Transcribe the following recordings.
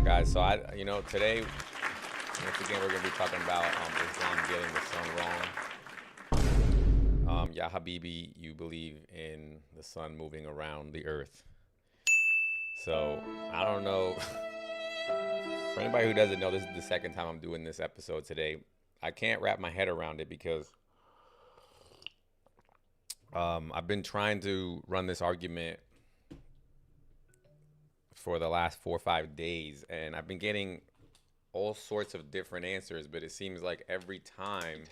guys. So today, once again, we're gonna be talking about Islam getting the sun wrong. Yeah, Habibi, you believe in the sun moving around the earth. So I don't know. For anybody who doesn't know, this is the second time I'm doing this episode today. I can't wrap my head around it because I've been trying to run this argument for the last 4 or 5 days, and I've been getting all sorts of different answers, but it seems like every time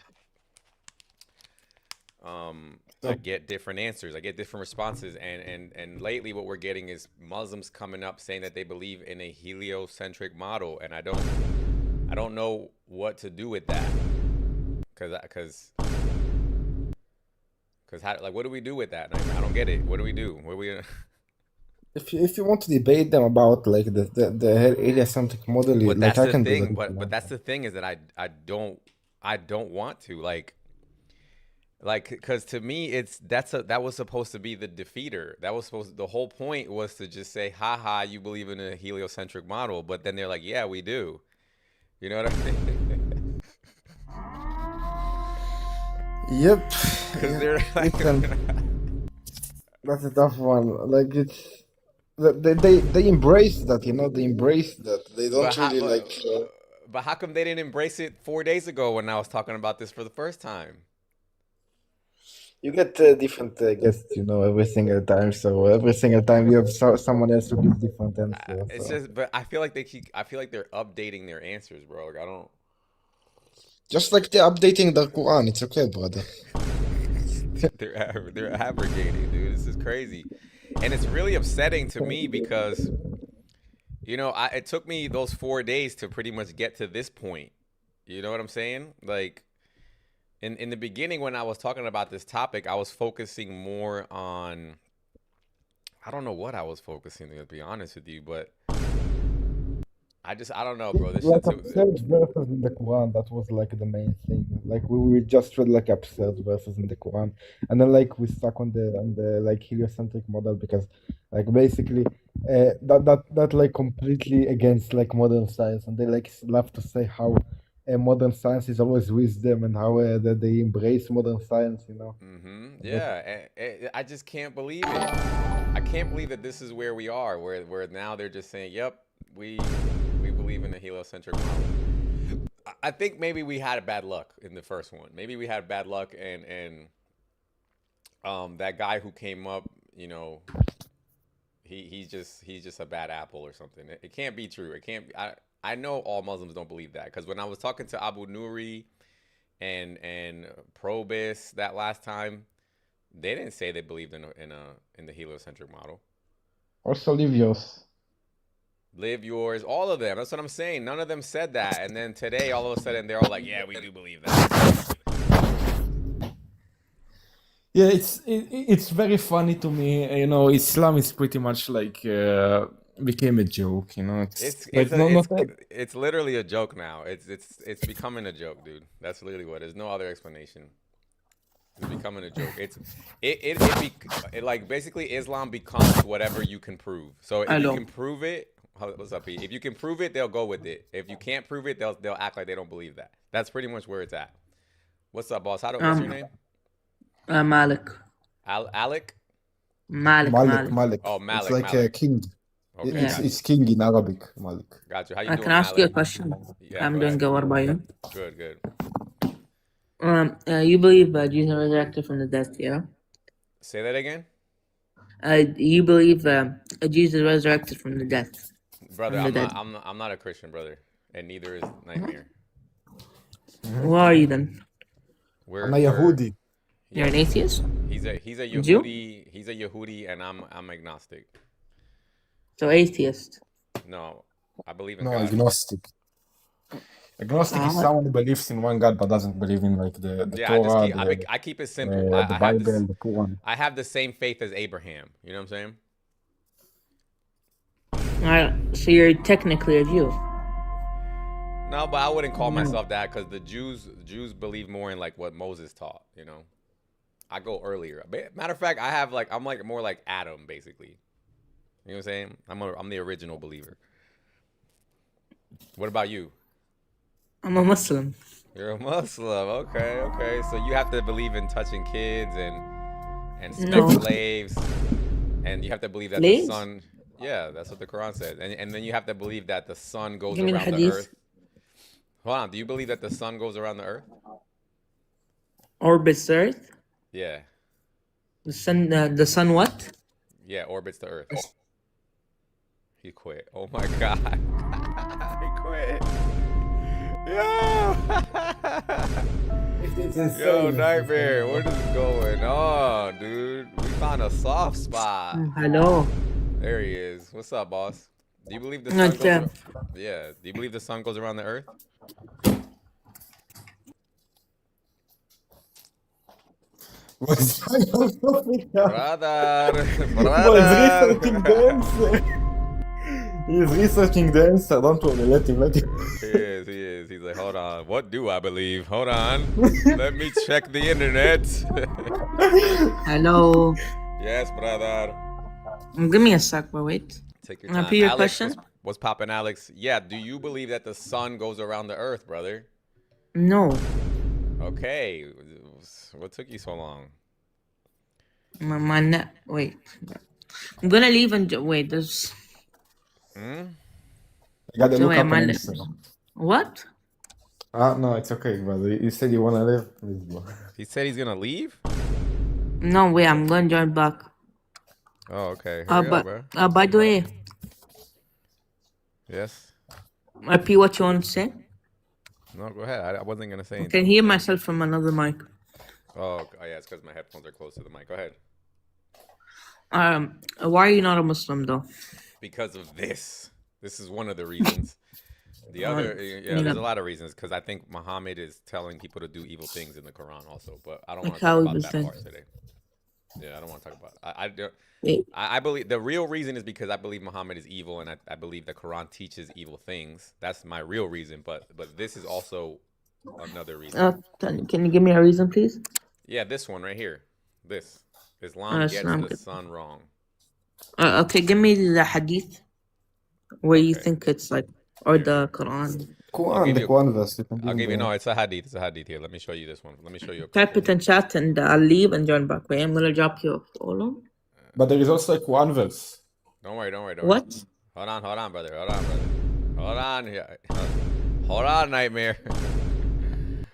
I So get different answers, I get different responses, and lately what we're getting is Muslims coming up saying that they believe in a heliocentric model, and I don't know what to do with that, cause how, like, what do we do with that? Like, I don't get it. What do we do? What do we? if you want to debate them about like the heliocentric model, But like that's I the can do that thing. if you But want. that's the thing is that I don't want to like because to me that was supposed to be the defeater. That was supposed the whole point was to just say, haha, you believe in a heliocentric model, but then they're like, yeah, we do. You know what I mean? Yep, Because yeah, they're like, listen, that's a tough one. Like they embrace that, they embrace that. They but don't how really but like. but how come they didn't embrace it 4 days ago when I was talking about this for the first time? You get different guests, every single time. So every single time you have someone else who gives different answer. It's So just, but I feel like they're updating their answers, bro. Like I don't. just like they're updating the Quran, it's okay, brother. They're abrogating, dude. This is crazy, and it's really upsetting to me because it took me those 4 days to pretty much get to this point. You know what I'm saying? Like in the beginning when I was talking about this topic, I was focusing more on I don't know what I was focusing to be honest with you, but I don't know, bro. This Like shit's absurd verses in the Quran, that was like the main thing. Like we just read like absurd verses in the Quran, and then like we stuck on the like heliocentric model because like basically that like completely against like modern science, and they like love to say how modern science is always wisdom and how that they embrace modern science. And that's Yeah, I just can't believe it. I can't believe that this is where we are, where now they're just saying, "Yep, we believe in the heliocentric model." I think maybe we had a bad luck in the first one. Maybe we had bad luck, and that guy who came up, he's just a bad apple or something. It can't be true. It can't be. I know all Muslims don't believe that because when I was talking to Abu Nuri and Probus that last time, they didn't say they believed in the heliocentric model. also Livios. Live yours, all of them. That's what I'm saying. None of them said that, and then today, all of a sudden, they're all like, "Yeah, we do believe that." Yeah, it's very funny to me. Islam is pretty much like became a joke. It's It's it's like a not it's not it's literally a joke now. It's becoming a joke, dude. That's literally what. There's no other explanation. It's becoming a joke. Like basically Islam becomes whatever you can prove. So if you Hello. can prove it, what's up, Pete? If you can prove it, they'll go with it. If you can't prove it, they'll act like they don't believe that. That's pretty much where it's at. What's up, boss? What's your Um, name? Malik. Alec? Malik, Malik, Malik. Malik. Oh, It's Malik, like a Malik. king. Okay, It's Yeah. got you. it's king in Arabic, Malik. Got you. How you I can doing, ask you Malik? a question. Yeah, I'm go doing ahead. good. What about you? Good, good. You believe Jesus resurrected from the death, yeah? Say that again? You believe Jesus resurrected from the death, Brother, from the I'm dead. not I'm not, I'm not a Christian, brother. And neither is Nightmare. Who are you then? أنا We're يهودي. You're yeah, an atheist? he's a Jew? Yehudi, and I'm agnostic. So atheist. No, I believe in No, God. agnostic. Agnostic is Uh, someone who believes in one God but doesn't believe in like the Yeah, I just Torah, keep I keep it simple. the Bible, the Quran. I have the same faith as Abraham. You know what I'm saying? so you're technically a Jew. No, but I wouldn't call myself that because the Jews believe more in like what Moses taught. I go earlier. Matter of fact, I'm like more like Adam basically. You know what I'm saying? I'm the original believer. What about you? I'm a Muslim. You're a Muslim. Okay, okay. So you have to believe in touching kids and No. slaves, and you have to believe that the Slaves? sun. Yeah, that's what the Quran says, and then you have to believe that the sun goes Give me the around the hadith. earth. Hold on. Do you believe that the sun goes around the earth? Orbits the Earth. Yeah. The sun what? Yeah, orbits the earth. He quit. Oh my god. He quit. Yo. It's insane. Yo, Nightmare, what is going on, dude? We found a soft spot. Hello. There he is. What's up, boss? Do you believe the No, sun it's, goes? Yeah. Do you believe the sun goes around the earth? Brother, Brother, researching the brother. answer. He's researching the answer. Don't worry, let him. He is, he is. He's like, hold on. What do I believe? Hold on. Let me check the internet. Hello. Yes, brother. Give me a sec, but wait. Take your Now, time. repeat your Alex, question. what's poppin', Alex? Yeah, do you believe that the sun goes around the earth, brother? No. Okay. What took you so long? My net. Wait. I'm gonna leave and wait. There's. Hmm? You gotta So look wait, up my an net. answer. What? No, it's okay, brother. You said you wanna live. Please go. He said he's gonna leave? No, wait. I'm gonna join back. Oh, okay. Hurry up, bro. By the way, Yes? repeat what you want to say. No, go ahead. I wasn't gonna say I anything. can hear myself from another mic. Oh, yeah, it's because my headphones are close to the mic. Go ahead. Why are you not a Muslim though? Because of this. This is one of the reasons. The other, you there's know- a lot of reasons. Because I think Muhammad is telling people to do evil things in the Quran also. But I don't Like want to talk how about evil that things? part today. Yeah, I don't want to talk about it. Wait. I believe the real reason is because I believe Muhammad is evil, and I believe the Quran teaches evil things. That's my real reason. But this is also another reason. Can you give me a reason, please? Yeah, this one right here. This Islam gets Islam the gets- sun wrong. Okay, give me the hadith where you Okay. think it's like, or the Quran. Quran, give the you- Quran verse. You can I'll give you the- no. It's a hadith. It's a hadith here. Let me show you this one. Let me show you a Type couple. it in chat and I'll leave and join back. Wait, I'm gonna drop you a follow. But there is also a Quran verse. Don't worry. What? Hold on, brother. Hold on here. Hold on, Nightmare.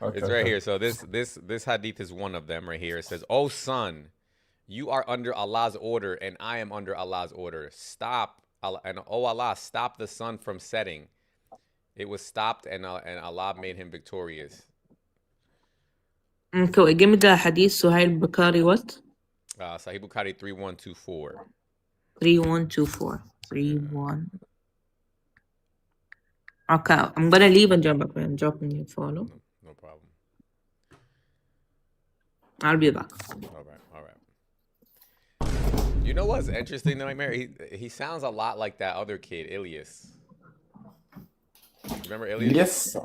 Okay, It's right okay. here. So this hadith is one of them right here. It says, "O son, you are under Allah's order, and I am under Allah's order. Stop, and oh Allah, stop the sun from setting. It was stopped, and Allah made him victorious." Okay, wait, give me the hadith. Suhail Bukhari, what? Sahih Bukhari 3124. 3124. 31. Okay, I'm gonna leave and join back. Wait, I'm dropping you a follow. No problem. I'll be back. All right. You know what's interesting, Nightmare? He sounds a lot like that other kid, Ilias. Remember Ilias? Yes.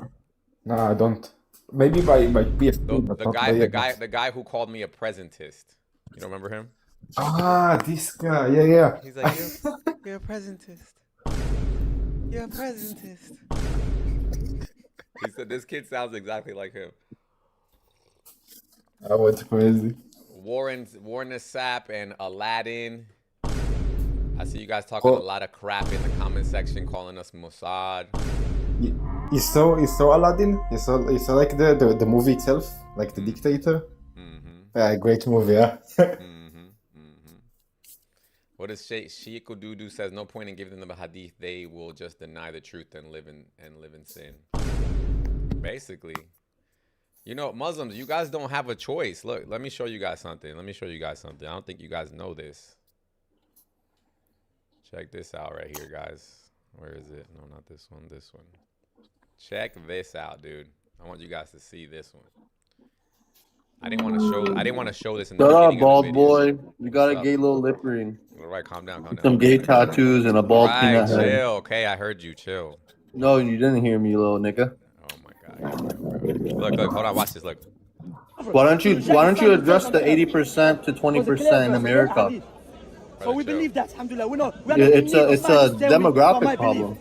No, I don't. Maybe by PSP, but The not guy, by the guy who called me a presentist. You don't remember him? This guy. Yeah. He's like, you're a presentist. You're a presentist. He said this kid sounds exactly like him. I went crazy. Warren Sapp and Aladdin. I see you guys talking a lot of crap in the comment section, calling us Mossad. You saw Aladdin? You saw like the movie itself, like the dictator. Mm-hmm. Great movie, yeah. What does Sheikh Dudu says? No point in giving them a hadith. They will just deny the truth and live in sin. Basically, you know, Muslims, you guys don't have a choice. Look, let me show you guys something. I don't think you guys know this. Check this out right here, guys. Where is it? No, not this one. This one. Check this out, dude. I want you guys to see this one. I didn't want to show this in the Shut up, beginning bald of the video. boy. You got a What's up? gay little lip ring. All right, calm down. Some gay tattoos and a bald Right, peanut head. chill. Okay, I heard you. Chill. No, you didn't hear me, little nigga. Oh my God. Look, hold on. Watch this. Look. Why don't you address the 80% to 20% in America? Brother, So we chill. believe that, alhamdulillah. We know, we are Yeah, not it's a Stay with me, demographic my belief. problem.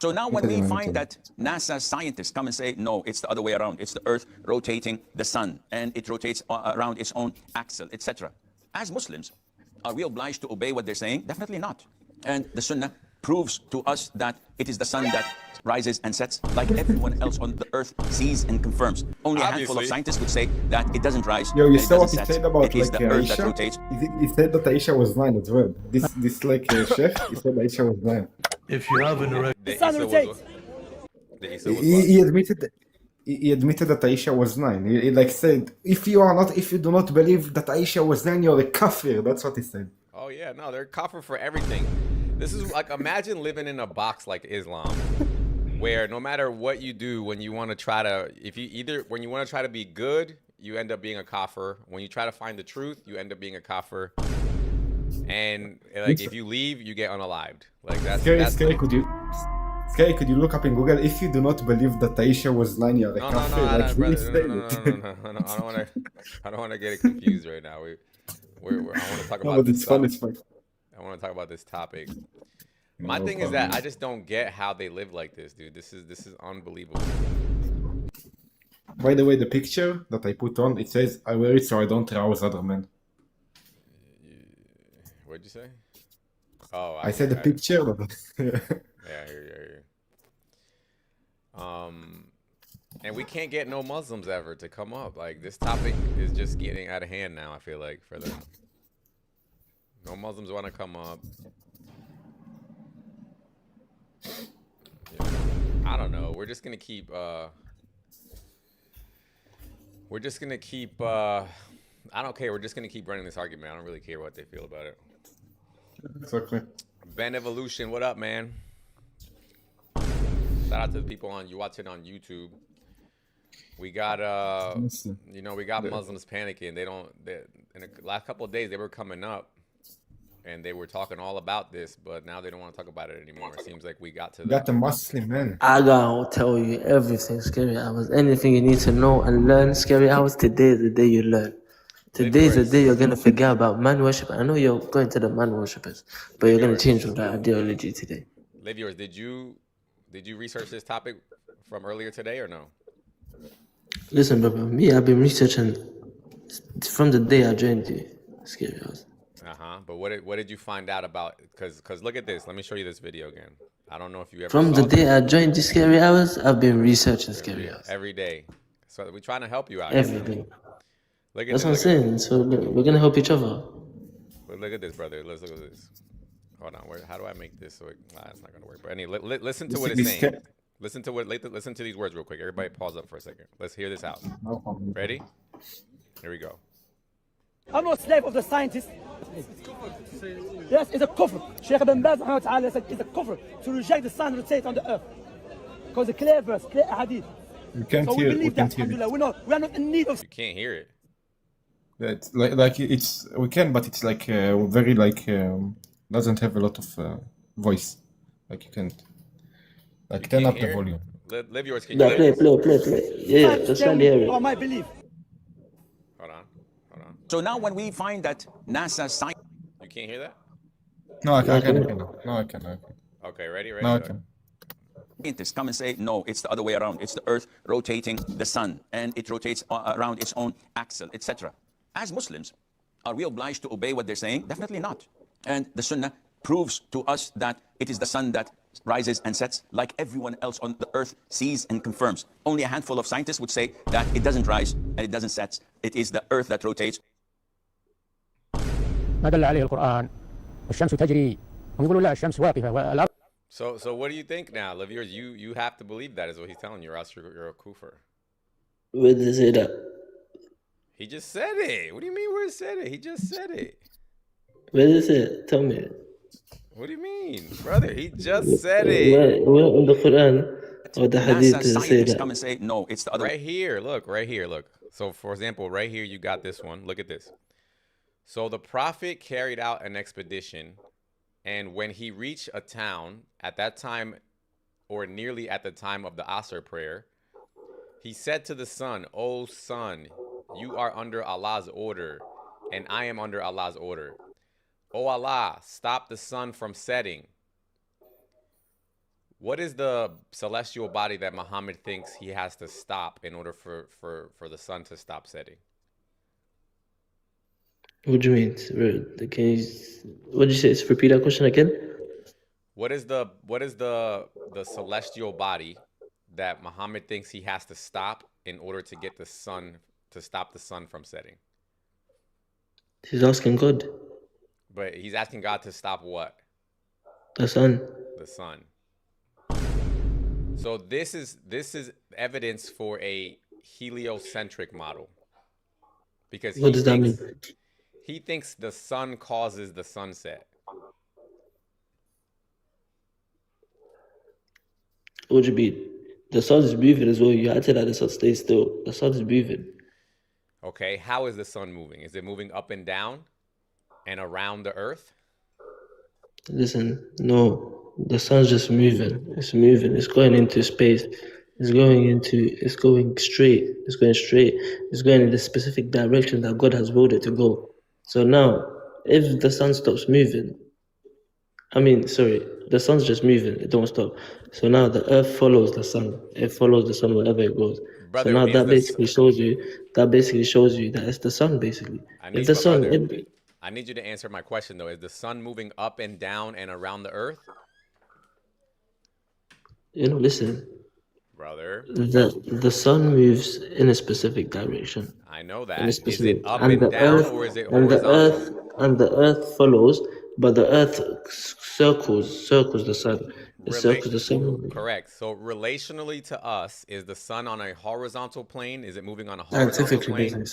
So now when we Continue, find continue. that NASA scientists come and say, no, it's the other way around. It's the Earth rotating the sun, and it rotates around its own axle, etc. As Muslims, are we obliged to obey what they're saying? Definitely not. And the Sunnah proves to us that it is the sun that rises and sets like everyone else on the earth sees and confirms. Only a handful of Obviously. scientists would say that it doesn't rise Yo, and you it saw what doesn't he set. said about It is like the earth that Aisha? rotates. He said that Aisha was 9 as well. This like chef, he said Aisha was 9. If you have an erection, The sun Isa was rotates. what? The Isa was what? He admitted he admitted that Aisha was 9. He like said, if you do not believe that Aisha was 9, you're a kafir. That's what he said. Oh yeah, no, they're kafir for everything. This is like, imagine living in a box like Islam, where no matter what you do, when you want to try to, when you want to try to be good, you end up being a kafir. When you try to find the truth, you end up being a kafir. And like, if you leave, you get unalived. Like Scary, could you look up in Google, if you do not believe that Aisha was 9, you're a No, kafir? no, Like, brother. he said No. I don't want to get it confused right now. I want to talk No, about but this it's fun. stuff. It's fun. I want to talk about this topic. My No thing is that problem. I just don't get how they live like this, dude. This is unbelievable. By the way, the picture that I put on, it says, I wear it so I don't rouse other men. What'd you say? Oh, I said the picture. Yeah, I hear you. And we can't get no Muslims ever to come up. Like, this topic is just getting out of hand now, I feel like, for them. No Muslims want to come up. Yeah. I don't know. We're just gonna keep I don't care. We're just gonna keep running this argument. I don't really care what they feel about it. Exactly. Ben Evolution, what up, man? Shout out to the people you watching on YouTube. We got we got Muslims panicking. In the last couple of days they were coming up and they were talking all about this, but now they don't want to talk about it anymore. It seems like we got to Got a Muslim man. I gotta tell you everything, Scary Hours. Anything you need to know and learn, Scary Hours, today is the day you learn. Today is the day you're gonna forget about man worship. I know you're going to the man worshippers, but you're gonna change all that ideology today. Live yours. Did you research this topic from earlier today or no? Listen, brother, me, I've been researching from the day I joined you, Scary Hours. But what did you find out about? Because look at this. Let me show you this video again. I don't know if you ever From saw the day this. I joined the Scary Hours, I've been researching Scary Hours. Every day. So we're trying to help you out. Every day. Look at That's this, what I'm saying. So look, we're gonna help each other. But look at this, brother. Let's look at this. Hold on. How do I make this so it's not gonna work? But anyway, listen to what it's saying. Listen to these words real quick. Everybody pause up for a second. Let's hear this out. Ready? Here we go. I'm not a slave of the scientists. Yes, it's a kufr. Sheikh Ibn Baz said it's a kufr to reject the sun rotate on the earth. Because the clear verse, clear hadith. You can't So we hear it. We believe can't that, hear it. alhamdulillah. We are not in need of. You can't hear it. It's like it's we can, but it's like very like doesn't have a lot of voice. Like you can't like turn up the volume. Live yours. Can you Yeah, hear play. this? Yeah, just try to hear it. Or my belief. Hold on. So now when we find that NASA scientists You can't hear that? No, I can. No, I can. Okay, ready? No, I Go. can. scientists come and say, no, it's the other way around. It's the Earth rotating the sun, and it rotates around its own axle, etc. As Muslims, are we obliged to obey what they're saying? Definitely not. And the Sunnah proves to us that it is the sun that rises and sets like everyone else on the earth sees and confirms. Only a handful of scientists would say that it doesn't rise and it doesn't set. It is the earth that rotates. ما دل عليه القرآن والشمس تجري هم يقولوا لا الشمس واقفة والأرض. So what do you think now, Liv? You have to believe that is what he's telling you, or else you're a kufr. Where did it say that? He just said it. What do you mean where it said it? He just said it. Where did it say it? Tell me. What do you mean, brother? He just said it. Where in the Quran or the Hadith NASA does it say scientists that? come and say, no, it's the other Right here, look. So for example, right here you got this one. Look at this. So the prophet carried out an expedition, and when he reached a town at that time, or nearly at the time of the Asr prayer, he said to the sun, "O sun, you are under Allah's order, and I am under Allah's order. O Allah, stop the sun from setting. What is the celestial body that Muhammad thinks he has to stop in order for the sun to stop setting? What do you mean? Can you, what did you say? Repeat that question again. What is the celestial body that Muhammad thinks he has to stop in order to get the sun to stop the sun from setting? He's asking God, But he's asking God to stop what? the sun. The sun. So this is evidence for a heliocentric model because What does that mean? he thinks the sun causes the sunset. What do you mean? The sun is moving as well. You had to let the sun stay still. The sun is moving. Okay, how is the sun moving? Is it moving up and down and around the earth? Listen, no, the sun's just moving. It's moving. It's going into space. It's going straight. It's going straight. It's going in the specific direction that God has willed it to go. So now, if the sun stops moving, the sun's just moving. It don't stop. So now the earth follows the sun. It follows the sun wherever it goes. Brother, so now that basically shows you that it's the sun basically. If the sun, I need you to answer my question though. Is the sun moving up and down and around the earth? Listen. Brother. The sun moves in a specific direction. I know that. Is it up and down or is it horizontal? And the earth follows, but the earth circles the sun. It circles the sun. Correct. So relationally to us, is the sun on a horizontal plane? Is it moving on a horizontal plane?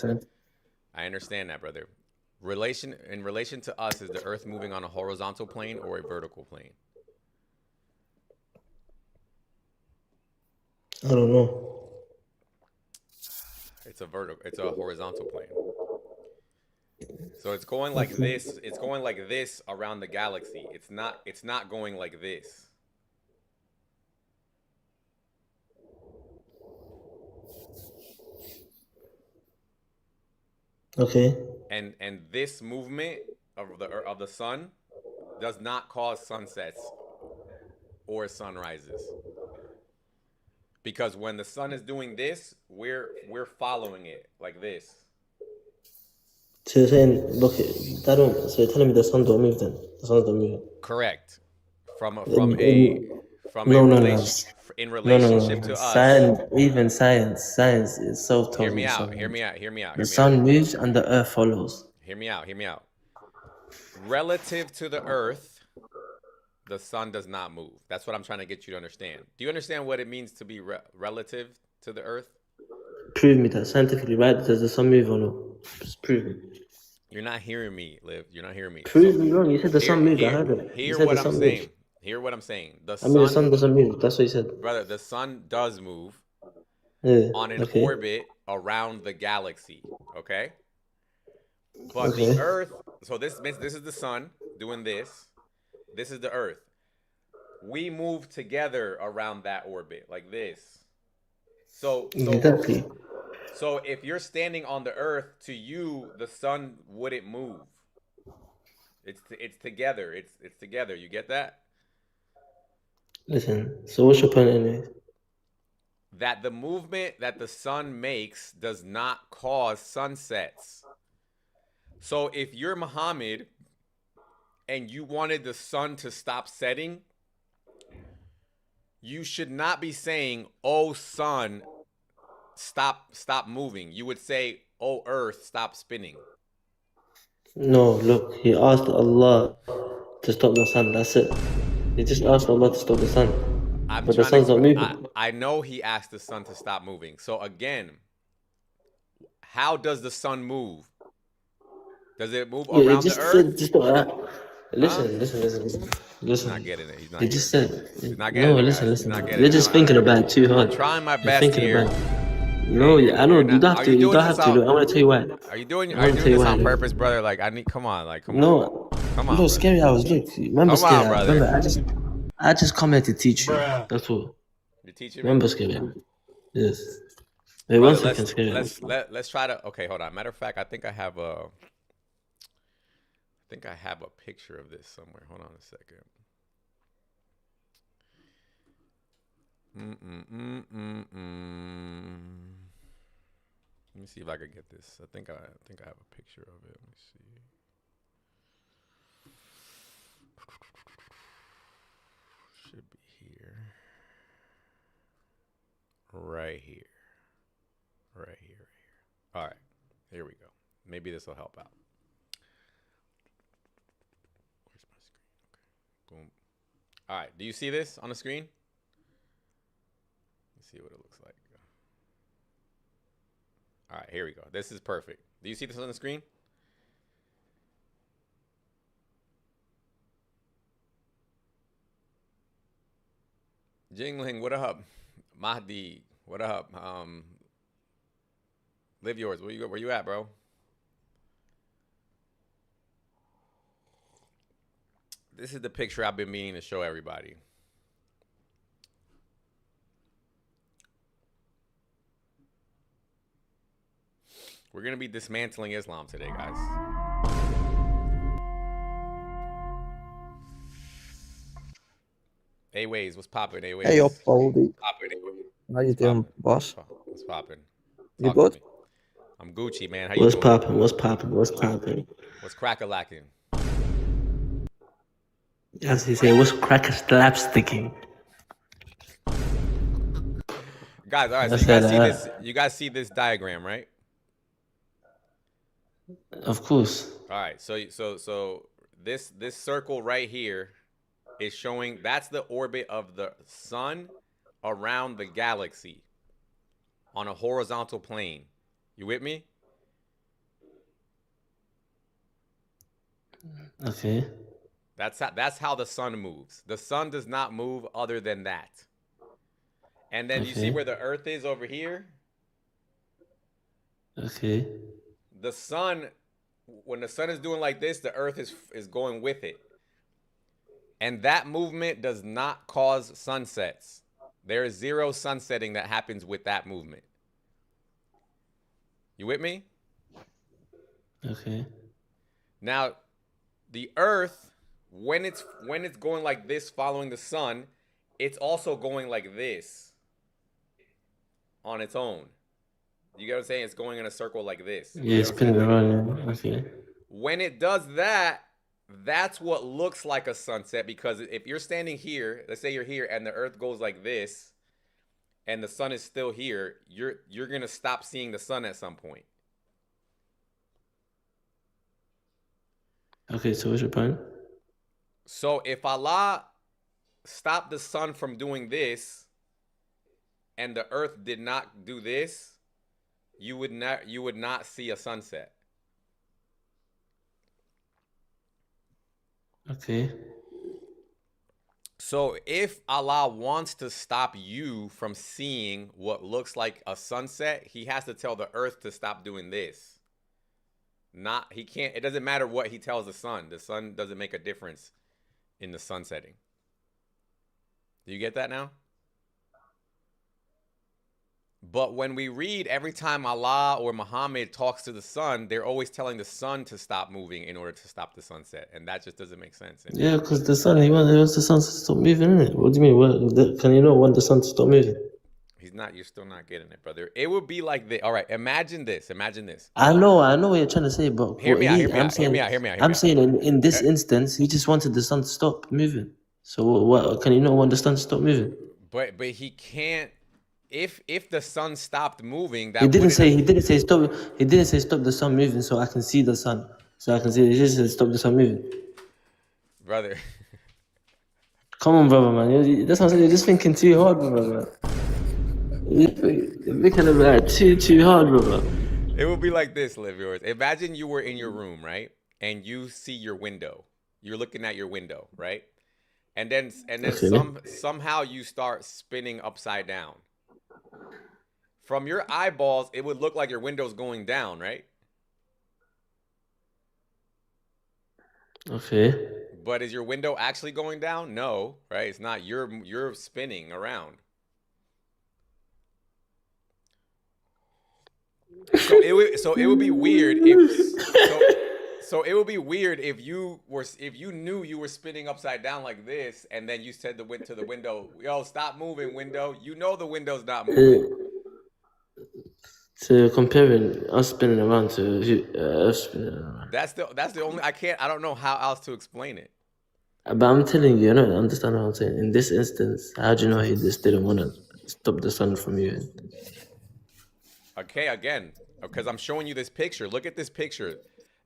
I understand that, brother. In relation to us, is the earth moving on a horizontal plane or a vertical plane? I don't know. It's a horizontal plane. So it's going like this. It's going like this around the galaxy. It's not going like this. Okay. And this movement of the sun does not cause sunsets or sunrises. Because when the sun is doing this, we're following it like this. So you're saying, so you're telling me the sun don't move then? The sun don't move. Correct. In relationship to us. Even science itself tells me. Hear me out. The sun moves and the earth follows. Hear me out. Relative to the earth, the sun does not move. That's what I'm trying to get you to understand. Do you understand what it means to be relative to the earth? Prove me that scientifically, right? Does the sun move or no? Just prove it. You're not hearing me, Liv. You're not hearing me. Prove me wrong. You said the sun moved. I heard it. Hear what I'm saying. Hear what I'm saying. The sun doesn't move. That's what you said. Brother, the sun does move on an orbit around the galaxy. Okay? But the earth, so this is the sun doing this. This is the earth. We move together around that orbit like this. So if you're standing on the earth, to you the sun wouldn't move. It's together. It's together. You get that? Listen. So what's your point anyway? That the movement that the sun makes does not cause sunsets. So if you're Muhammad and you wanted the sun to stop setting, you should not be saying, "Oh sun, stop moving." You would say, "Oh earth, stop spinning." No, look, he asked Allah to stop the sun. That's it. He just asked Allah to stop the sun. But the sun's not moving. I know he asked the sun to stop moving. So again, how does the sun move? Does it move around the earth? Listen. He's not getting it. He's not. He just said. He's not getting it. Listen. You're just thinking about it too hard. I'm trying my best here. No, I know. You don't have to. You don't have to. Look, I want to tell you why. Are you doing this on purpose, brother? Like come on. No. Come on. No, scary hours. Look, remember scary hours. Remember, I just come here to teach you. That's all. You teach me. Remember scary hours. Yes. Wait, 1 second, scary hours. Let's try to. Okay, hold on. Matter of fact, I think I have a picture of this somewhere. Hold on a second. Let me see if I could get this. I think I have a picture of it. Let me see. Should be here. Right here. Right here. All right. Here we go. Maybe this will help out. Where's my screen? Okay. Boom. All right. Do you see this on the screen? Let's see what it looks like. All right. Here we go. This is perfect. Do you see this on the screen? Jingling, what up? Mahdi, what up? Live yours. Where you at, bro? This is the picture I've been meaning to show everybody. We're gonna be dismantling Islam today, guys. A-Ways, what's poppin', A-Ways? Hey up, Baldy. How you doing, boss? What's poppin'? You good? I'm Gucci, man. How you doing? What's poppin'? What's crack-a-lacking? As he say, what's cracker slapsticking? Guys, all right, so you guys see this. You guys see this diagram, right? Of course. All right, so this circle right here is showing that's the orbit of the sun around the galaxy on a horizontal plane. You with me? Okay. That's how the sun moves. The sun does not move other than that. And then you see where the Earth is over here? Okay. The sun, when the sun is doing like this, the Earth is going with it. And that movement does not cause sunsets. There is zero sunsetting that happens with that movement. You with me? Okay. Now, the Earth, when it's going like this following the sun, it's also going like this on its own. You get what I'm saying? It's going in a circle like this. Yeah, it's spinning around. Yeah. Okay. When it does that, that's what looks like a sunset, because if you're standing here, let's say you're here and the Earth goes like this and the sun is still here, you're going to stop seeing the sun at some point. Okay, so what's your point? So if Allah stopped the sun from doing this and the Earth did not do this, you would not see a sunset. Okay. So if Allah wants to stop you from seeing what looks like a sunset, he has to tell the Earth to stop doing this. He can't, it doesn't matter what he tells the sun. The sun doesn't make a difference in the sun setting. Do you get that now? But when we read, every time Allah or Muhammad talks to the sun, they're always telling the sun to stop moving in order to stop the sunset. And that just doesn't make sense. Yeah, because the sun, he wants the sun to stop moving, innit? What do you mean? Can you not want the sun to stop moving? You're still not getting it, brother. It would be like this. All right, imagine this. I know what you're trying to say, but Hear me out. I'm saying in this instance, he just wanted the sun to stop moving. So what can you not want the sun to stop moving? But he can't. If the sun stopped moving, He didn't say stop. He didn't say stop the sun moving, so I can see the sun. So I can see. He just said stop the sun moving. Brother. Come on, brother, man. That's what I'm saying. You're just thinking too hard, brother. You're thinking about it too hard, brother. It would be like this, live yours. Imagine you were in your room, right? And you see your window. You're looking at your window, right? And then somehow you start spinning upside down. From your eyeballs, it would look like your window's going down, right? Okay. But is your window actually going down? No, right? It's not. You're spinning around. So it would be weird if So it would be weird if you knew you were spinning upside down like this, and then you said to the window, "Yo, stop moving, window." You know the window's not moving. So comparing us spinning around to us spinning around. That's the only I don't know how else to explain it. But I'm telling you, don't understand what I'm saying. In this instance, how do you know he just didn't want to stop the sun from you? Okay, again, because I'm showing you this picture. Look at this picture.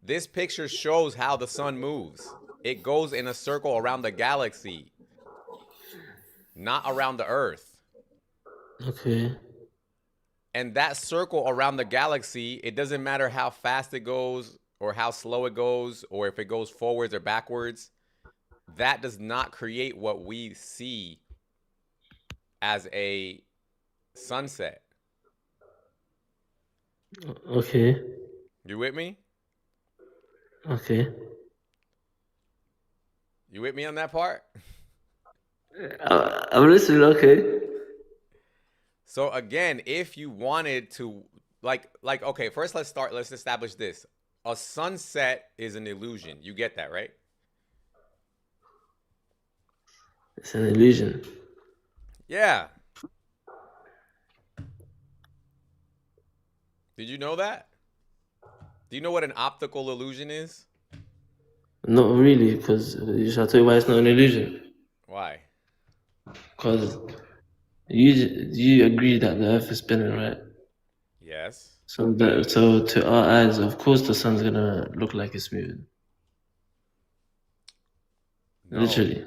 This picture shows how the sun moves. It goes in a circle around the galaxy, not around the Earth. Okay. And that circle around the galaxy, it doesn't matter how fast it goes or how slow it goes or if it goes forwards or backwards. That does not create what we see as a sunset. Okay. You with me? Okay. You with me on that part? I'm listening. Okay. So again, if you wanted to like okay, first let's establish this. A sunset is an illusion. You get that, right? It's an illusion. Yeah. Did you know that? Do you know what an optical illusion is? Not really, because I'll tell you why it's not an illusion. Why? Because you agree that the Earth is spinning, right? Yes. So to our eyes, of course, the sun's gonna look like it's moving. No. Literally.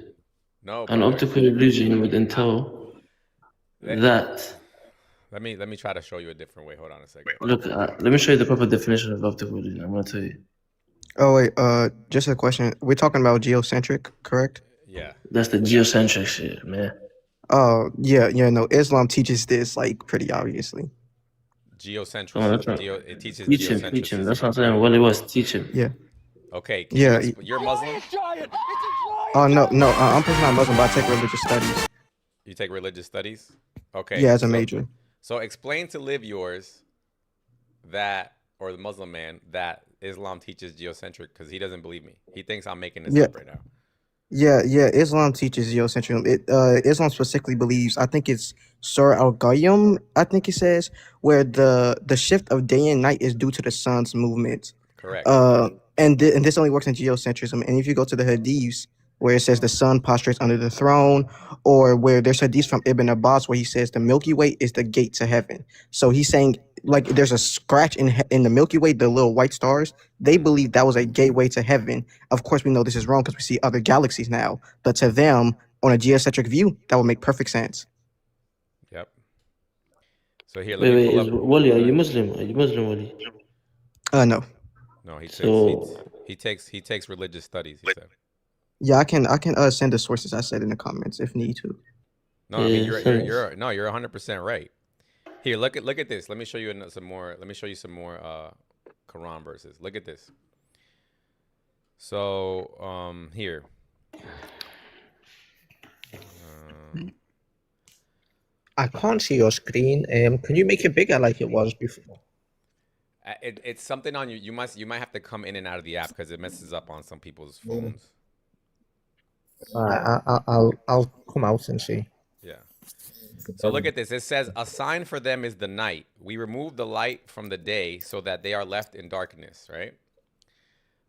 No. An optical illusion would entail that. Let me try to show you a different way. Hold on a second. Look, let me show you the proper definition of optical illusion. I'm gonna tell you. Oh wait, just a question. We're talking about geocentric, correct? Yeah. That's the geocentric shit, man. Oh yeah, no. Islam teaches this like pretty obviously. Geocentric. Oh, that's right. It teaches Teach him. geocentrism. That's what I'm saying. What it was, teach him. Yeah. Okay. Yeah. You're Muslim? Oh no, I'm personally not Muslim, but I take religious studies. You take religious studies? Okay. Yeah, as a major. So explain to live yours that, or the Muslim man, that Islam teaches geocentric, because he doesn't believe me. He thinks I'm making this up right now. Yeah. Islam teaches geocentrism. Islam specifically believes, I think it's Surah Al-Qayyum, I think it says, where the shift of day and night is due to the sun's movement. Correct. And this only works in geocentrism. And if you go to the hadiths, where it says the sun prostrates under the throne, or where there's hadiths from Ibn Abbas where he says the Milky Way is the gate to heaven. So he's saying like there's a scratch in the Milky Way, the little white stars. They believe that was a gateway to heaven. Of course, we know this is wrong because we see other galaxies now. But to them, on a geocentric view, that would make perfect sense. Yep. So here, let me pull up. Wally, are you Muslim? Wally? No. No, he takes religious studies. He said. Yeah, I can send the sources I said in the comments if need to. No, I mean you're 100% right. Here, look at this. Let me show you some more. Let me show you some more Quran verses. Look at this. So here. I can't see your screen. Can you make it bigger like it was before? It's something on you. You might have to come in and out of the app because it messes up on some people's phones. I'll come out and see. Yeah. So look at this. It says, a sign for them is the night. We remove the light from the day so that they are left in darkness, right?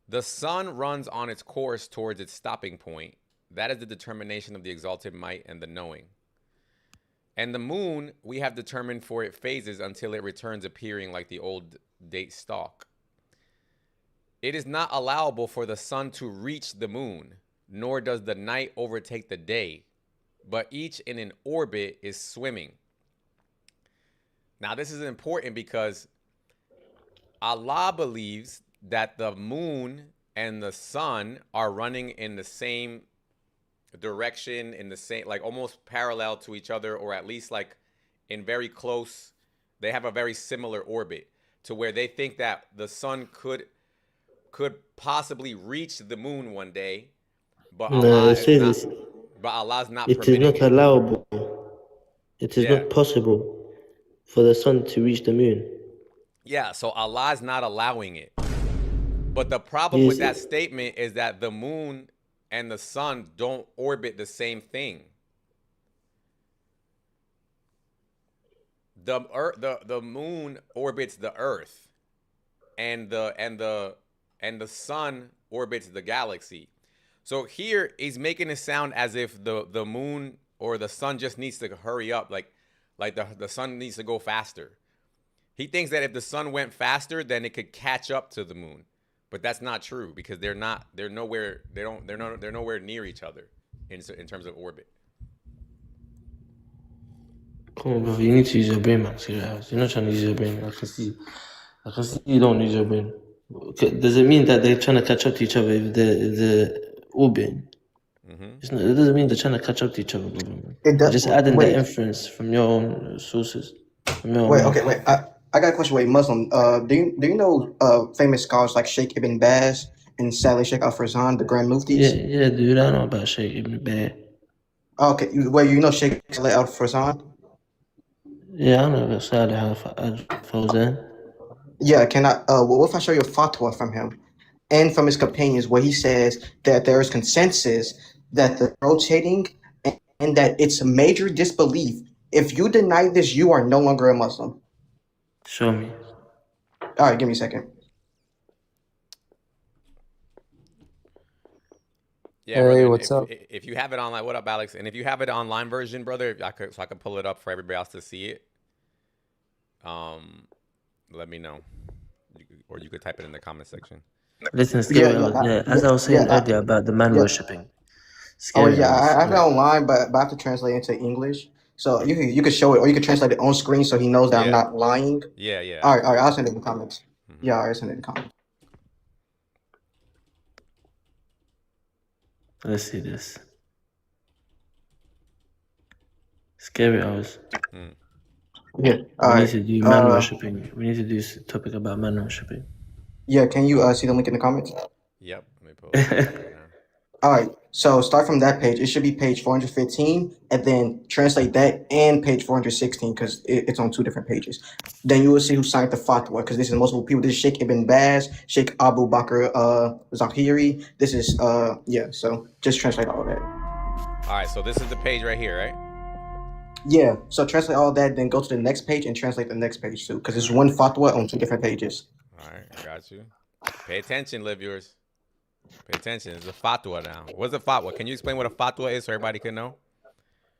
The sun runs on its course towards its stopping point. That is the determination of the exalted might and the knowing. And the moon, we have determined for it phases until it returns appearing like the old date stalk. It is not allowable for the sun to reach the moon, nor does the night overtake the day, but each in an orbit is swimming. Now, this is important because Allah believes that the moon and the sun are running in the same direction, in the same, like almost parallel to each other, or at least like in very close, they have a very similar orbit to where they think that the sun could possibly reach the moon one day. But Allah Allah's not permitting it. It is not allowable. It is not possible for the sun to reach the moon. Yeah, so Allah's not allowing it. But the problem with that Yes. statement is that the moon and the sun don't orbit the same thing. The moon orbits the earth, and the sun orbits the galaxy. So here he's making it sound as if the moon or the sun just needs to hurry up, like the sun needs to go faster. He thinks that if the sun went faster, then it could catch up to the moon. But that's not true, because they're nowhere near each other in terms of orbit. Come on, brother. You need to use your brain, man. Serious. You're not trying to use your brain. I can see. I can see you don't use your brain. Okay, does it mean that they're trying to catch up to each other if they're orbiting? It's not, it doesn't mean they're trying to catch up to each other, brother. Man. It does. You're just adding Wait. the inference from your own sources. From your own Wait. mouth. Okay. Wait. I got a question. Wait, Muslim. Do you know famous scholars like Sheikh Ibn Baz and Salih Sheikh Al Farzan, the Grand Muftis? Yeah, dude. I know about Sheikh Ibn Baz. Okay. Well, you know Sheikh Salih Al Farzan? Yeah, I know about Salih Al Fawzan. Yeah. Can I? What if I show you a fatwa from him and from his companions, where he says that there is consensus that the rotating and that it's a major disbelief. If you deny this, you are no longer a Muslim. Show me. All right, give me a second. Yeah, Hey, brother. what's up? If you have it online, what up, Alex? And if you have it online version, brother, I could pull it up for everybody else to see it. Let me know, or you could type it in the comment section. Listen, as I was saying earlier about the man worshipping. Oh yeah, I have it online, but I have to translate it into English. So you can show it, or you can translate it on screen, so he knows that I'm not lying. Yeah. All right. I'll send it in the comments. Yeah, I'll send it in the comments. Let's see this. Scary hours. Yeah. We need to do man worshipping. We need to do a topic about man worshipping. Yeah, can you see the link in the comments? Yep. Let me pull it up. All right. So start from that page. It should be page 415, and then translate that and page 416 because it's on two different pages. Then you will see who signed the fatwa, because this is multiple people. This is Sheikh Ibn Baz, Sheikh Abu Bakr Zahiri. This is So just translate all of that. All right. So this is the page right here, right? Yeah. So translate all that, then go to the next page and translate the next page too, because it's one fatwa on two different pages. All right, I got you. Pay attention, live viewers. Pay attention. It's a fatwa now. What's a fatwa? Can you explain what a fatwa is so everybody can know?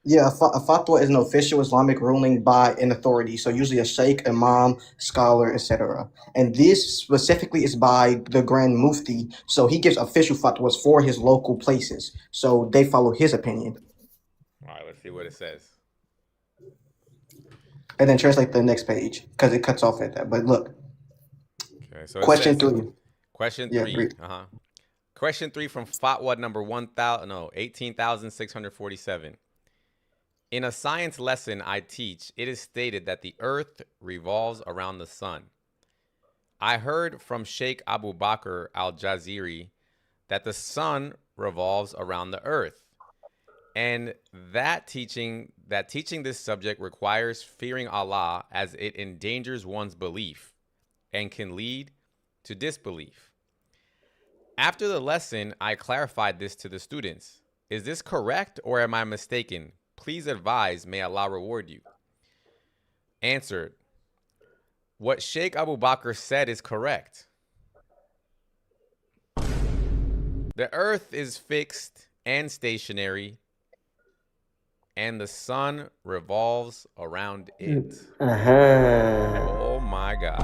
Yeah, a fatwa is an official Islamic ruling by an authority. So usually a sheikh, imam, scholar, etc. And this specifically is by the Grand Mufti. So he gives official fatwas for his local places. So they follow his opinion. All right, let's see what it says. And then translate the next page because it cuts off at that. But look. Okay, so question 3. Question 3. Yeah, Question 3 from fatwa number 18,647. In a science lesson I teach, it is stated that the earth revolves around the sun. I heard from Sheikh Abu Bakr al-Jaziri that the sun revolves around the earth, and that teaching this subject requires fearing Allah, as it endangers one's belief and can lead to disbelief. After the lesson, I clarified this to the students. Is this correct or am I mistaken? Please advise, may Allah reward you. Answered, what Sheikh Abu Bakr said is correct. The earth is fixed and stationary, and the sun revolves around it. Oh my God.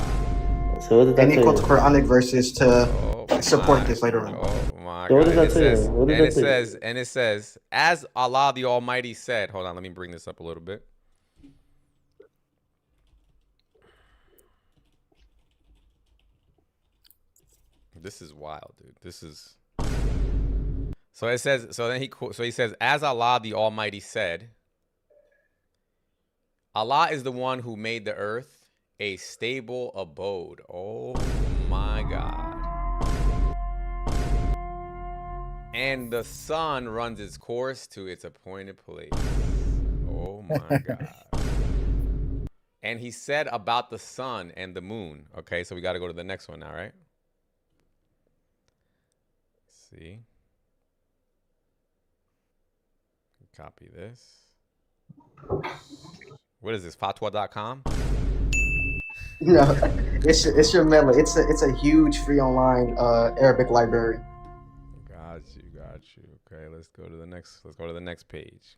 So what did that And he quotes Quranic verses to support this later on. Oh my So what God. does that say? And it says, as Allah the Almighty said, hold on, let me bring this up a little bit. This is wild, dude. This is. So it says, he says, as Allah the Almighty said, Allah is the one who made the earth a stable abode. Oh my God. And the sun runs its course to its appointed place. Oh my God. And he said about the sun and the moon. Okay, so we got to go to the next one now, right? see. Copy this. What is this? Fatwa.com? No, it's your mela. It's a huge free online Arabic library. Got you. Okay, let's go to the next page.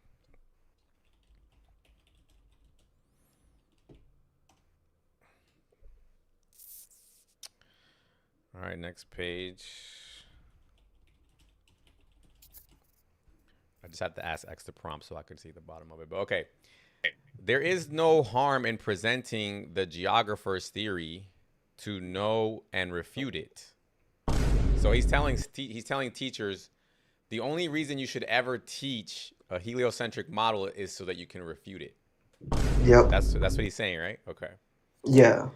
All right, next page. I just have to ask extra prompt so I can see the bottom of it. But okay. There is no harm in presenting the geographer's theory to know and refute it. So he's telling teachers the only reason you should ever teach a heliocentric model is so that you can refute it. Yep. That's what he's saying, right? Okay. Yeah.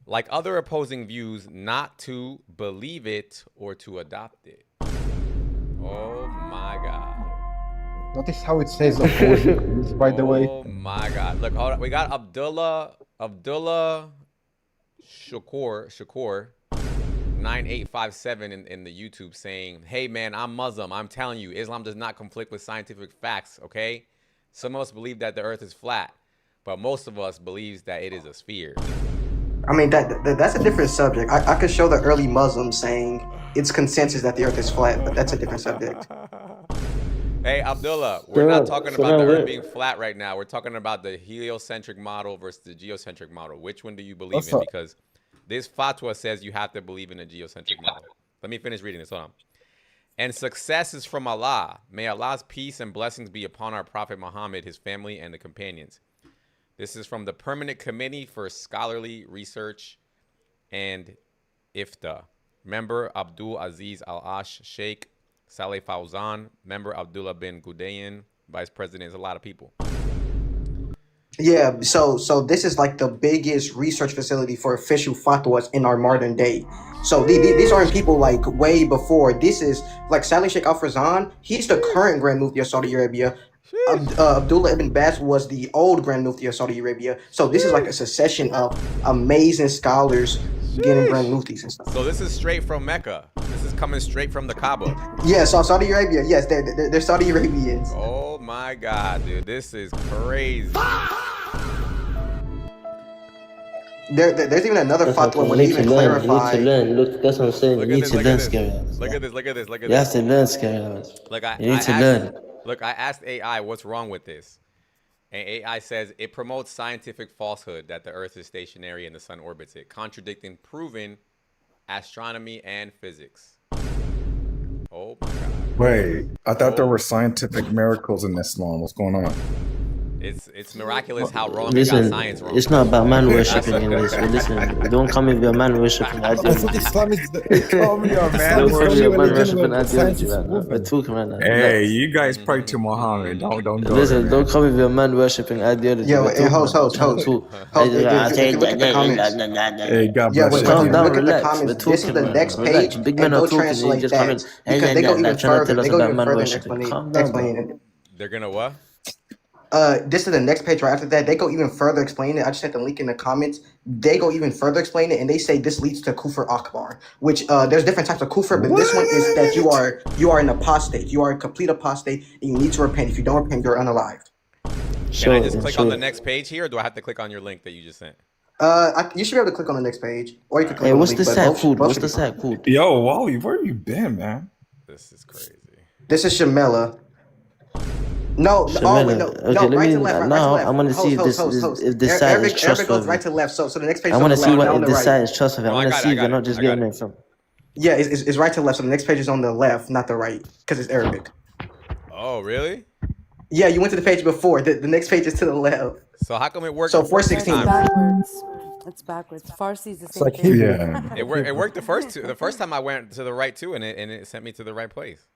Like other opposing views, not to believe it or to adopt it. Oh my God. Notice how it says opposing views, by the way. Oh my God. Look, hold on. We got Abdullah Shakur 9857 in the YouTube saying, hey man, I'm Muslim. I'm telling you, Islam does not conflict with scientific facts, okay? Some of us believe that the earth is flat, but most of us believes that it is a sphere. I mean, that's a different subject. I could show the early Muslims saying it's consensus that the earth is flat, but that's a different subject. Hey, Abdullah, we're not talking about the earth being flat right now. We're talking about the heliocentric model versus the geocentric model. Which one do you believe in? Because this fatwa says you have to believe in a geocentric model. Let me finish reading this. Hold on. And success is from Allah. May Allah's peace and blessings be upon our Prophet Muhammad, his family, and the companions. This is from the Permanent Committee for Scholarly Research and IFTA. Member Abdul Aziz Al-Ash Sheikh, Saleh Fawzan, member Abdullah bin Gudayan, vice president. Is a lot of people. Yeah, so this is like the biggest research facility for official fatwas in our modern day. So these aren't people like way before. This is like Saleh Sheikh Al-Fawzan. He's the current Grand Mufti of Saudi Arabia. Abdullah ibn Baz was the old Grand Mufti of Saudi Arabia. So this is like a succession of amazing scholars getting Grand Muftis and stuff. So this is straight from Mecca. This is coming straight from the Kaaba. Yeah, so Saudi Arabia, yes, they're Saudi Arabians. Oh my God, dude, this is crazy. There's even another fatwa where they even clarify. You need to learn. Look, that's what I'm saying. You need to learn scary hours. Look at this. You have to learn scary hours. You need to learn. Look, I asked AI what's wrong with this. And AI says it promotes scientific falsehood that the Earth is stationary and the sun orbits it, contradicting proven astronomy and physics. Oh my God. Wait, I thought there were scientific miracles in Islam. What's going on? It's miraculous how wrong they got science wrong. It's not about man worshipping in this. But listen, don't come with your man worshipping ideology. I thought Islam is call me a man. Don't come with your man worshipping ideology right now. We're talking right now. Hey, you guys pray to Muhammad. Don't go. Listen, don't come with your man worshipping ideology. Yo, and host. Hey, God bless you. Calm down, relax. We're talking, this is the next page. Big men are talking, and you just come in. Because they go even further. They go even further explaining it. They're gonna what? This is the next page right after that. They go even further explaining it. I just sent the link in the comments. They go even further explain it, and they say this leads to kufr akbar, which there's different types of kufr, but this one is that you are an apostate. You are a complete apostate, and you need to repent. If you don't repent, you're unalived. Can I just click on the next page here, or do I have to click on your link that you just sent? You should be able to click on the next page, or you can click Hey, on what's the the link. site called? What's the site called? Yo, Wally, where have you been, man? This is crazy. This is Shamela. No, Shamela. wait, no, Okay, no, let right me to left, right now. to left. I'm gonna see if this site is Arabic goes trustworthy. right to left, so the next page. I want to see on what the if this right. site is trustworthy. I No, I want to got see it, if I you're got not it, just I got getting it. it from. Yeah, it's right to left. So the next page is on the left, not the right, because it's Arabic. Oh, really? Yeah, you went to the page before. The next page is to the left. So how come it worked? So the first 416. time? It's backwards. Farsi is the same like thing. Yeah. It worked the first time I went to the right too, and it sent me to the right place.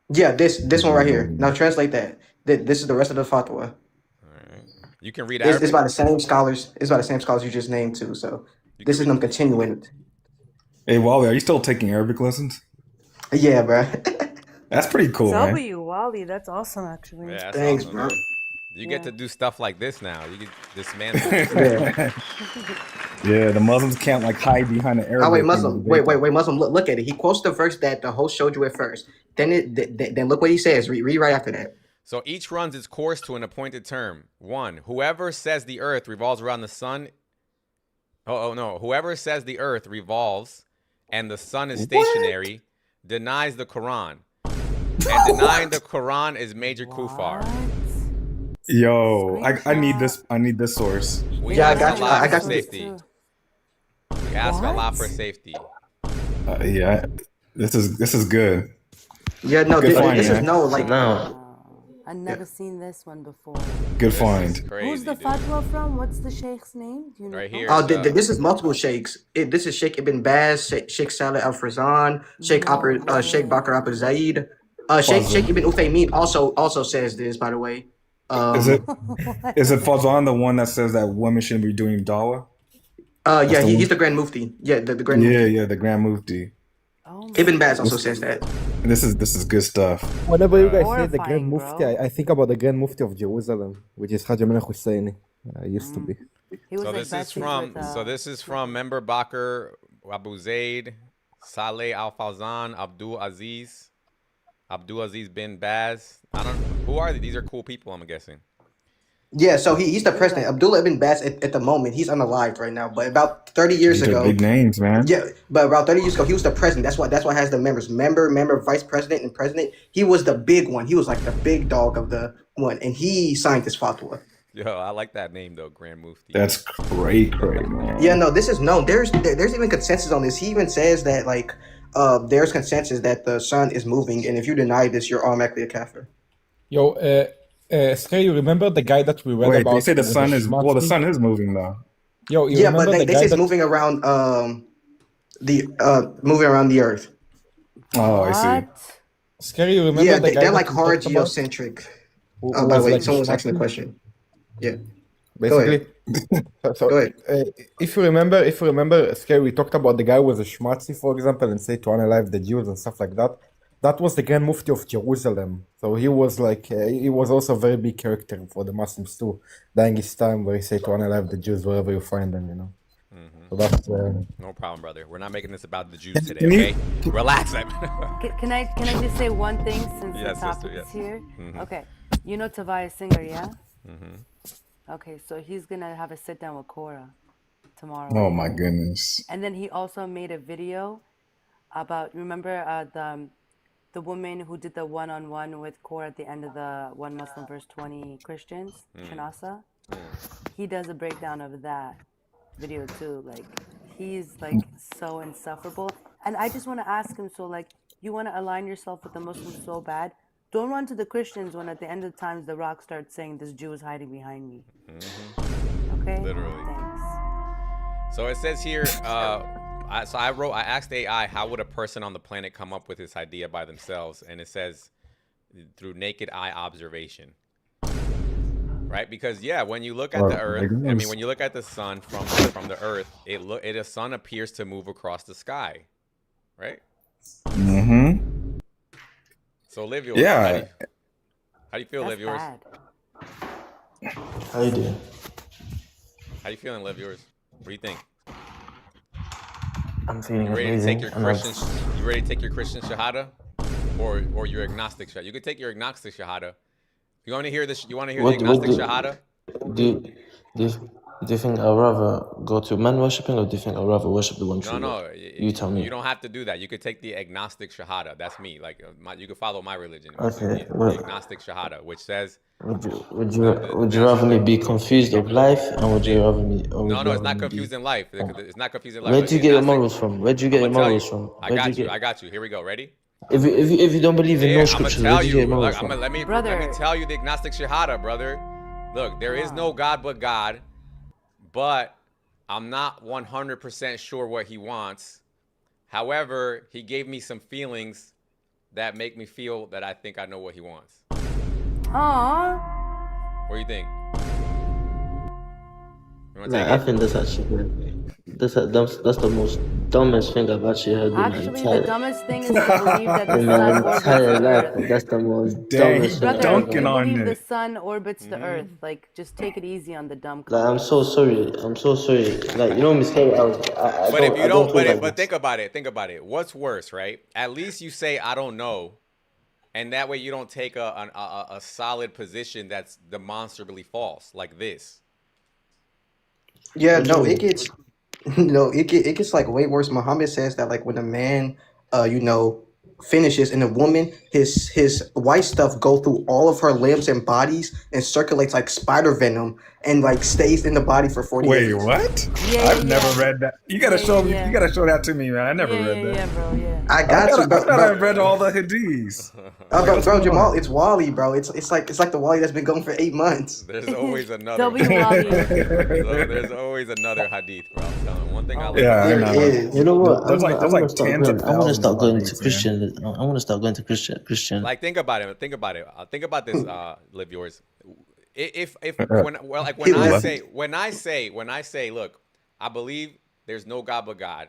Yeah, this one right here. Now translate that. This is the rest of the fatwa. All right. You can read It's Arabic. by the same scholars. It's by the same scholars you just named too. So this is them continuing. Hey, Wally, are you still taking Arabic lessons? Yeah, bro. That's pretty cool, man. W, Wally, that's awesome actually. Yeah, that's Thanks, awesome, bro. man. You get to do stuff like this now. You get dismantle. Yeah. Yeah, the Muslims can't like hide behind the Oh Arabic. wait, and Muslim. debate that. Wait, Muslim. Look at it. He quotes the verse that the host showed you at first. Then look what he says. Read right after that. So each runs its course to an appointed term. 1. Whoever says the earth revolves around the sun. Oh no. Whoever says the earth revolves and the sun is stationary denies the Quran. And denying the Quran is major kufar. Yo, I need this. I need this source. We Yeah, I ask got you. Allah I for got you. safety. We ask Allah for safety. Yeah, this is good. Yeah, no, Good find, this is man. no like. I've never seen this one before. Good This find. is crazy, Who's the dude. fatwa from? What's the sheikh's name? Do you know? Right here. Oh, this is multiple sheikhs. This is Sheikh Ibn Baz, Sheikh Saleh Al Fawzan, Sheikh Sheikh Bakr Abu Zaid, Sheikh Ibn Uthaymeen also says this, by the way. Is it Fawzan the one that says that women shouldn't be doing dawah? Yeah, he's the Grand Mufti. Yeah, the Grand Mufti. Yeah, the Grand Mufti. Ibn Baz also says that. This is good stuff. Whenever you guys say the Grand Horrifying, Mufti, bro. I think about the Grand Mufti of Jerusalem, which is Haji Menachem Husseini. Used to be. He was So like this is best friends from with, this is from member Bakr Abu Zaid, Saleh Al Fawzan, Abdul Aziz bin Baz. I don't. Who are these? These are cool people, I'm guessing. Yeah, so he's the president. Abdullah ibn Baz at the moment, he's unalived right now. But about 30 years These are ago, big names, man. yeah, but about 30 years ago, he was the president. That's why it has the members. Member, vice president, and president. He was the big one. He was like the big dog of the one. And he signed this fatwa. Yo, I like that name though, Grand Mufti. That's great, man. Yeah, no, this is known. There's even consensus on this. He even says that like there's consensus that the sun is moving, and if you deny this, you're automatically a kafir. Yo, Sky, you remember the guy that we read Wait, about? they say the with sun is smart the thing? sun is moving though. Yo, you Yeah, remember but the they guy say it's that moving around the earth. Oh, I see. Scary, you remember Yeah, the guy they're that like we hard talked about? geocentric. Who Oh, by the was way, like someone was smart asking a thing? question. Yeah. Basically, so Go ahead. if you remember, Scary, we talked about the guy with the schmatzi, for example, and say to unalive the Jews and stuff like that. That was the Grand Mufti of Jerusalem. So he was like, he was also a very big character for the Muslims too, during his time where he said to unalive the Jews wherever you find them, you know. So that's No problem, brother. We're not making this about the Jews today, okay? Relax. Can I just say one thing since Yeah, the topic sister, is yeah. here? Mhm. Okay, you know Tobias Singer, yeah? Mhm. Okay, so he's gonna have a sit down with Cora tomorrow. Oh my goodness. And then he also made a video about remember the woman who did the one-on-one with Cora at the end of the One Muslim verse 20 Christians, Shanasa. He does a breakdown of that video too. Like he's like so insufferable. And I just want to ask him, so like you want to align yourself with the Muslims so bad, don't run to the Christians when at the end of times the rock starts saying this Jew is hiding behind me. Okay? Literally. Thanks. So it says here, I asked AI, how would a person on the planet come up with this idea by themselves? And it says, through naked eye observation. Right? Because yeah, when you look at the earth, I mean, when you look at the sun from the earth, the sun appears to move across the sky. Right? Mm-hmm. So Liv, Yeah. how do you feel, That's Liv, yours? bad. How you doing? How you feeling, Liv, yours? What do you think? I'm feeling You ready to amazing. take your and Christian? You ready to take your Christian shahada, or your agnostic shahada? You could take your agnostic shahada. You want to hear this? You want to hear the agnostic shahada? do you think I'd rather go to man worshipping, or do you think I'd rather worship the one true No, God? You tell me. You don't have to do that. You could take the agnostic shahada. That's me. Like you could follow my religion. Okay, The well, agnostic shahada, which says. would you rather me be confused of life, and would you rather me? Or would No, you it's rather not me confused in life. It's not confused in life. Where'd you get your morals from? Where'd you get your morals from? I got you. Here we go. Ready? If you don't believe in no scriptures, where'd you get your morals from? Let me tell you the agnostic shahada, brother. Look, there is no God but God, but I'm not 100% sure what he wants. However, he gave me some feelings that make me feel that I think I know what he wants. Aww. What do you think? What You want to take I it? think that's actually that's the most dumbest thing I've actually heard Actually, the dumbest thing is to believe that the in sun my orbits entire the life. Earth. That's the most Dang, he dumbest thing I've Brother, ever dunking you heard. on believe the it. sun orbits the Earth. Like, just take it easy on the dumb Like, I'm comments. so sorry. I'm so sorry. Like, you know, Miss Kelly, But if you I don't don't, talk like but this. think about it. Think about it. What's worse, right? At least you say I don't know, and that way you don't take a solid position that's demonstrably false, like this. Yeah, What do you no, it mean? gets it gets like way worse. Muhammad says that like when a man finishes and a woman, his white stuff go through all of her limbs and bodies and circulates like spider venom and like stays in the body for 40 Wait, days. what? Yeah, I've yeah, never yeah. read that. You gotta Yeah, show yeah, me. yeah. You gotta show that to me, man. I never Yeah, read yeah, that. yeah, bro, yeah. I got you, I bro. thought I read all the hadiths. Like, what's Bro, going Jamal, on? it's Wally, bro. It's like the Wally that's been going for 8 months. There's always another W one. Wally. There's always another hadith, bro. I'm telling you. One thing I Oh, learned. Yeah, I There know. is. You know what? There's like start tens of going. I want to thousands of start going to hadiths, man. Christian. I want to start going to Christian. Like, think about it. Think about it. Think about this. Live yours. If when well, like He left. when I say, look, I believe there's no God but God,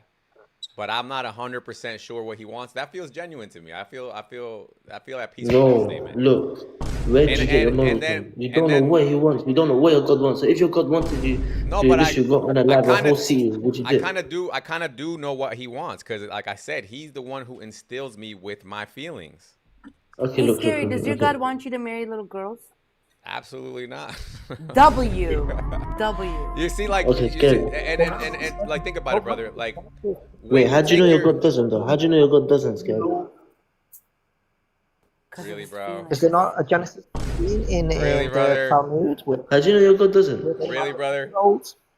but I'm not 100% sure what He wants. That feels genuine to me. I feel at peace with that No, statement. look, where did you get your morals from? You don't know what he wants. You don't know what your God wants. So if your God wanted you No, to but literally go and alive a whole city, would you I do? kind of do know what He wants, because, like I said, He's the one who instills me with my feelings. Okay, Hey, look, Scary, does your okay. God want you to marry little girls? Absolutely not. W. You see, like, Okay, Scary. and like, think about it, brother. Like, Wait, how do you know your God doesn't though? How do you know your God doesn't, Scary? Really, bro? Is there not a Genesis 15 in Really, the brother? Talmud? How do you know your God doesn't? Really, brother?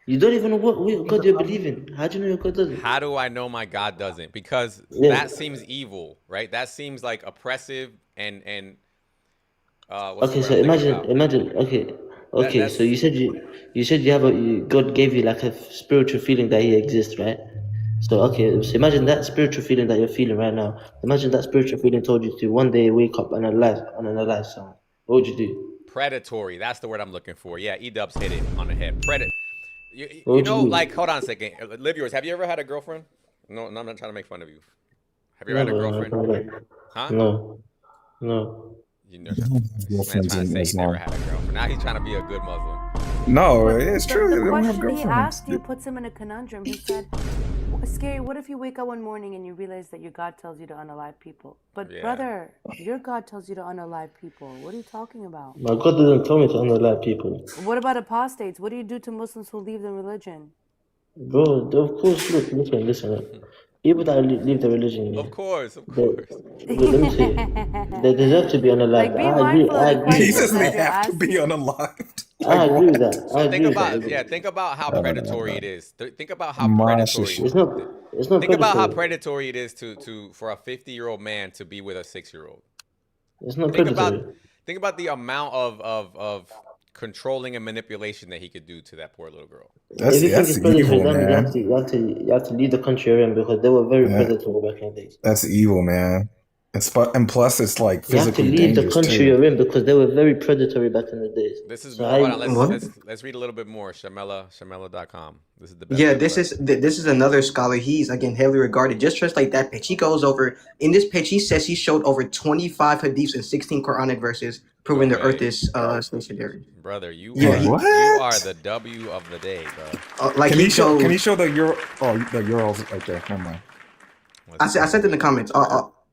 You don't even know what God you believe in. How do you know your God doesn't? How do I know my God doesn't? Because Yeah. that seems evil, right? That seems like oppressive and what's Okay, the so word I'm thinking about? imagine. Okay. So you said you have God gave you like a spiritual feeling that He exists, right? So okay, so imagine that spiritual feeling that you're feeling right now. Imagine that spiritual feeling told you to one day wake up and alive someone. What would you do? Predatory. That's the word I'm looking for. Yeah, E-Dubs hit it on the head. You What would you know, do? like, hold on a second. Live yours. Have you ever had a girlfriend? No, I'm not trying to make fun of you. Have you ever had a girlfriend? Huh? No. You know, this man trying to say he never had a girlfriend. Now he's trying to be a good Muslim. No, it's true. The They don't have question he girlfriends. asked you puts him in a conundrum. He said, Scary, what if you wake up one morning and you realize that your God tells you to unalive people? But Yeah. brother, your God tells you to unalive people. What are you talking about? My God didn't tell me to unalive people. What about apostates? What do you do to Muslims who leave the religion? Bro, of course, look, listen. People that leave the religion, yeah, Of course. let me say, they deserve to be unalive. Like, be mindful of the He questions says they that you're have to be asking. unalived. I agree with that. So think about how predatory it is. Think about how predatory. It's not Think about how predatory. predatory it is for a 50-year-old man to be with a 6-year-old. It's not Think predatory. about the amount of controlling and manipulation that he could do to that poor little girl. If you think it's predatory, then you have to leave the country you're in because they were very predatory back in the days. That's evil, man. And plus, it's like You have to physically leave the dangerous country too. you're in because they were very predatory back in the days. This is So more. Hold on, let's read a little bit more. Shamela.com. This is the best. Yeah, this is another scholar. He's again heavily regarded. Just translate that page. He goes over in this page. He says he showed over 25 hadiths and 16 Quranic verses proving the Earth is stationary. Brother, you Yeah, are the W of the day, bro. like Can he show the Euro? Oh, the Urals right there. Never mind. I said in the comments.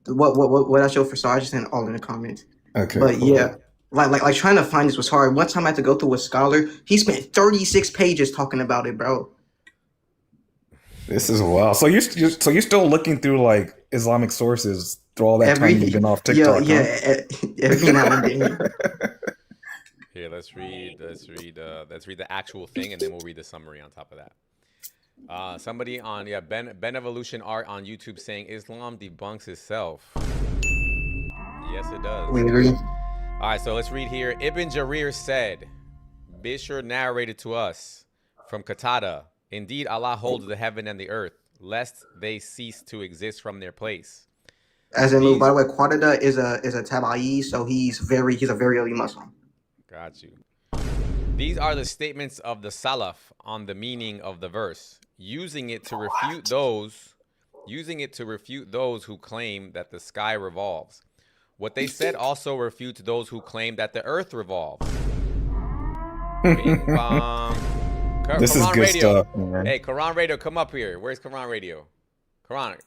What I showed for Sarge, I just sent all in the comments. Okay. But cool. yeah, like trying to find this was hard. One time I had to go through a scholar. He spent 36 pages talking about it, bro. This is wild. So you're still looking through like Islamic sources through all that time you've been off TikTok. Every now and then. Here, let's read the actual thing, and then we'll read the summary on top of that. Somebody on Ben Evolution Art on YouTube saying Islam debunks itself. Yes, it does. We agree. All right, so let's read here. Ibn Jarir said, Bishr narrated to us from Qatada, indeed Allah holds the heaven and the earth, lest they cease to exist from their place. As in, by the way, Qatada is a Tabai, so he's a very early Muslim. Got you. These are the statements of the Salaf on the meaning of the verse, using it to refute those who claim that the sky revolves. What they said also refutes those who claim that the earth revolves. Bing bong. This is Quran good Radio. stuff, man. Hey, Quran Radio, come up here. Where's Quran Radio? Quran,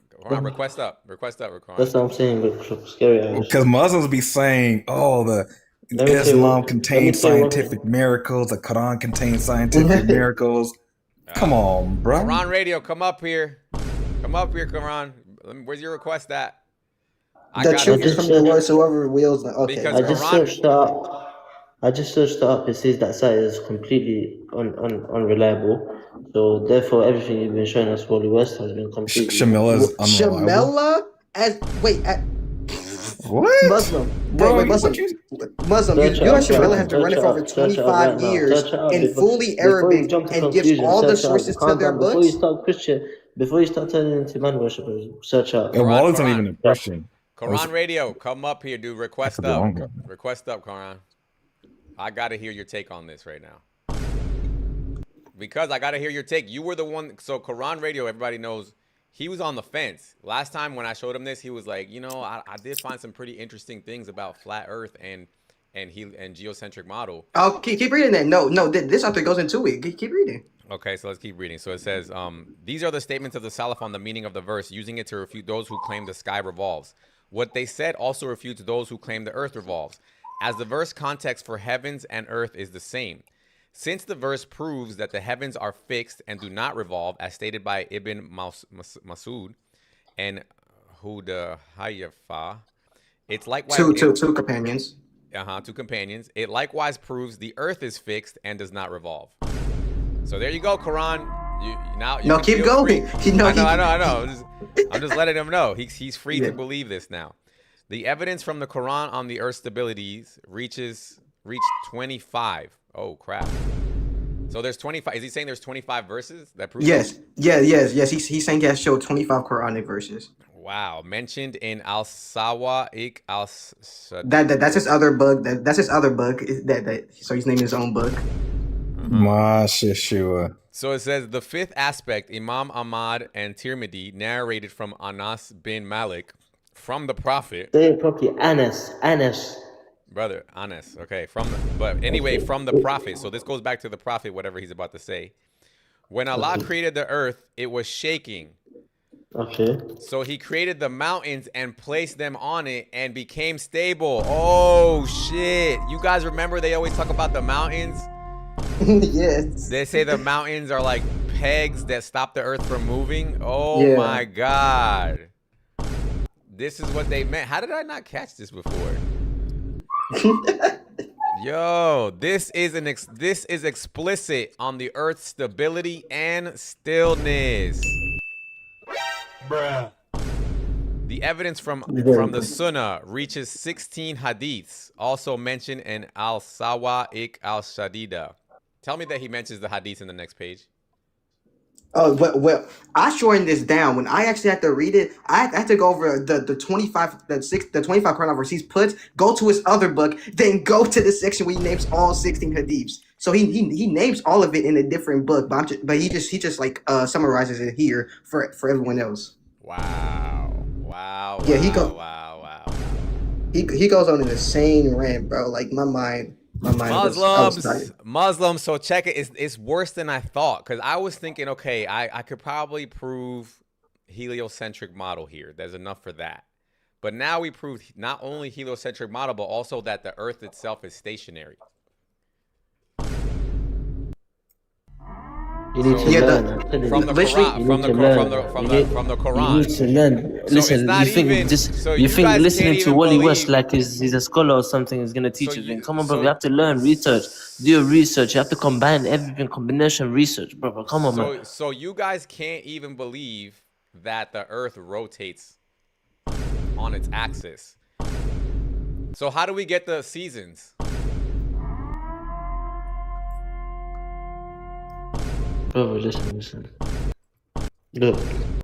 request up. Quran. That's what I'm saying with scary hours. Because Muslims be saying, "Oh, the Let me tell you Islam what- contains let me tell you what- scientific miracles. The Quran contains scientific miracles." Come on, bro. Quran Radio, come up here. Come up here, Quran. Where's your request at? The truth is from the Lord, so whoever wills. Okay. Because I just Quran- searched it up. It says that site is completely unreliable. So therefore, everything you've been showing us, Holy West, has been completely. Shamila is unreliable. Shamela What? Muslim. Bro, wait, Muslim. Muslim. You and Shamela have been running for over 25 years in fully Arabic and gives all the sources to their books. Before you start turning into man worshippers, search out. And Wall isn't even a Christian. Quran Radio, come up here, dude. Request could be wrong, up. Request up, Quran. I gotta hear your take on this right now. Because I gotta hear your take. You were the one. So Quran Radio, everybody knows, he was on the fence. Last time when I showed him this, he was like, you know, I did find some pretty interesting things about flat Earth and geocentric model. Oh, keep reading that. No, this author goes into it. Keep reading. Okay, so let's keep reading. So it says, these are the statements of the Salaf on the meaning of the verse, using it to refute those who claim the sky revolves. What they said also refutes those who claim the earth revolves, as the verse context for heavens and earth is the same. Since the verse proves that the heavens are fixed and do not revolve, as stated by Ibn Masud and Huda Hayyafa, it's likewise... Two companions. Two companions. It likewise proves the earth is fixed and does not revolve. So there you go, Quran. You keep going. I know. I'm just letting him know. He's free to believe this now. The evidence from the Quran on the earth's stabilities reached 25. Oh, crap. So there's 25. Is he saying there's 25 verses that prove Yes. He's saying he has showed 25 Quranic verses. Wow. Mentioned in Al-Sawa'iq That's his other book. That's his other book. So he's naming his own book. Yeshua. So it says the fifth aspect, Imam Ahmad and Tirmidhi narrated from Anas bin Malik from the Prophet. Say it properly, Anas. Brother, Anas. Okay, from the Prophet. So this goes back to the Prophet, whatever he's about to say. When Allah created the earth, it was shaking. Okay. So he created the mountains and placed them on it and became stable. Oh shit. You guys remember they always talk about the mountains? Yes. They say the mountains are like pegs that stop the earth from moving. Oh my God. This is what they meant. How did I not catch this before? Yo, this is explicit on the earth's stability and stillness. Bruh. The evidence from the Sunnah reaches 16 hadiths, also mentioned in Al-Sawa'iq al-Shadida. Tell me that he mentions the hadiths in the next page. Oh, well, I shortened this down. When I actually had to read it, I had to go over the 25 Quran verse he's put, go to his other book, then go to the section where he names all 16 hadiths. So he names all of it in a different book, but he just like summarizes it here for everyone else. Wow. Yeah, he goes on an insane rant, bro. Like my mind. Muslims. So check it. It's worse than I thought, because I was thinking, okay, I could probably prove heliocentric model here. There's enough for that. But now we proved not only heliocentric model, but also that the Earth itself is stationary. You need to learn. From the Quran. You need to learn. Listen, you think listening to Wally West like he's a scholar or something is gonna teach you. Come on, bro. You have to learn, research, do your research. You have to combine everything, combination research, bro. Come on, man. So you guys can't even believe that the Earth rotates on its axis. So how do we get the seasons? Bro, listen. Look.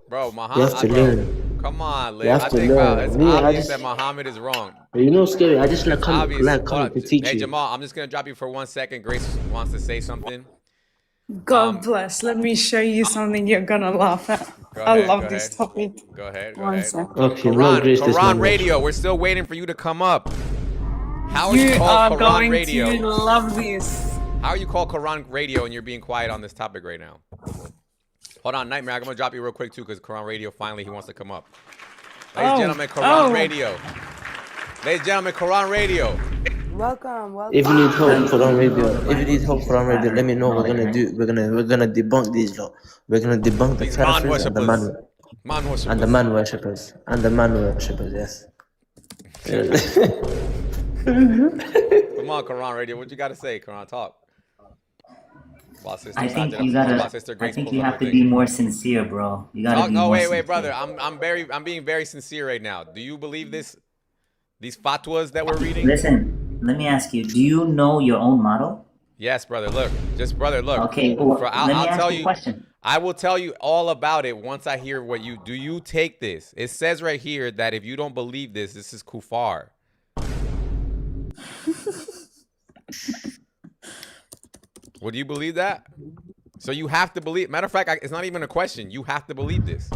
Bro, you have to learn. Come on, You Liv. have I to think, bro, learn. it's Me, I obvious just, that Muhammad is wrong. you know, scary. I just It's obvious. Hold coming on. to teach Hey, you. Jamal, I'm just gonna drop you for 1 second. Grace wants to say something. God bless. Let me show you something you're gonna laugh at. Go I ahead. Go love this ahead. topic. Go ahead. Go One ahead. second. Okay, no grace this Quran man. Radio. We're still waiting for you to come up. How are You you are called Quran going Radio? to love this. How are you called Quran Radio and you're being quiet on this topic right now? Hold on, Nightmare. I'm gonna drop you real quick too, because Quran Radio finally he wants to come up. Ladies and gentlemen, Quran Radio. Ladies and gentlemen, Quran Radio. Welcome, welcome. If you need help for on radio, let me know. We're gonna debunk these lot. We're gonna debunk the Kafirs and the man worshippers. And the man worshippers, yes. Come on, Quran Radio. What you gotta say? Quran talk. I think you have to be more sincere, bro. You gotta be more wait, sincere. brother. I'm being very sincere right now. Do you believe these fatwas that we're reading? Listen, let me ask you. Do you know your own model? Yes, brother. Look. Okay, well, I'll let me ask tell you a you. question. I will tell you all about it once I hear what you do. You take this? It says right here that if you don't believe this is kufar. Would you believe that? So you have to believe. Matter of fact, it's not even a question. You have to believe this.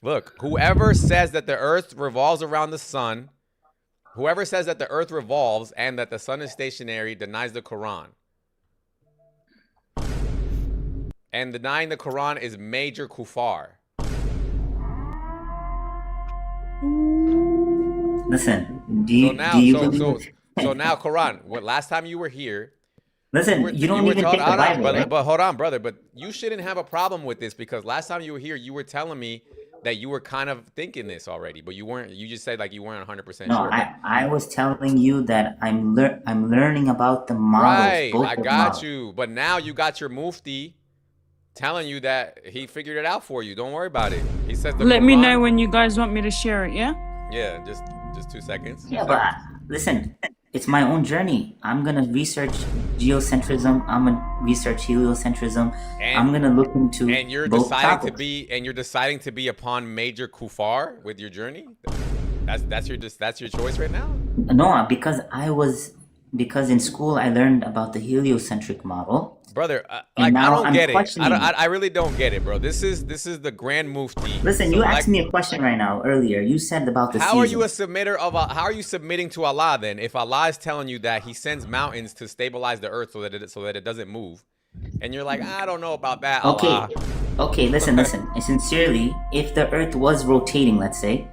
Look, whoever says that the earth revolves around the sun, whoever says that the earth revolves and that the sun is stationary denies the Quran. And denying the Quran is major kufar. Listen, do you believe? So now, Quran, last time you were here, Listen, you don't even take the Bible, right? But hold on, brother. But you shouldn't have a problem with this because last time you were here, you were telling me that you were kind of thinking this already, but you weren't. You just said like you weren't 100% sure. No, I was telling you that I'm learning about the models. Right, both I the got models. you. But now you got your mufti telling you that he figured it out for you. Don't worry about it. He says the Let me Quran- know when you guys want me to share it, yeah? Yeah, just 2 seconds. Yeah, but listen, it's my own journey. I'm gonna research geocentrism. I'm gonna research heliocentrism. I'm gonna look into And you're both deciding topics. to be upon major kufar with your journey. That's your choice right now. No, because in school I learned about the heliocentric model. Brother, And I now don't I'm get it. questioning it. I really don't get it, bro. This is the Grand Mufti. Listen, you asked me a question right now earlier. You said about the How are season. you a submitter of how are you submitting to Allah then? If Allah is telling you that He sends mountains to stabilize the earth so that it doesn't move, and you're like, I don't know about that, Allah. Okay, listen. And sincerely, if the earth was rotating, let's say,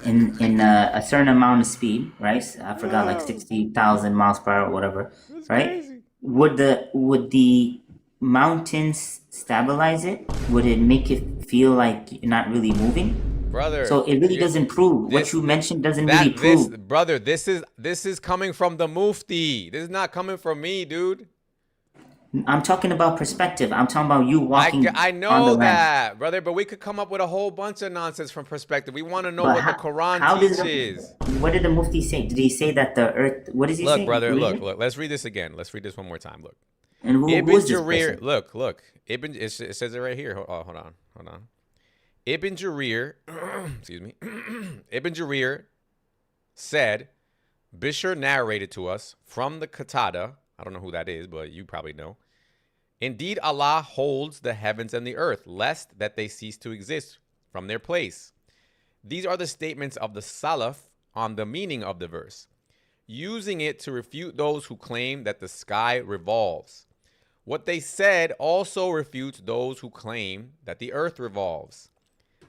in a certain amount of speed, right? I forgot, like 60,000 miles per hour or whatever, right? Would the mountains stabilize it? Would it make it feel like you're not really moving? Brother, So it really doesn't prove. What you mentioned doesn't really prove. Brother, this is coming from the Mufti. This is not coming from me, dude. I'm talking about perspective. I'm talking about you walking I on the know land. that, brother, but we could come up with a whole bunch of nonsense from perspective. We want to know But what the Quran how does teaches. What did the Mufti say? Did he say that the earth? What does he say? Look, brother, Read look. it. Let's read this again. Let's read this one more time. Look. And who Ibn is this Jarir, person? look. It says it right here. Hold on. Ibn Jarir, excuse me. Ibn Jarir said, Bishr narrated to us from the Qatada. I don't know who that is, but you probably know. Indeed, Allah holds the heavens and the earth, lest that they cease to exist from their place. These are the statements of the Salaf on the meaning of the verse, using it to refute those who claim that the sky revolves. What they said also refutes those who claim that the earth revolves,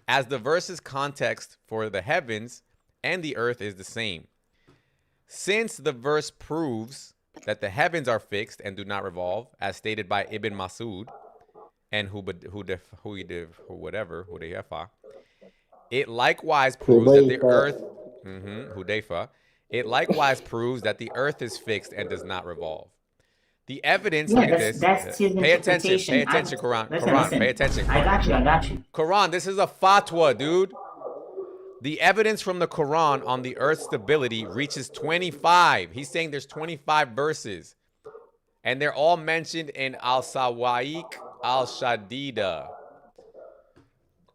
as the verse's context for the heavens and the earth is the same. Since the verse proves that the heavens are fixed and do not revolve, as stated by Ibn Masud and Hudayfa, it likewise proves that the earth, Hudayfa, it likewise proves that the earth is fixed and does not revolve. The evidence, Yeah, look at this. that's his Pay attention, interpretation. Quran. Listen, Quran, listen. pay attention. I got you. Quran, this is a fatwa, dude. The evidence from the Quran on the earth's stability reaches 25. He's saying there's 25 verses. And they're all mentioned in Al-Sawa'iq Al-Shadida.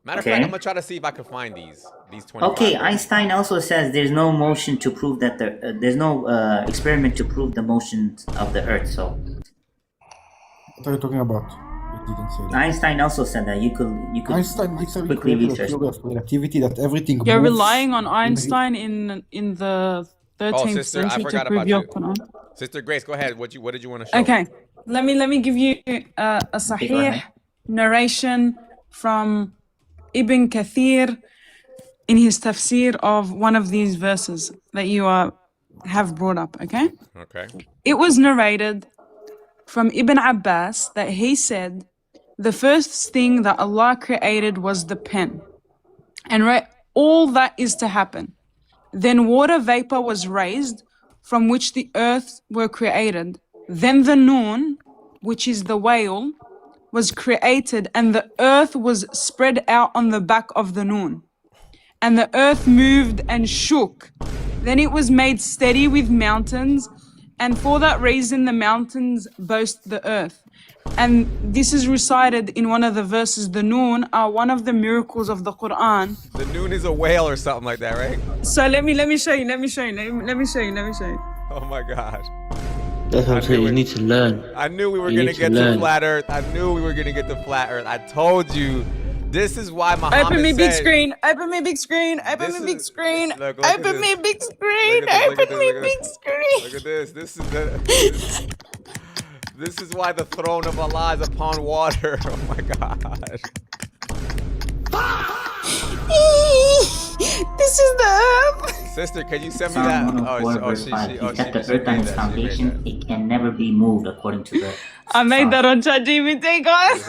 Matter of Okay. fact, I'm gonna try to see if I can find these 25. Okay, verses. Einstein also says there's no motion to prove that there's no experiment to prove the motion of the Earth. So What are you talking about? You didn't say that. Einstein also said that you could Einstein literally quickly created a research. theory of relativity that everything You're moves. relying on Einstein in the 13th Sister, I century to forgot prove about your you. Quran. Sister Grace, go ahead. What did you want to show? Okay, let me give you a go sahih ahead. narration from Ibn Kathir in his tafsir of one of these verses that you have brought up. Okay, Okay. it was narrated from Ibn Abbas that he said the first thing that Allah created was the pen, and all that is to happen. Then water vapor was raised, from which the earth were created. Then the noon, which is the whale, was created, and the earth was spread out on the back of the noon. And the earth moved and shook. Then it was made steady with mountains, and for that reason the mountains boast the earth. And this is recited in one of the verses. The noon are one of the miracles of the Quran. The noon is a whale or something like that, right? So let me show you. Let me show you. Oh my gosh. That's what I'm saying. You need to learn. I knew we were You gonna need to get to learn. flat Earth. I knew we were gonna get to flat Earth. I told you. This is why Muhammad Open me big said- screen. Open me big screen. Open me big screen. Open me big screen. Open me big screen. Look at this. This is why the throne of Allah is upon water. Oh my gosh. This is the earth. Sister, can you send me Psalm that? 104 verse 5. He set the earth on its foundation. It can never be moved according to the I made that on ChatGPT, guys.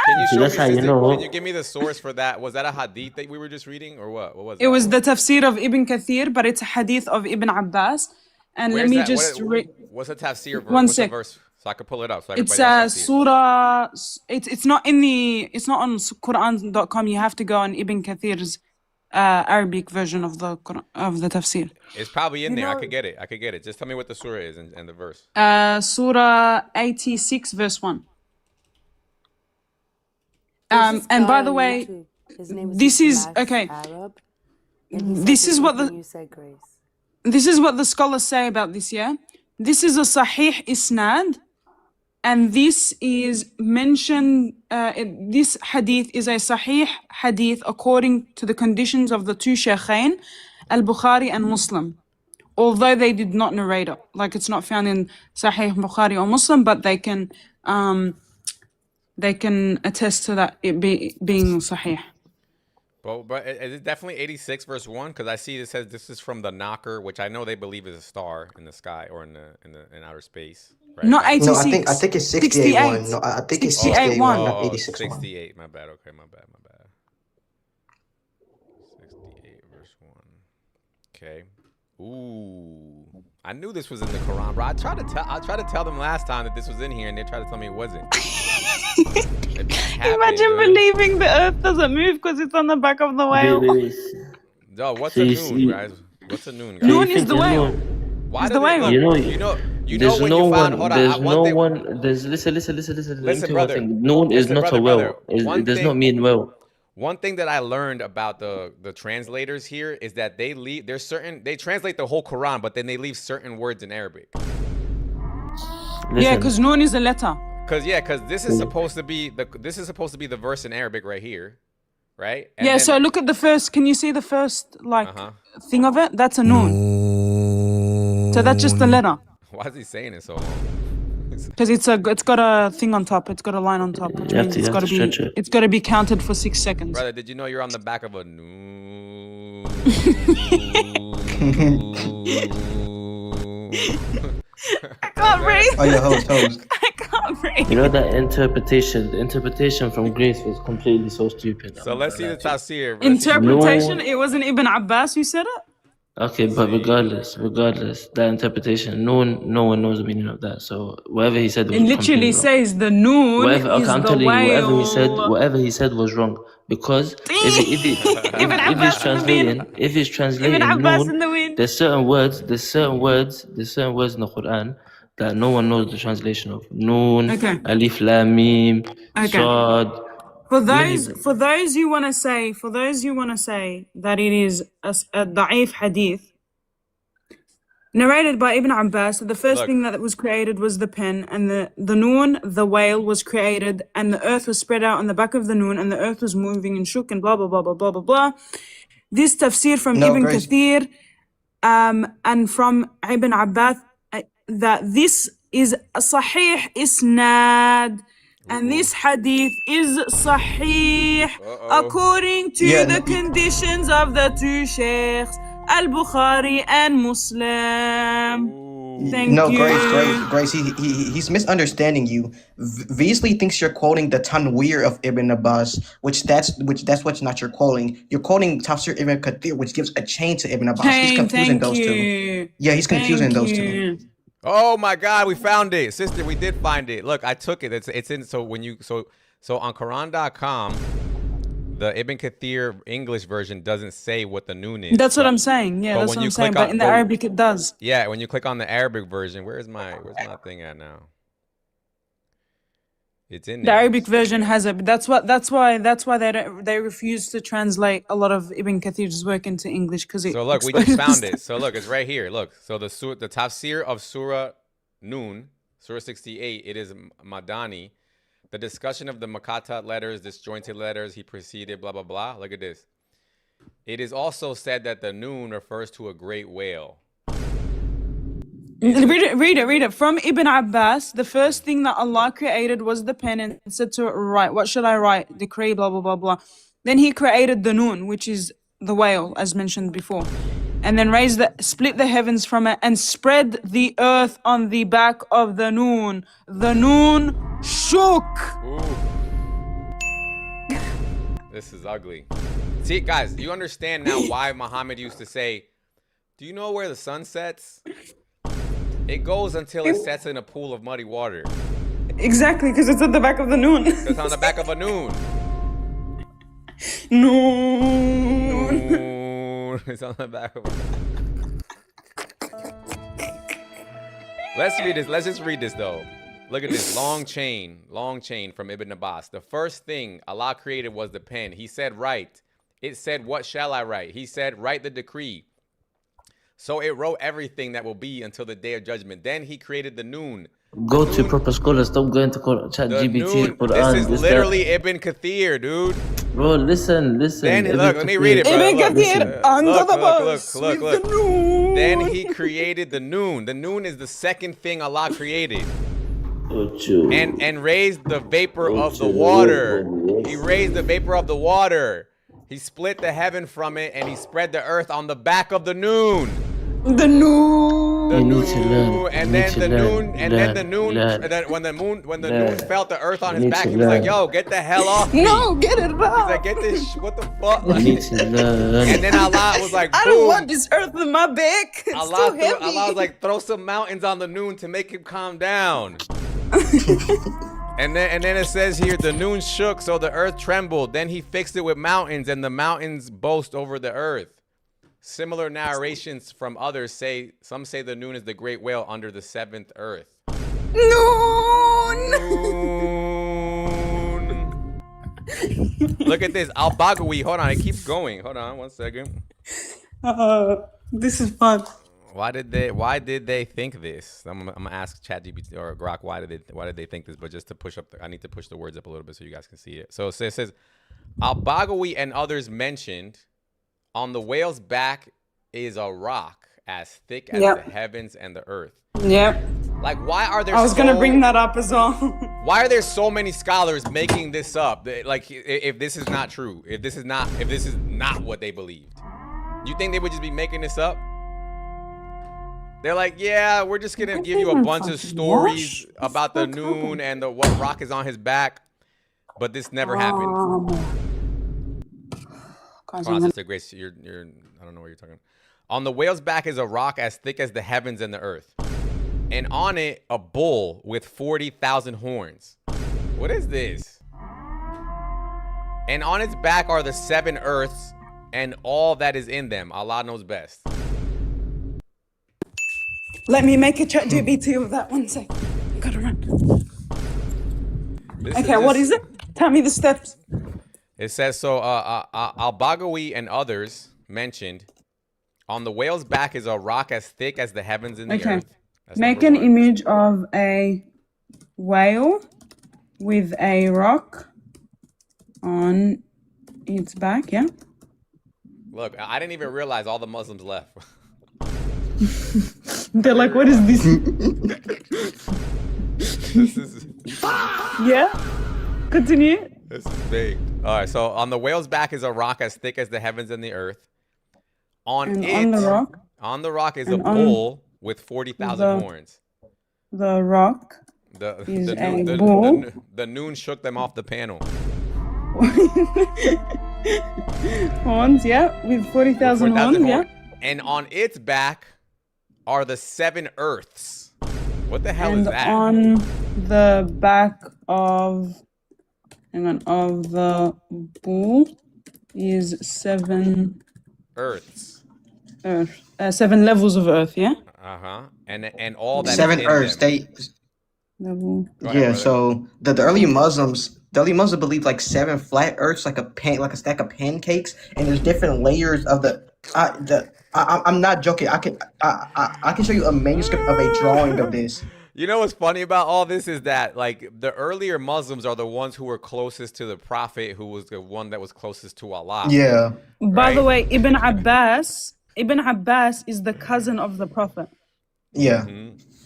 Can you See, show me, that's how you sister, know. can you give me the source for that? Was that a hadith that we were just reading or what? What was that? It was the tafsir of Ibn Kathir, but it's a hadith of Ibn Abbas. And Where's let me that? just read. What's the tafsir verse? One What's the sec. verse? So I can pull it up. So It's everybody else can see it. surah. It's not on Quran.com. You have to go on Ibn Kathir's Arabic version of the tafsir. It's probably in there. I could get it. Just tell me what the surah is and the verse. Surah 86, verse 1. There's this And guy by the on way, YouTube. His name is this is Max okay. Arab, and he said This is what everything you said, Grace. This is what the scholars say about this, yeah? This is a sahih isnad, and this is mentioned, this hadith is a sahih hadith according to the conditions of the two shaykhain, al-Bukhari and Muslim. Although they did not narrate it, like it's not found in Sahih Bukhari or Muslim, but they can attest to that it being sahih. But is it definitely 86 verse 1? Because I see it says this is from the knocker, which I know they believe is a star in the sky or in outer space. Right? Not 86. No, I think it's 68 one. No, I think it's 68 one, not 86 one. 68. My bad. Okay, my bad. 68 verse 1. Okay. Ooh. I knew this was in the Quran, bro. I tried to tell them last time that this was in here, and they tried to tell me it wasn't. Imagine believing the earth doesn't move because it's on the back of the whale. Yo, what's So a you noon, see- guys? What's a noon, guys? Noon is the whale. Why It's do the they whale. look? You know There's when no you found. one. Hold There's on. no One thing. one. There's listen. Let me Listen, tell you one brother. thing. Noon is Listen, not brother, a well. brother. One It does thing- not mean well. One thing that I learned about the translators here is that they translate the whole Quran, but then they leave certain words in Arabic. Yeah, because noon is a letter. Because this is supposed to be the verse in Arabic right here, right? And Yeah, then- so look at the first. Can you see the first thing of it? That's a noon. So that's just the letter. Why is he saying it so long? Because it's got a thing on top. It's got a line on top. Which means you have to stretch it. it's got to be counted for 6 seconds. Brother, did you know you're on the back of a noon? I can't breathe. Oh, your host. I can't breathe. You know that interpretation. The interpretation from Grace was completely so stupid. So let's see the tafsir. Interpretation. It wasn't Ibn Abbas who said it. Okay, but regardless, that interpretation, no one knows the meaning of that. So whatever he said was It literally completely wrong. says the noon is I'm the telling you, whale. whatever he said was wrong because if he's translating Ibn Abbas in noon, the wind. there's certain words in the Quran that no one knows the translation of. Noon, Okay. Alif Lam Mim, Okay. Sad. For those who want to say that it is a da'if hadith, narrated by Ibn Abbas, the first thing that was created was the pen, and the noon, the whale, was created, and the earth was spread out on the back of the noon, and the earth was moving and shook, and blah, blah, blah, blah, blah, blah, blah. This tafsir from Ibn Kathir and from Ibn Abbas, that this is a sahih isnad, and this hadith is sahih according to the conditions of the two sheikhs, Al-Bukhari and Muslim. Thank you. Grace. He's misunderstanding you. Beasley thinks you're quoting the Tanweer of Ibn Abbas, which that's what's not you're quoting. You're quoting Tafsir Ibn Kathir, which gives a chain to Ibn Abbas. He's confusing those two. Yeah, he's confusing those two. Oh my God, we found it, sister. We did find it. Look, I took it. It's in. So when you so on Quran.com, the Ibn Kathir English version doesn't say what the noon is. That's what I'm saying. Yeah, that's what I'm saying. But in the Arabic, it does. Yeah, when you click on the Arabic version, where's my thing at now? It's in there. The Arabic version has it. But that's why they refuse to translate a lot of Ibn Kathir's work into English, because it. So look, we just found it. So look, it's right here. Look, so the tafsir of Surah Noon, Surah 68, it is Madani. The discussion of the Makatat letters, disjointed letters, he proceeded, blah, blah, blah. Look at this. It is also said that the noon refers to a great whale. Read it. From Ibn Abbas, the first thing that Allah created was the pen, and said to it, write, what should I write? Decree, blah, blah, blah, blah. Then he created the noon, which is the whale, as mentioned before. And then split the heavens from it, and spread the earth on the back of the noon. The noon shook. Ooh. This is ugly. See, guys, you understand now why Muhammad used to say, do you know where the sun sets? It goes until it sets in a pool of muddy water. Exactly, because it's at the back of the noon. It's on the back of a noon. Noon. It's on the back of a Let's read this. Let's just read this, though. Look at this. Long chain from Ibn Abbas. The first thing Allah created was the pen. He said, write. It said, what shall I write? He said, write the decree. So it wrote everything that will be until the day of judgment. Then he created the noon. Go to proper scholars. Stop going to ChatGPT. This is literally Ibn Kathir, dude. Bro, listen. Then, look, let me read it, bro. Ibn Kathir, under the bus. Look. Then he created the noon. The noon is the second thing Allah created. And raised the vapor of the water. He raised the vapor of the water. He split the heaven from it, and he spread the earth on the back of the noon. The noon. You need to learn. And then the noon. And then the noon. And then when the noon felt the earth on his back, he was like, "Yo, get the hell off me." No, get it off. He's like, "Get this. What the fuck?" Like, You need to learn. and then Allah was like, I don't want this earth in my back. It's Allah too heavy. Allah was like, "Throw some mountains on the noon to make him calm down." And then it says here, the noon shook, so the earth trembled. Then he fixed it with mountains, and the mountains boast over the earth. Similar narrations from others say, some say the noon is the great whale under the seventh earth. Noon. Look at this, Al-Baghawi. Hold on, it keeps going. Hold on, 1 second. This is fun. Why did they think this? I'm gonna ask ChatGPT or Grok why did they think this? But just to push up, I need to push the words up a little bit so you guys can see it. So it says, Al-Baghawi and others mentioned, on the whale's back is a rock as thick as the heavens and the earth. Yep. Like, why are there? I was gonna bring that up as well. Why are there so many scholars making this up? Like, if this is not true, if this is not what they believed, you think they would just be making this up? They're like, yeah, we're just gonna give you a bunch of stories about the noon and what rock is on his back, but this never happened. Hold on, Sister Grace, you're I don't know what you're talking about. On the whale's back is a rock as thick as the heavens and the earth, and on it a bull with 40,000 horns. What is this? And on its back are the 7 earths and all that is in them. Allah knows best. Let me make a ChatGPT of that 1 second. Gotta run. Okay, what is it? Tell me the steps. It says so. Al-Bagawi and others mentioned on the whale's back is a rock as thick as the heavens and the Okay. earth. That's Make number an one. image of a whale with a rock on its back, yeah? Look, I didn't even realize all the Muslims left. They're like, what is this? This is Yeah? Continue. this is big. All right, so on the whale's back is a rock as thick as the heavens and the earth. And on the rock is a and on bull with 40,000 the- horns. The rock The is the, a noon, the, bull. the noon shook them off the panel. Horns, yeah, with 40,000 horns, yeah. And on its back are the 7 earths. What the hell And is that? on the back of, of the bull is 7 Earths. earth, 7 levels of earth, yeah. Uh-huh. And all that 7 is in Earths. them. They Level. Go ahead, yeah. brother. So the early Muslims. The early Muslims believe like 7 flat Earths, like a stack of pancakes, and there's different layers of I'm not joking. I can show you a manuscript of a drawing of this. You know what's funny about all this is that like the earlier Muslims are the ones who were closest to the Prophet, who was the one that was closest to Allah. Yeah. By the way, Ibn Abbas is the cousin of the Prophet. Yeah.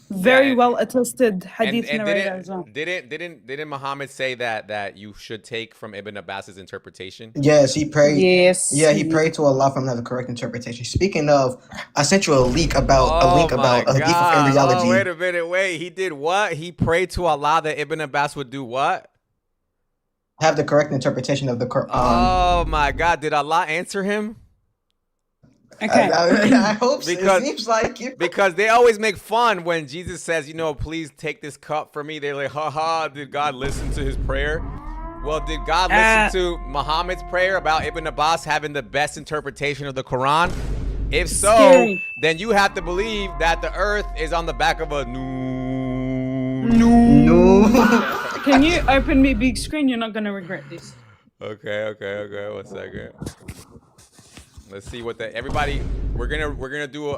Very well attested hadith And narrator as well. didn't Muhammad say that you should take from Ibn Abbas's interpretation? Yes, he prayed. Yes. Yeah, he prayed to Allah from the correct interpretation. Speaking of, I sent you a link about a hadith of embryology. Oh, wait a minute, wait. He did what? He prayed to Allah that Ibn Abbas would do what? Have the correct interpretation of the Quran. Oh my God! Did Allah answer him? Okay. I hope so. Because, It seems like it. because they always make fun when Jesus says, please take this cup from me. They're like, haha, did God listen to his prayer? Well, did God listen to Muhammad's prayer about Ibn Abbas having the best interpretation of the Quran? If so, Scary. then you have to believe that the earth is on the back of a noon. No. Can you open me big screen? You're not gonna regret this. Okay. 1 second. Let's see what everybody. We're gonna do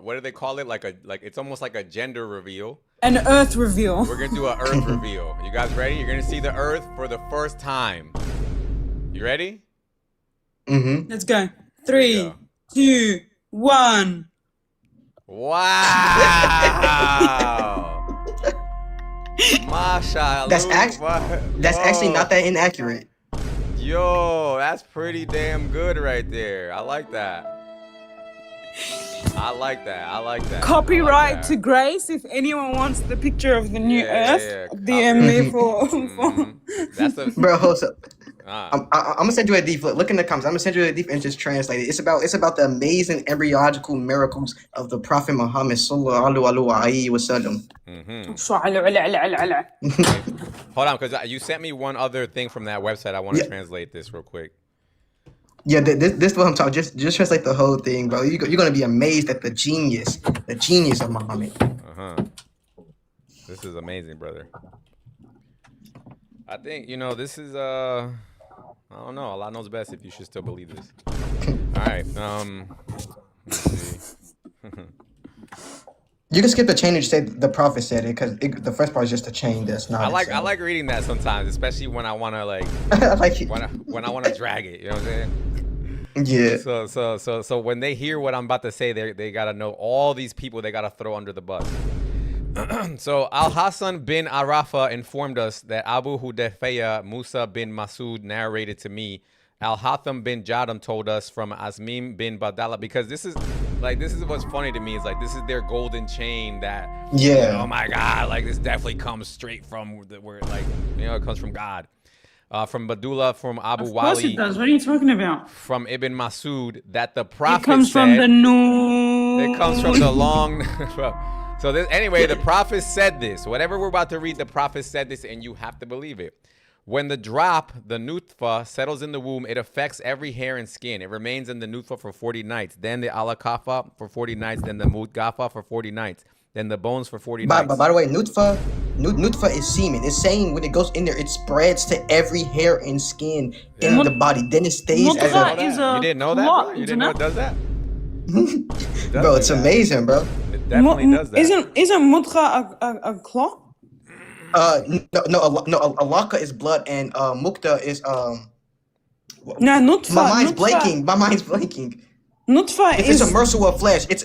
what do they call it? Like it's almost like a gender reveal. An earth reveal. We're gonna do an earth reveal. You guys ready? You're gonna see the earth for the first time. You ready? Mm-hmm. Let's go. 3, 2, 1. Wow. Mashallah. That's actually not that inaccurate. Yo, that's pretty damn good right there. I like that. I like that. Copyright to Grace. If anyone wants the picture of the new earth, DM me for. That's a Bro, hold up. I'm gonna send you a deep look in the comments. I'm gonna send you a deep and just translate it. It's about the amazing embryological miracles of the Prophet Muhammad sallallahu alaihi wasallam. Hold on, because you sent me one other thing from that website. I want to translate this real quick. Yeah, this is what I'm talking. Just translate the whole thing, bro. You're gonna be amazed at the genius of Muhammad. This is amazing, brother. I think this is I don't know. Allah knows best if you should still believe this. All right. Let's see. You can skip the chain and just say the Prophet said it, because the first part is just a chain that's not. I like reading that sometimes, especially when I want to when I want to drag it. You know what I'm saying? Yeah. So when they hear what I'm about to say, they gotta know all these people they gotta throw under the bus. So Al-Hassan bin Arafa informed us that Abu Hudayfaya Musa bin Masud narrated to me. Al-Hatham bin Jadam told us from Azmim bin Badala, because this is what's funny to me, is like this is their golden chain that oh my God, like this definitely comes straight from where it comes from God. From Badula, from Abu Of course Wali. it does. What are you talking about? From Ibn Masud, that the Prophet It comes from the noon. It comes from the long. So anyway, the Prophet said this. Whatever we're about to read, the Prophet said this, and you have to believe it. When the drop, the nutfa, settles in the womb, it affects every hair and skin. It remains in the nutfa for 40 nights. Then the alakafa for 40 nights. Then the mudgafa for 40 nights. Then the bones for 40 nights. By the way, nutfa Nutfa is semen. It's saying when it goes in there, it spreads to every hair and skin in Yeah. the body. Then it stays as Mudra a is You a didn't know that, clot, bro? You isn't didn't know it? it does that? It does bro. do It's that. amazing, bro. It definitely does that. Isn't mudra a clot? No. Alaka is blood, and Mukta is No, My mind's nutfa. blanking. Nutfa It's a is morsel of flesh. It's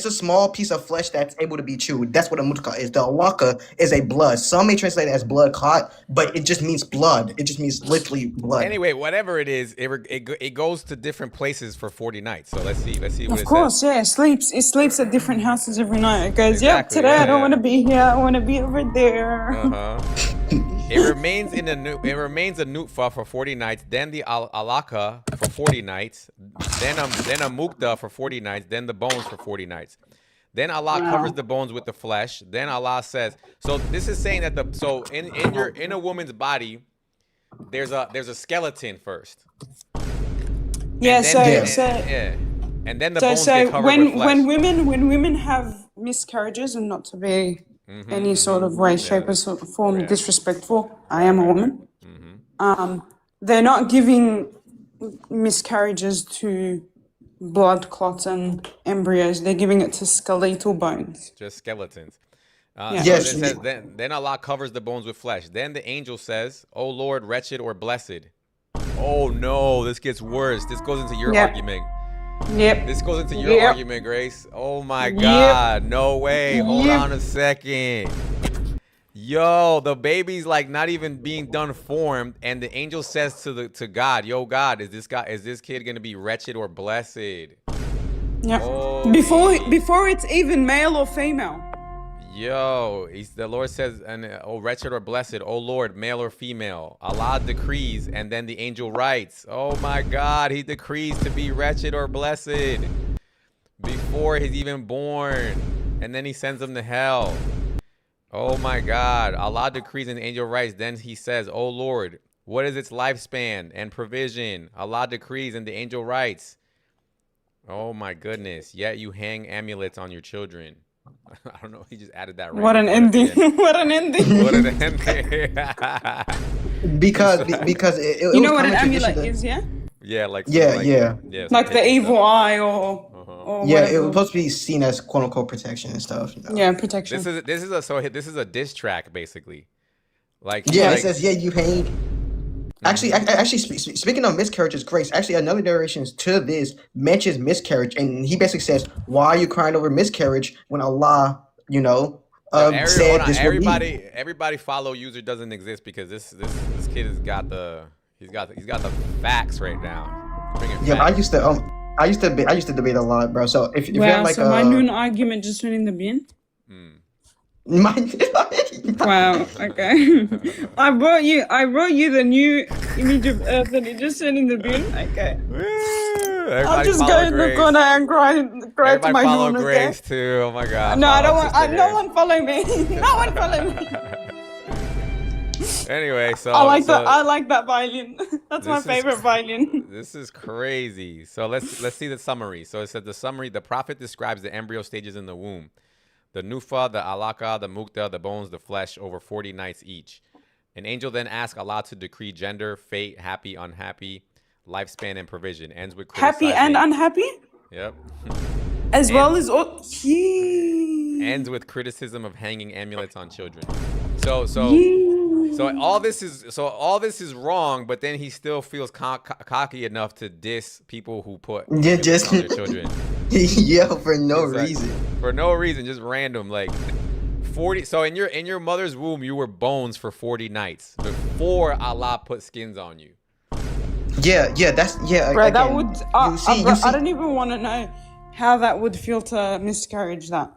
a small piece of flesh that's able to be chewed. That's what a mutka is. The alaka is a blood. Some may translate it as blood clot, but it just means blood. It just means literally blood. Anyway, whatever it is, it goes to different places for 40 nights. So let's see what of it says. course, yeah. It sleeps at different houses every night. It goes, Exactly, yep, today I yeah, don't yeah. want to be here. I want to be over there. It remains a nutfa for 40 nights, then the alaka for 40 nights, then a mukta for 40 nights, then the bones for 40 nights. Then Allah covers the bones with the flesh. Then Allah says, so this is saying that in a woman's body, there's a skeleton first. Yeah, And then the bones get covered with flesh. when women have miscarriages, and not to be any sort of way, shape, or form disrespectful, I am a woman. They're not giving miscarriages to blood clots and embryos. They're giving it to skeletal bones. Just skeletons. Yeah. So Yes. it says, then Allah covers the bones with flesh. Then the angel says, "O Lord, wretched or blessed." Oh no, this gets worse. This goes into your argument. Yep. This goes into your argument, Grace. Oh my God. No way. Hold on a second. Yo, the baby's like not even being done formed, and the angel says to God, "Yo, God, is this kid gonna be wretched or blessed?" Yeah. Oh. Before it's even male or female. Yo, the Lord says, "And oh, wretched or blessed, oh Lord, male or female." Allah decrees, and then the angel writes, "Oh my God, he decrees to be wretched or blessed before he's even born, and then he sends him to hell." Oh my God, Allah decrees, and the angel writes. Then he says, "Oh Lord, what is its lifespan and provision?" Allah decrees, and the angel writes. Oh my goodness! Yet you hang amulets on your children. I don't know. He just added that. What an ending! What an ending! What an ending! because it You was know what an common amulet tradition is, yeah? Yeah, like yeah. Like the evil eye or Yeah, whatever. it was supposed to be seen as quote unquote protection and stuff. You know? Yeah, protection. This is a diss track basically. Like it says you hang. Actually, speaking of miscarriages, Grace. Actually, another narration to this mentions miscarriage, and he basically says, "Why are you crying over miscarriage when Allah, said this would be?" Everybody follow user doesn't exist because this kid has got the facts right now. Yeah, I used to debate a lot, bro. So if you have like so my noon argument just went in the bin. Wow. Okay. I brought you the new image of Earth, and it just went in the bin. Okay. I'll just go in the corner and cry to my follow noon. Grace Okay. too. Oh my God. No, I don't Follow want. Sister No Grace. one follow me. No one follow me. Anyway, so I like that violin. That's my this is- favorite violin. This is crazy. So let's see the summary. So it said the summary. The prophet describes the embryo stages in the womb: the nufa, the alaka, the mukta, the bones, the flesh, over 40 nights each. An angel then asks Allah to decree gender, fate, happy, unhappy, lifespan, and provision. Ends with Happy criticizing. and unhappy, Yep. as well as all. Ends with criticism of hanging amulets on children. So all this is wrong, but then he still feels cocky enough to diss people who put amulets on their children. Yeah, for no It's like, reason. for no reason, just random. Like 40. So in your mother's womb, you were bones for 40 nights before Allah put skins on you. Yeah. That's Bro, again, that would. you see, Bro, I don't even want to know how that would feel to miscarriage that.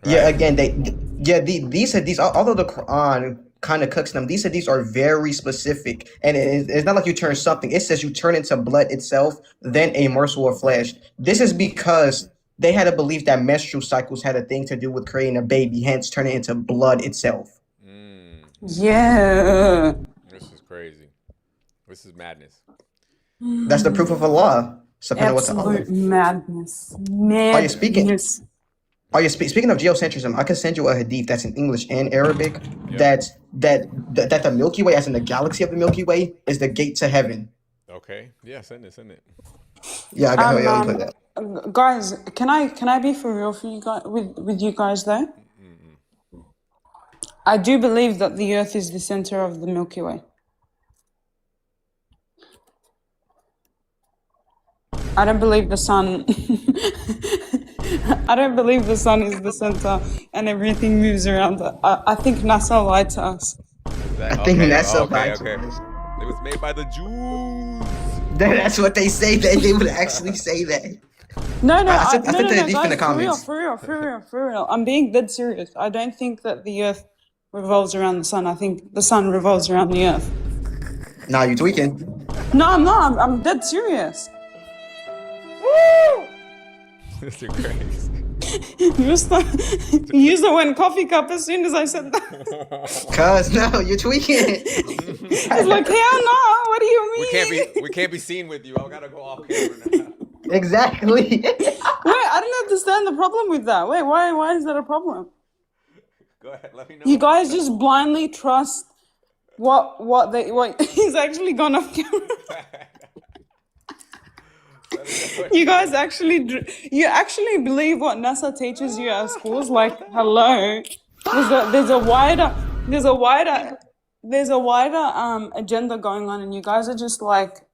Again, these although the Quran kind of cooks them, these hadiths are very specific, and it's not like you turn something. It says you turn into blood itself, then a morsel of flesh. This is because they had a belief that menstrual cycles had a thing to do with creating a baby, hence turning into blood itself. Yeah. This is crazy. This is madness. That's the proof of Allah. Absolute madness. Are you speaking? Oh yeah, speaking of geocentrism, I can send you a hadith that's in English and Arabic. That the Milky Way, as in the galaxy of the Milky Way, is the gate to heaven. Okay. Yeah, send it. Yeah, I got I'll put that. Guys, can I be for real for you guys with you guys though? I do believe that the Earth is the center of the Milky Way. I don't believe the sun. I don't believe the sun is the center and everything moves around it. I think NASA lied to us. I think NASA lied to us. It was made by the Jews. That's what they say. They would actually say that. No, I sent the guys, hadith in the comments. for real. I'm being dead serious. I don't think that the Earth revolves around the sun. I think the sun revolves around the Earth. Nah, you tweaking. No, I'm not. I'm dead serious. This is crazy. You used the word coffee cup as soon as I said that. Cuz, no, you're tweaking. It's like, hell no, what do you mean? We can't be seen with you. I gotta go off camera now. Exactly. Wait, I don't understand the problem with that. Wait, why is that a problem? Go ahead, let me know. You guys just blindly trust what he's actually gone off camera. You guys actually believe what NASA teaches you at schools? Like, hello, there's a wider agenda going on, and you guys are just like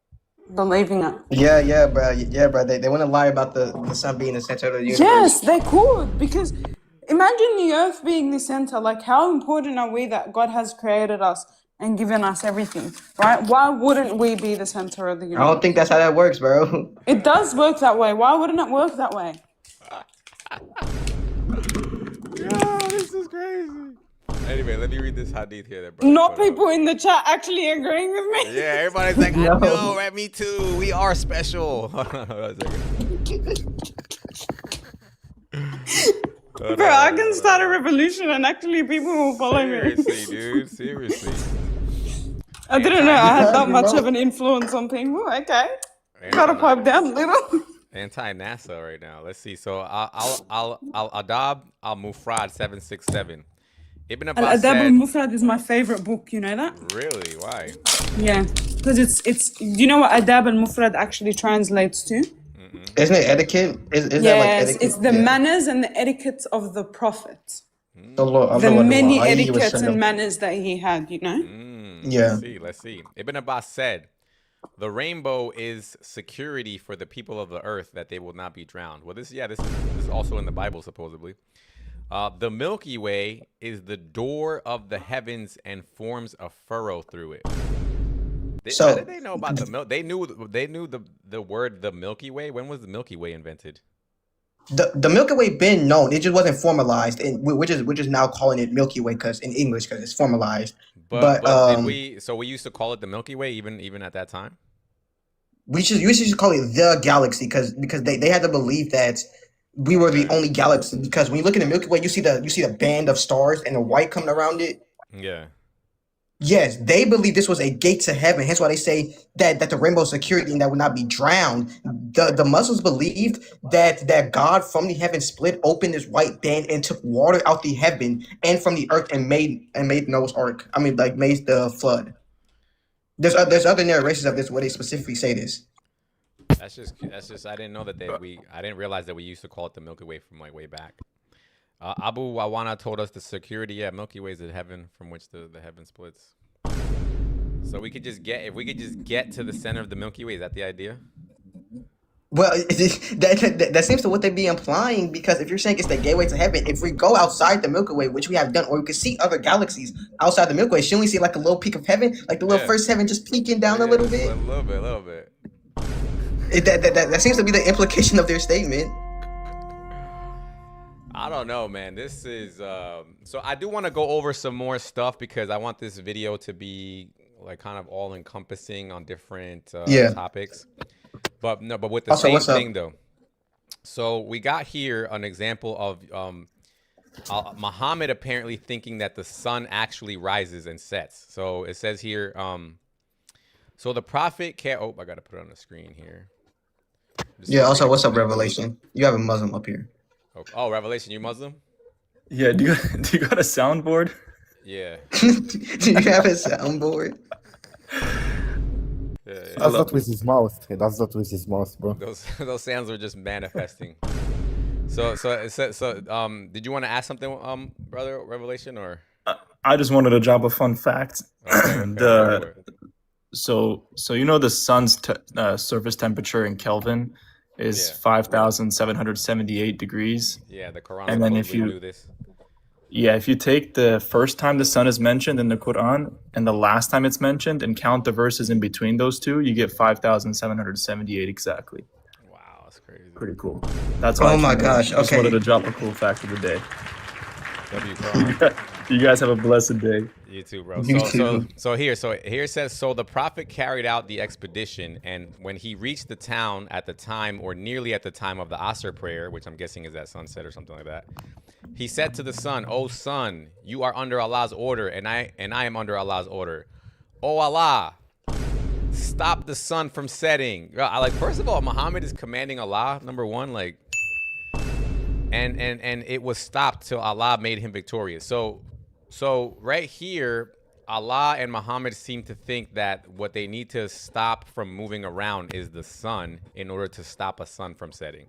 believing it. Yeah, bro. They want to lie about the sun being the center of the universe. Yes, they could, because imagine the Earth being the center. Like, how important are we that God has created us and given us everything, right? Why wouldn't we be the center of the universe? I don't think that's how that works, bro. It does work that way. Why wouldn't it work that way? Yeah, this is crazy. Anyway, let me read this hadith here. That brother Not put people in the chat actually agreeing with me. Yeah, everybody's like, I know, right? Me too. We are special. Hold on a second. Bro, I can start a revolution and actually people will follow me. Seriously, dude. Seriously. I didn't know I had that much of an influence on people. Okay. Gotta pipe down a little. Anti-NASA right now. Let's see. So Al-Adab al-Mufrad 767. Ibn Abbas Al-Adab said, al-Mufrad is my favorite book. You know that? Really? Why? Yeah. Because it's. Do you know what Adab al-Mufrad actually translates to? Isn't it etiquette? Is Yes, that like etiquette? it's the manners and the etiquettes of the Prophet. The many etiquettes and manners that he had, you know? Yeah. Let's see. Ibn Abbas said, the rainbow is security for the people of the earth that they will not be drowned. Well, this is also in the Bible, supposedly. The Milky Way is the door of the heavens and forms a furrow through it. How did they know about the milk? They knew the word the Milky Way. When was the Milky Way invented? The Milky Way been known. It just wasn't formalized, and we're just now calling it Milky Way because in English because it's formalized. But we used to call it the Milky Way even at that time. We should just call it the galaxy because they had to believe that we were the only galaxy. Because when you look at the Milky Way, you see the band of stars and the white coming around it. Yeah. Yes, they believe this was a gate to heaven. Hence why they say that the rainbow security and that would not be drowned. The Muslims believed that God from the heaven split open this white band and took water out the heaven and from the earth and made Noah's Ark. I mean, like made the flood. There's other narrations of this where they specifically say this. That's just I didn't know that I didn't realize that we used to call it the Milky Way from like way back. Abu Awana told us the security at Milky Way is the heaven from which the heaven splits. So if we could just get to the center of the Milky Way, is that the idea? Well, that seems to what they be implying, because if you're saying it's the gateway to heaven, if we go outside the Milky Way, which we have done, or we could see other galaxies outside the Milky Way, shouldn't we see like a little peak of heaven, like the little first heaven just peeking down a little bit? A little bit. That seems to be the implication of their statement. I don't know, man. This is so I do want to go over some more stuff because I want this video to be like kind of all encompassing on different topics. But with the same thing though. So we got here an example of Muhammad apparently thinking that the sun actually rises and sets. So it says here, so the prophet can't. Oh, I gotta put it on the screen here. Yeah. Also, what's up, Revelation? You have a Muslim up here. Oh, Revelation, you Muslim? Yeah, do you got a soundboard? Yeah. Do you have a soundboard? That's not with his mouth. That's not with his mouth, bro. Those sounds were just manifesting. So, did you want to ask something, brother Revelation, or? I just wanted to drop a fun fact. So you know the sun's surface temperature in Kelvin is 5,778 degrees. Yeah, the Quran and then if you do this. Yeah, if you take the first time the sun is mentioned in the Quran and the last time it's mentioned and count the verses in between those two, you get 5,778 exactly. Wow, that's crazy. Pretty cool. That's all. Oh my gosh, I just okay. wanted to drop a cool fact of the day. W Quran. You guys have a blessed day. You too, bro. You too. So here it says, so the prophet carried out the expedition, and when he reached the town at the time or nearly at the time of the Asr prayer, which I'm guessing is at sunset or something like that, he said to the sun, "O sun, you are under Allah's order, and I am under Allah's order. O Allah, stop the sun from setting." First of all, Muhammad is commanding Allah, number one, and it was stopped till Allah made him victorious. So right here, Allah and Muhammad seem to think that what they need to stop from moving around is the sun in order to stop a sun from setting.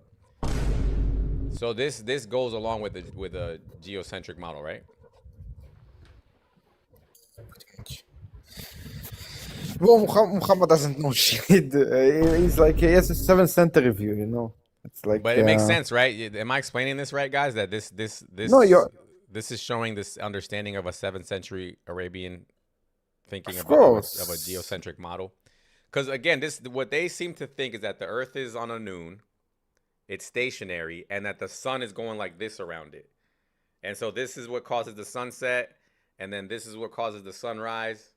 So this goes along with a geocentric model, right? Well, Muhammad doesn't know shit. He's like, he has a 7th century view, you know. It's like, But it makes sense, right? Am I explaining this right, guys? That this this is showing this understanding of a 7th century Arabian thinking of a geocentric model. Because again, what they seem to think is that the Earth is on a noon, it's stationary, and that the sun is going like this around it. And so this is what causes the sunset, and then this is what causes the sunrise.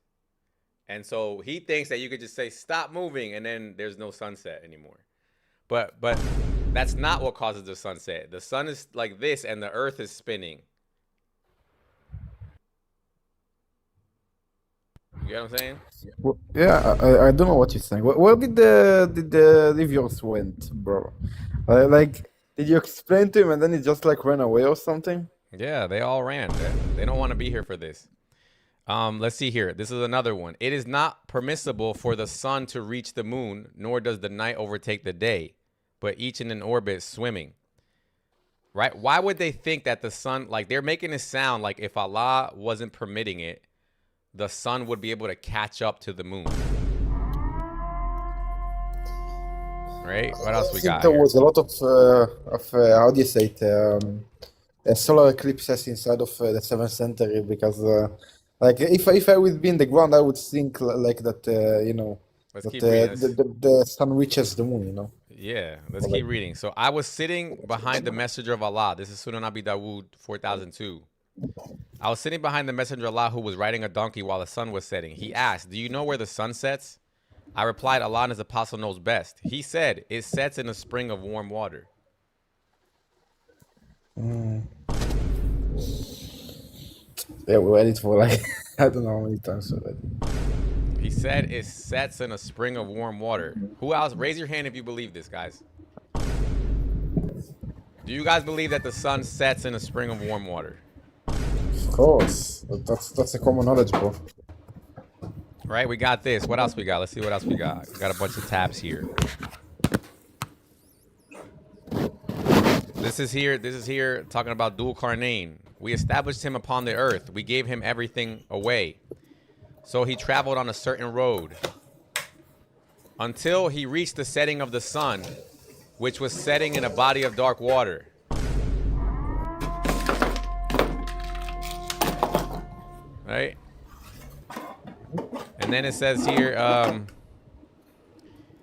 And so he thinks that you could just say, stop moving, and then there's no sunset anymore. But that's not what causes the sunset. The sun is like this, and the Earth is spinning. You get what I'm saying? Well, yeah, I don't know what you're saying. Where did the reviewers went, bro? Did you explain to him and then he just ran away or something? Yeah, they all ran. They don't want to be here for this. Let's see here. This is another one. It is not permissible for the sun to reach the moon, nor does the night overtake the day, but each in an orbit swimming. Right? Why would they think that the sun, they're making it sound like if Allah wasn't permitting it, the sun would be able to catch up to the moon. Right? What else we got? There was a lot of how do you say it? Solar eclipses inside of the 7th century because, if I would be in the ground, I would think that you know the sun reaches the moon. You know. Yeah, let's keep reading. So I was sitting behind the messenger of Allah. This is Sunan Abi Dawud 4002. I was sitting behind the messenger of Allah who was riding a donkey while the sun was setting. He asked, "Do you know where the sun sets?" I replied, "Allah and his apostle knows best." He said, "It sets in a spring of warm water." Yeah, we read it for I don't know how many times already. He said it sets in a spring of warm water. Who else? Raise your hand if you believe this, guys. Do you guys believe that the sun sets in a spring of warm water? Of course. That's a common knowledge, bro. Right, we got this. What else we got? Let's see what else we got. We got a bunch of tabs here. This is here talking about Dhul Qarnayn. We established him upon the earth. We gave him everything away. So he traveled on a certain road until he reached the setting of the sun, which was setting in a body of dark water. Right? And then it says here,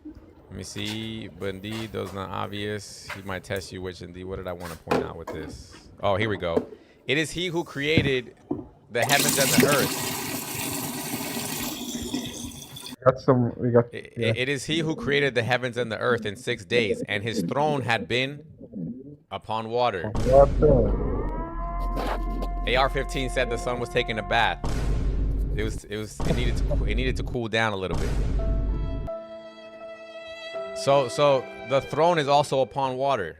let me see, but indeed, those not obvious. He might test you, which indeed, what did I want to point out with this? Oh, here we go. It is he who created the heavens and the earth. It is he who created the heavens and the earth in 6 days, and his throne had been upon water. AR-15 said the sun was taking a bath. It needed to cool down a little bit. So the throne is also upon water,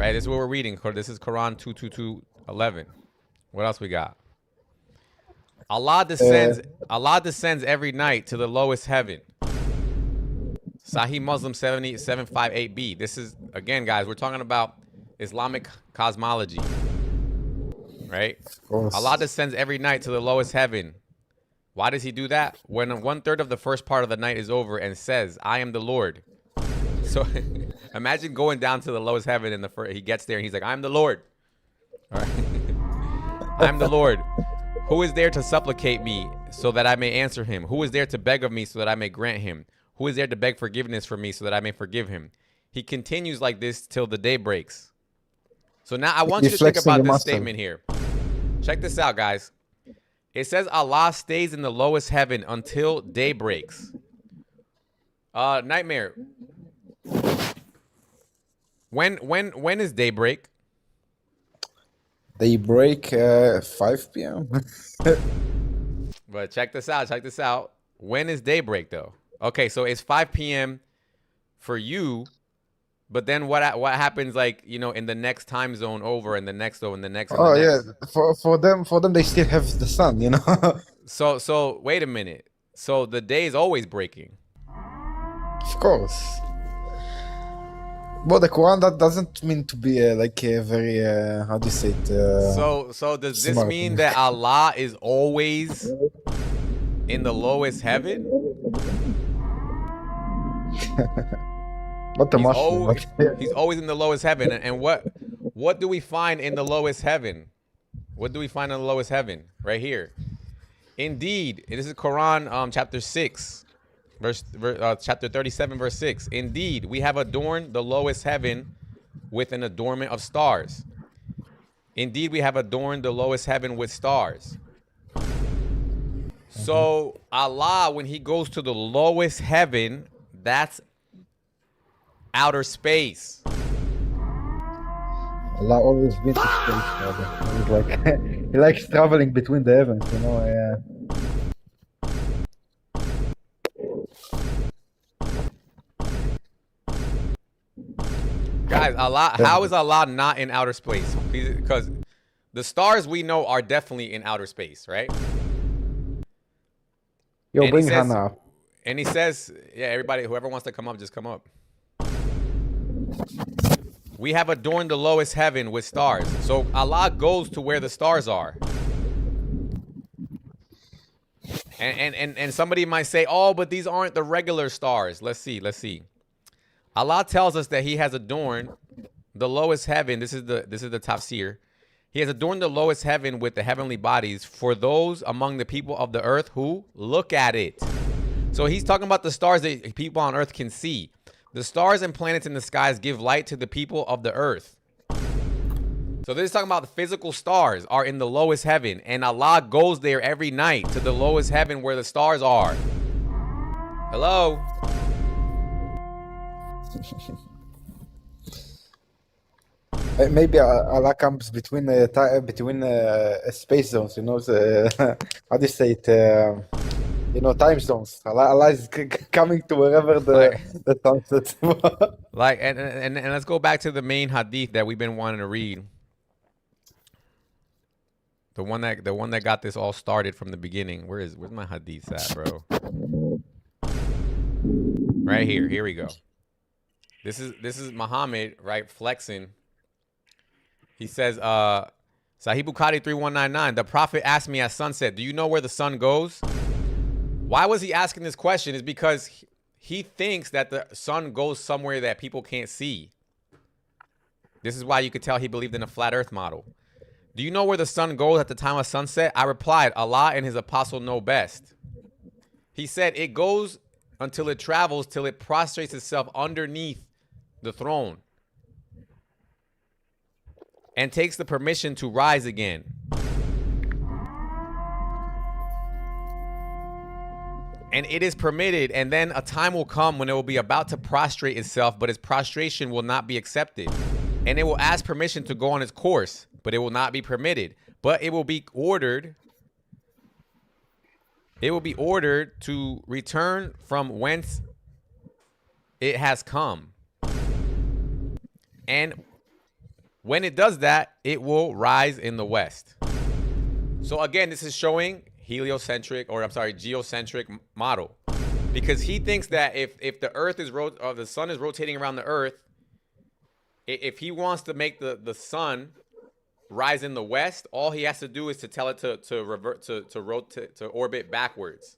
Right? This is what we're reading. This is Quran 222:11. What else we got? Allah descends every night to the lowest heaven. Sahih Muslim 7758b. This is, again, guys, we're talking about Islamic cosmology. Right? Allah descends every night to the lowest heaven. Why does he do that? When 1/3 of the first part of the night is over and says, I am the Lord. So imagine going down to the lowest heaven and he gets there and he's like, I'm the Lord. All right. I'm the Lord. Who is there to supplicate me so that I may answer him? Who is there to beg of me so that I may grant him? Who is there to beg forgiveness for me so that I may forgive him? He continues like this till the day breaks. So now I want you to think about this statement here. Check this out, guys. It says Allah stays in the lowest heaven until day breaks. Nightmare. When is daybreak? Daybreak 5 p.m. But check this out. Check this out. When is daybreak though? Okay, so it's 5 p.m. for you, but then what happens, like, you know, in the next time zone over, and the next and the next? Oh yeah, for them they still have the sun, you know. So wait a minute. So the day is always breaking. Of course. But the Quran, that doesn't mean to be like a very how do you say it? So does this mean that Allah is always in the lowest heaven? He's always in the lowest heaven. And what do we find in the lowest heaven? What do we find in the lowest heaven? Right here. Indeed, this is Quran chapter 6. Chapter 37, verse 6. Indeed, we have adorned the lowest heaven with an adornment of stars. Indeed, we have adorned the lowest heaven with stars. So Allah, when he goes to the lowest heaven, that's outer space. Allah always been to space, brother. He's like he likes traveling between the heavens, you know. Yeah. Guys, Allah, how is Allah not in outer space? Because the stars we know are definitely in outer space, right? Yo, bring Hannah up. And he says, yeah, everybody, whoever wants to come up, just come up. We have adorned the lowest heaven with stars. So Allah goes to where the stars are. And somebody might say, oh, but these aren't the regular stars. Let's see. Allah tells us that he has adorned the lowest heaven. This is the tafsir. He has adorned the lowest heaven with the heavenly bodies for those among the people of the earth who look at it. So he's talking about the stars that people on earth can see. The stars and planets in the skies give light to the people of the earth. So this is talking about the physical stars are in the lowest heaven, and Allah goes there every night to the lowest heaven where the stars are. Hello? Maybe Allah comes between space zones, you know. How do you say it? You know, time zones. Allah is coming to wherever the sun sets. Like, and let's go back to the main hadith that we've been wanting to read. The one that got this all started from the beginning. Where's my hadith at, bro? Right here. Here we go. This is Muhammad, right, flexing. He says, Sahih Bukhari 3199, the Prophet asked me at sunset, do you know where the sun goes? Why was he asking this question? Is because he thinks that the sun goes somewhere that people can't see. This is why you could tell he believed in a flat earth model. Do you know where the sun goes at the time of sunset? I replied, Allah and his apostle know best. He said, it goes until it travels, till it prostrates itself underneath the throne and takes the permission to rise again. And it is permitted, and then a time will come when it will be about to prostrate itself, but its prostration will not be accepted. And it will ask permission to go on its course, but it will not be permitted. But it will be ordered. It will be ordered to return from whence it has come. And When it does that, it will rise in the west. So again, this is showing geocentric model, because he thinks that if the Earth is the sun is rotating around the Earth, if he wants to make the sun rise in the west, all he has to do is to tell it to revert to orbit backwards.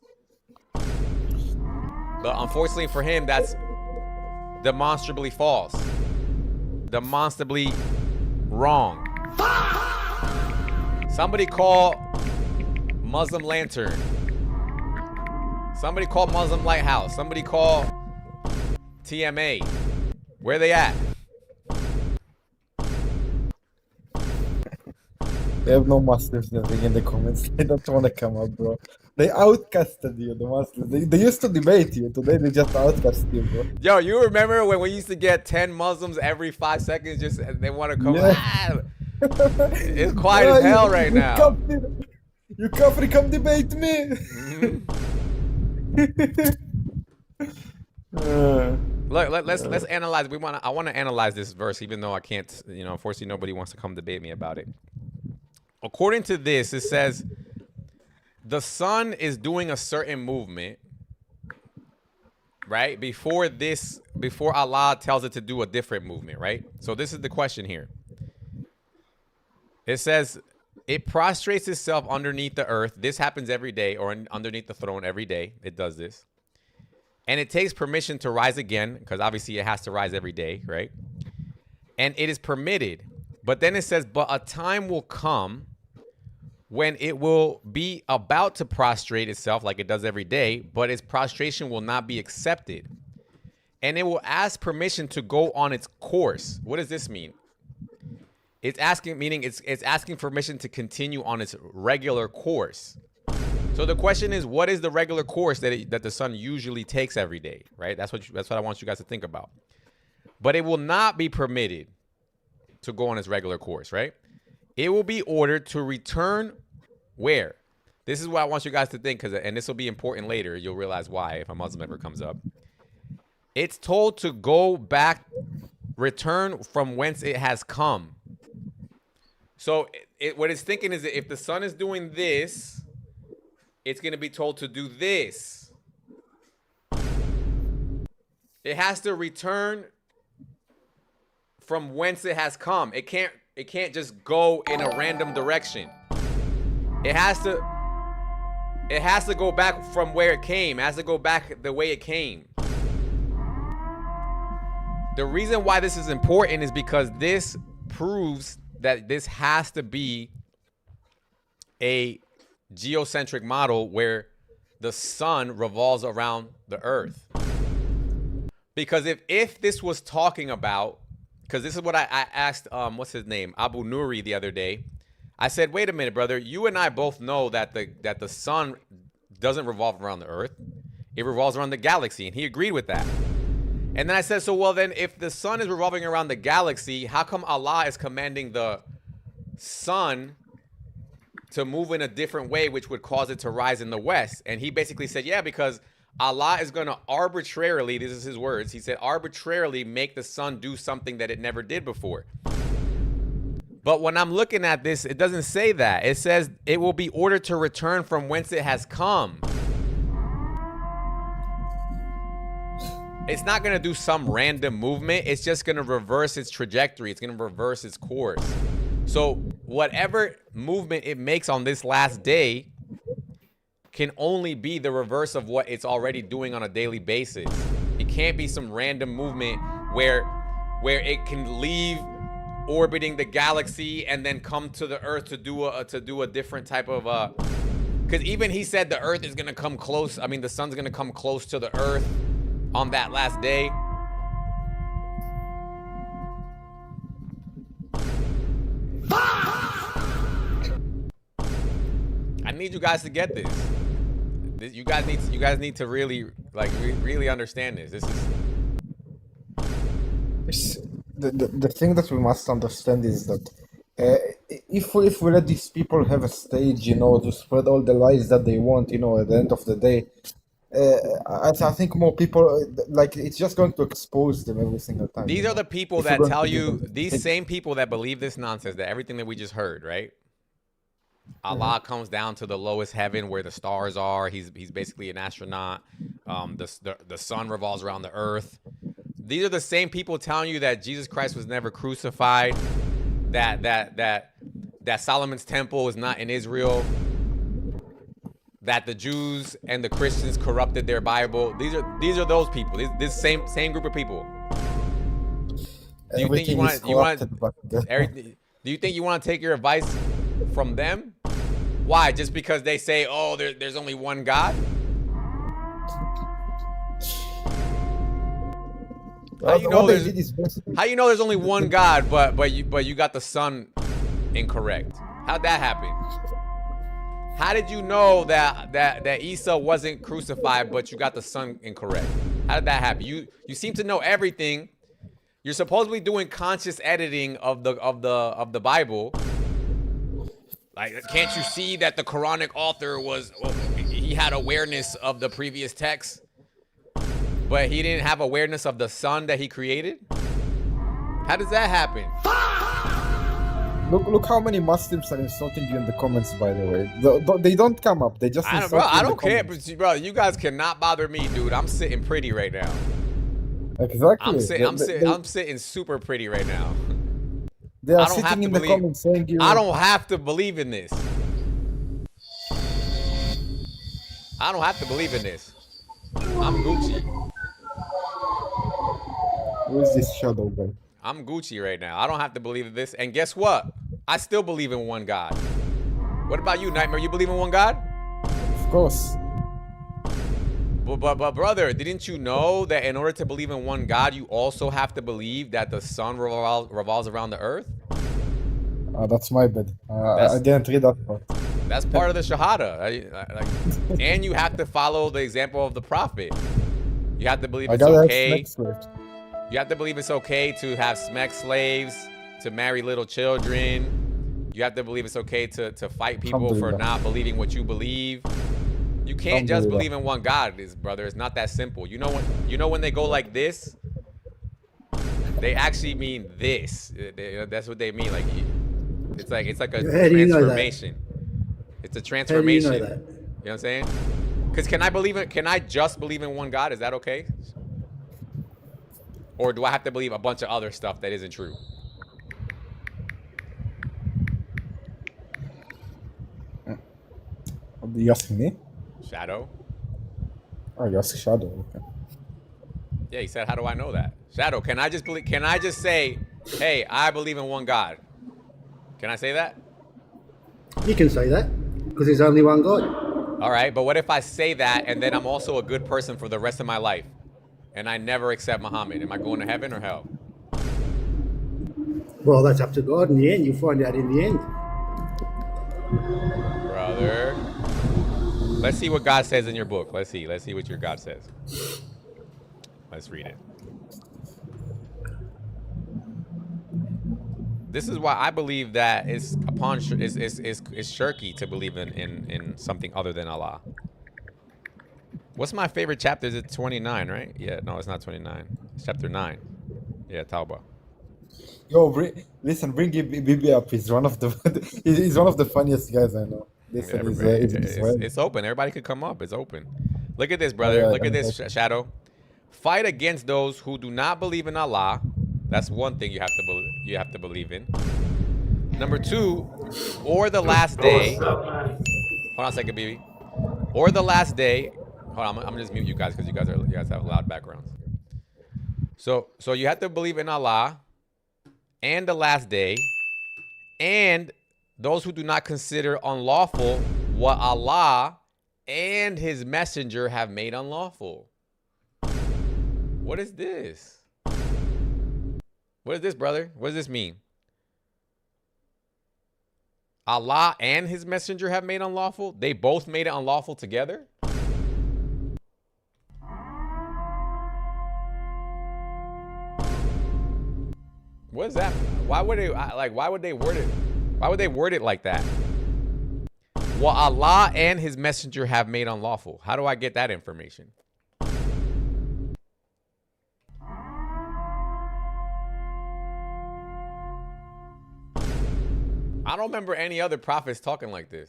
But unfortunately for him, that's demonstrably false, demonstrably wrong. Somebody call Muslim Lantern. Somebody call Muslim Lighthouse. Somebody call TMA. Where they at? They have no Muslims living in the comments. They don't want to come up, bro. They outcasted you, the Muslims. They used to debate you. Today they just outcast you, bro. Yo, you remember when we used to get 10 Muslims every 5 seconds? Just they want to come. Yeah. Ah, it's quiet as hell right now. You kafir, come debate me. Look, let's analyze. I want to analyze this verse, even though I can't. Unfortunately, nobody wants to come debate me about it. According to this, it says the sun is doing a certain movement, right? Before Allah tells it to do a different movement, right? So this is the question here. It says it prostrates itself underneath the earth. This happens every day, or underneath the throne every day. It does this. And it takes permission to rise again, because obviously it has to rise every day, right? And it is permitted. But then it says, but a time will come when it will be about to prostrate itself like it does every day, but its prostration will not be accepted. And it will ask permission to go on its course. What does this mean? It's asking permission to continue on its regular course. So the question is, what is the regular course that the sun usually takes every day, right? That's what I want you guys to think about. But it will not be permitted to go on its regular course, right? It will be ordered to return where? This is what I want you guys to think, and this will be important later. You'll realize why if a Muslim ever comes up. It's told to go back, return from whence it has come. So what it's thinking is that if the sun is doing this, it's going to be told to do this. It has to return from whence it has come. It can't just go in a random direction. It has to go back from where it came. It has to go back the way it came. The reason why this is important is because this proves that this has to be a geocentric model where the sun revolves around the earth. Because if this was talking about, because this is what I asked, what's his name, Abu Nuri the other day. I said, wait a minute, brother. You and I both know that the sun doesn't revolve around the earth. It revolves around the galaxy, and he agreed with that. And then I said, so well then, if the sun is revolving around the galaxy, how come Allah is commanding the sun to move in a different way, which would cause it to rise in the west? And he basically said, yeah, because Allah is going to arbitrarily, this is his words, he said, arbitrarily make the sun do something that it never did before. But when I'm looking at this, it doesn't say that. It says it will be ordered to return from whence it has come. It's not going to do some random movement. It's just going to reverse its trajectory. It's going to reverse its course. So whatever movement it makes on this last day can only be the reverse of what it's already doing on a daily basis. It can't be some random movement where it can leave orbiting the galaxy and then come to the earth to do a different type of because even he said the earth is going to come close. I mean, the sun's going to come close to the earth on that last day. I need you guys to get this. You guys need to really really understand this. This is the thing that we must understand is that if we let these people have a stage, to spread all the lies that they want, at the end of the day, I think more people like it's just going to expose them every single time. These are the people If you're that going tell to give you, them these same people that believe this nonsense, that everything that we just heard, right? Allah comes down to the lowest heaven where the stars are. He's basically an astronaut. The sun revolves around the earth. These are the same people telling you that Jesus Christ was never crucified, that Solomon's temple is not in Israel, that the Jews and the Christians corrupted their Bible. These are those people. This same group of people. Do you think you want do you think you want to take your advice from them? Why? Just because they say, oh, there's only one God? How you know there's only one God, but you got the sun incorrect? How'd that happen? How did you know that Isa wasn't crucified, but you got the sun incorrect? How did that happen? You seem to know everything. You're supposedly doing conscious editing of the Bible. Like, can't you see that the Quranic author he had awareness of the previous text, but he didn't have awareness of the sun that he created? How does that happen? Look how many Muslims are insulting you in the comments, by the way. They don't come up. They just insult you in I the don't care, comments. bro. You guys cannot bother me, dude. I'm sitting pretty right now. Exactly. I'm sitting super pretty right now. They are sitting in the comments saying you. I don't have to believe in this. I don't have to believe in this. I'm Gucci. Who is this shadow guy? I'm Gucci right now. I don't have to believe in this. And guess what? I still believe in one God. What about you, Nightmare? You believe in one God? Of course. But brother, didn't you know that in order to believe in one God, you also have to believe that the sun revolves around the earth? That's my bad. I didn't read that part. That's part of the Shahada. And you have to follow the example of the Prophet. You have to believe it's okay. You have to believe it's okay to have smek slaves, to marry little children. You have to believe it's okay to fight people for not believing what you believe. You can't just believe in one God, brother. It's not that simple. You know when they go like this, they actually mean this. That's what they mean. Like it's like a transformation. It's a transformation. You know what I'm saying? Because can I just believe in one God? Is that okay? Or do I have to believe a bunch of other stuff that isn't true? Are you asking me? Shadow? Oh, you ask Shadow. Okay. Yeah, he said, how do I know that? Shadow, can I just say, hey, I believe in one God? Can I say that? You can say that, because there's only one God. All right, but what if I say that and then I'm also a good person for the rest of my life and I never accept Muhammad? Am I going to heaven or hell? Well, that's up to God in the end. You'll find out in the end. Brother. Let's see what God says in your book. Let's see what your God says. Let's read it. This is why I believe that it's shirky to believe in something other than Allah. What's my favorite chapter? Is it 29, right? Yeah, no, it's not 29. It's chapter 9. Yeah, Tauba. Yo, bring Bibi up. He's one of the funniest guys I know. It's open. Everybody could come up. It's open. Look at this, brother. Look at this, Shadow. Fight against those who do not believe in Allah. That's one thing you have to believe in. Number 2, or the last day. Hold on a second, Bibi. Or the last day. Hold on, I'm gonna just mute you guys because you guys have loud backgrounds. So you have to believe in Allah and the last day, and those who do not consider unlawful what Allah and his messenger have made unlawful. What is this? What is this, brother? What does this mean? Allah and his messenger have made unlawful? They both made it unlawful together? What is that? Why would they word it? Why would they word it like that? what Allah and his messenger have made unlawful. How do I get that information? I don't remember any other prophets talking like this.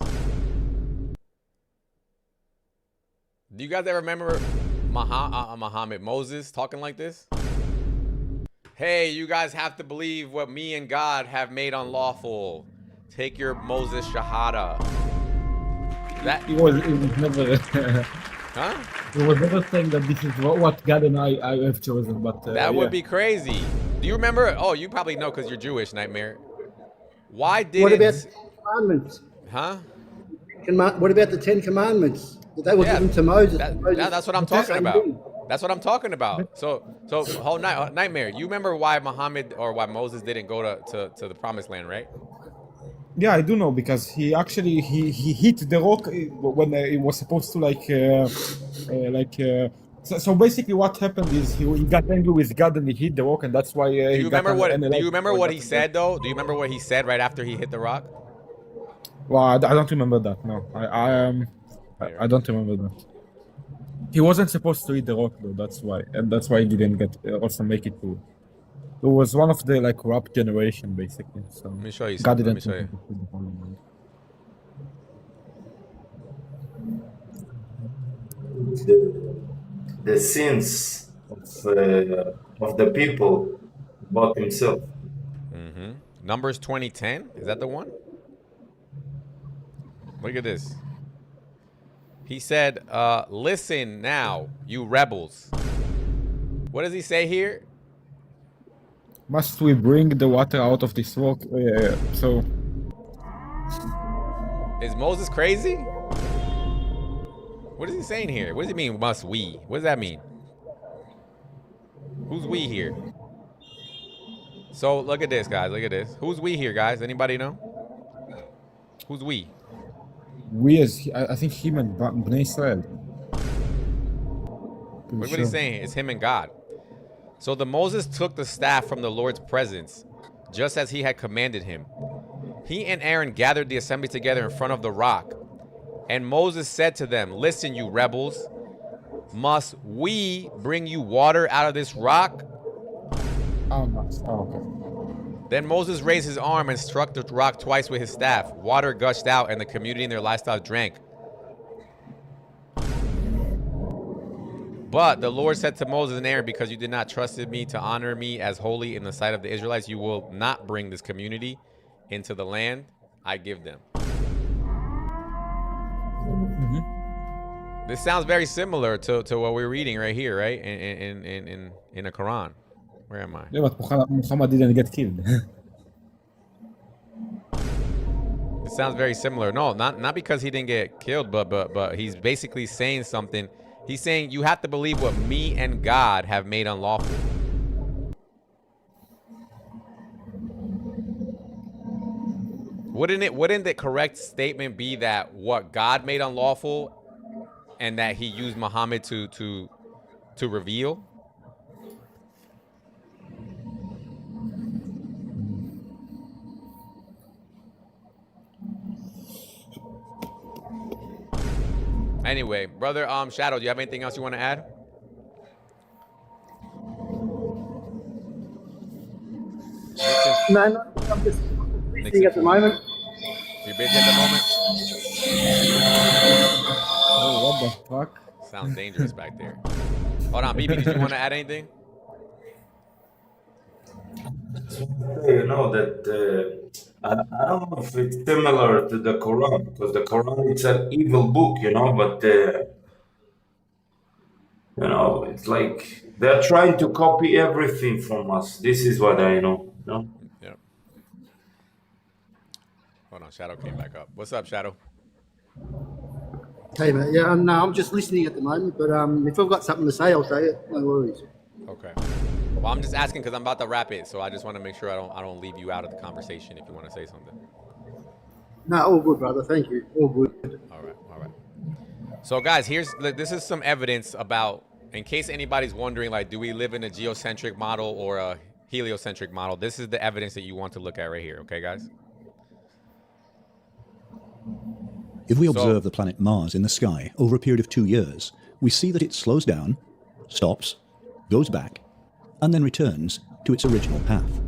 Do you guys ever remember Muhammad, Moses talking like this? Hey, you guys have to believe what me and God have made unlawful. Take your Moses Shahada. That It was never. Huh? It was never saying that this is what God and I have chosen, but that would be crazy. Do you remember? Oh, you probably know because you're Jewish, Nightmare. Why didn't? What about commandments? Huh? What about the 10 Commandments? They were given to Moses. That's what I'm talking about. That's what I'm talking about. So whole Nightmare. You remember why Muhammad or why Moses didn't go to the Promised Land, right? yeah, I do know because he actually he hit the rock when it was supposed to So basically, what happened is he got angry with God and he hit the rock, and that's why. Do you remember what he said though? Do you remember what he said right after he hit the rock? Well, I don't remember that. No, I don't remember that. He wasn't supposed to hit the rock though. That's why, and that's why he didn't get also make it to. It was one of the corrupt generation basically. So let me show you God something. didn't. Let me show you. The sins of the people about himself. Numbers 20:10. Is that the one? Look at this. He said, listen now, you rebels. What does he say here? Must we bring the water out of this rock? So. Is Moses crazy? What is he saying here? What does he mean, must we? What does that mean? Who's we here? So look at this, guys. Look at this. Who's we here, guys? Anybody know? Who's we? We as I think him and Bnei Israel. What he's saying? It's him and God. So the Moses took the staff from the Lord's presence, just as he had commanded him. He and Aaron gathered the assembly together in front of the rock. And Moses said to them, listen, you rebels, must we bring you water out of this rock? Okay. Then Moses raised his arm and struck the rock twice with his staff. Water gushed out, and the community and their livestock drank. But the Lord said to Moses and Aaron, because you did not trust me to honor me as holy in the sight of the Israelites, you will not bring this community into the land I give them. This sounds very similar to what we're reading right here, right? In the Quran. Where am I? Yeah, but Muhammad didn't get killed. It sounds very similar. No, not because he didn't get killed, but he's basically saying something. He's saying you have to believe what me and God have made unlawful. Wouldn't the correct statement be that what God made unlawful and that he used Muhammad to reveal? Anyway, brother, Shadow, do you have anything else you want to add? No, I'm just listening at the moment. You're busy at the moment? Oh, what the fuck? Sounds dangerous back there. Hold on, Bibi, did you want to add anything? You know that I don't know if it's similar to the Quran, because the Quran it's an evil book, but it's like they're trying to copy everything from us. This is what I know. Yep. Hold on, Shadow came back up. What's up, Shadow? Hey, mate. Yeah, no, I'm just listening at the moment, but if I've got something to say, I'll say it. No worries. Okay. Well, I'm just asking because I'm about to wrap it, so I just want to make sure I don't leave you out of the conversation if you want to say something. No, all good, brother. Thank you. All good. All right. So, guys, this is some evidence about, in case anybody's wondering, like, do we live in a geocentric model or a heliocentric model? This is the evidence that you want to look at right here. Okay, guys? If we observe the planet Mars in the sky over a period of 2 years, we see that it slows down, stops, goes back, and then returns to its original path.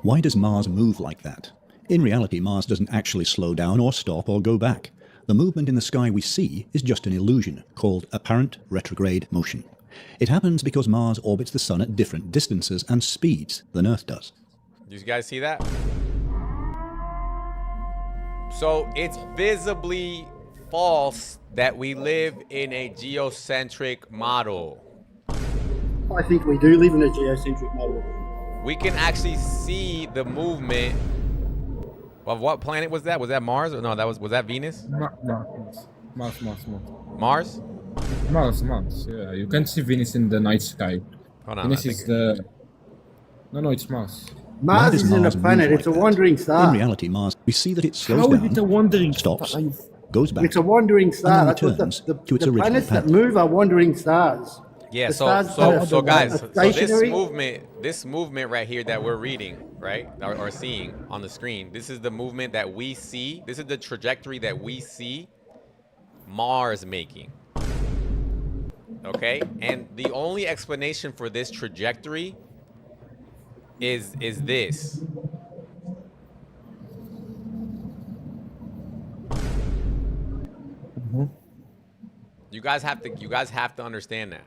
Why does Mars move like that? In reality, Mars doesn't actually slow down or stop or go back. The movement in the sky we see is just an illusion called apparent retrograde motion. It happens because Mars orbits the Sun at different distances and speeds than Earth does. You guys see that? So it's visibly false that we live in a geocentric model. I think we do live in a geocentric model. We can actually see the movement of what planet was that? Was that Mars? Or no, was that Venus? Mars. Mars? Mars. Yeah, you can see Venus in the night sky. Hold on, Venus is the. No, it's Mars. Mars isn't a planet; it's a wandering star. In reality, Mars, we see that it slows How is down, it a wandering stops, goes back. It's a wandering star. and then That's what returns the to its original planets path. that move are wandering stars. Yeah, The so stars guys, are so stationary. this movement right here that we're reading, right, or seeing on the screen, this is the movement that we see. This is the trajectory that we see Mars making. Okay, and the only explanation for this trajectory is this. You guys have to understand that.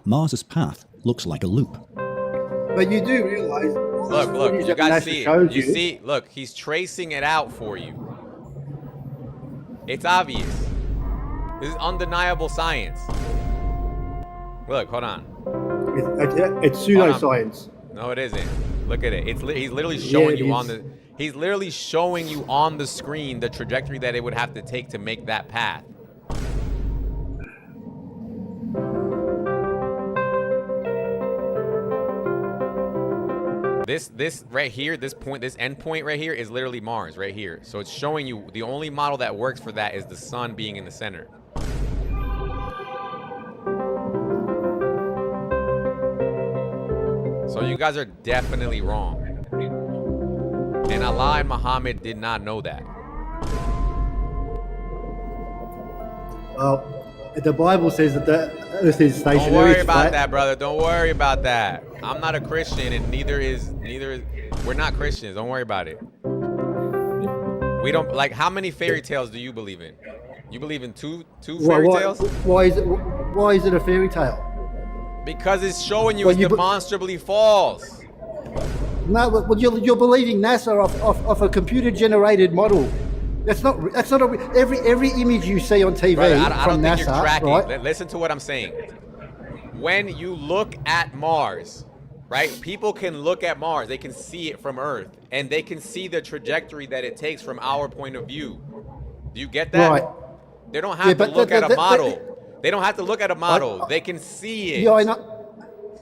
Mars's path looks like a loop. But you do realize. Look, you guys see it. You see, look, he's tracing it out for you. It's obvious. This is undeniable science. Look, hold on. It's pseudoscience. No, it isn't. Look at it. He's literally showing you on the. He's literally showing you on the screen the trajectory that it would have to take to make that path. This right here, this end point right here is literally Mars right here. So it's showing you the only model that works for that is the sun being in the center. So you guys are definitely wrong. And Allah and Muhammad did not know that. Well, the Bible says that the Earth is stationary. Don't worry it's about flat. that, brother. Don't worry about that. I'm not a Christian, and neither is we're not Christians. Don't worry about it. We don't like. How many fairy tales do you believe in? You believe in two fairy tales? Why is it a fairy tale? Because it's showing you it's demonstrably false. No, but you're believing NASA off a computer generated model. That's not every image you see on TV Brother, I from don't think NASA, you're tracking. right? Listen to what I'm saying. When you look at Mars, right? People can look at Mars. They can see it from Earth, and they can see the trajectory that it takes from our point of view. Do you get that? Right. They don't have to look at a model. They don't have to look at a model. I- They can see it. Yeah, I know.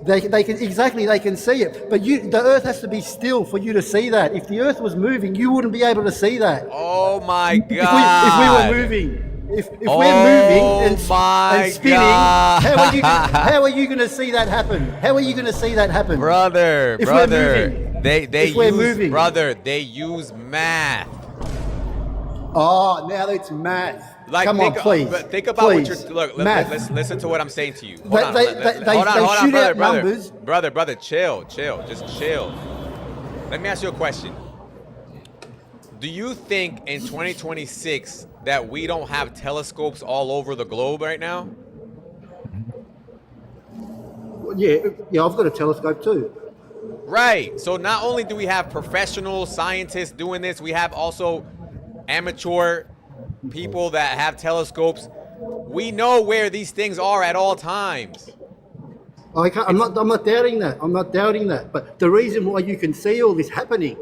They can see it, but the Earth has to be still for you to see that. If the Earth was moving, you wouldn't be able to see that. Oh my God! If we were moving, if we're moving and spinning, how are you going to see that happen? How are you going to see that happen, brother? If Brother, we're moving, they use math. Oh, now it's math. Like, Come on, please. Think about please. what you're. Look, Math. let's listen to what I'm saying to you. Hold They- on, they- hold on, they hold on, shoot out brother, numbers. brother, chill, just chill. Let me ask you a question. Do you think in 2026 that we don't have telescopes all over the globe right now? Yeah, I've got a telescope too. Right. So not only do we have professional scientists doing this, we have also amateur people that have telescopes. We know where these things are at all times. I'm not doubting that. I'm not doubting that. But the reason why you can see all this happening,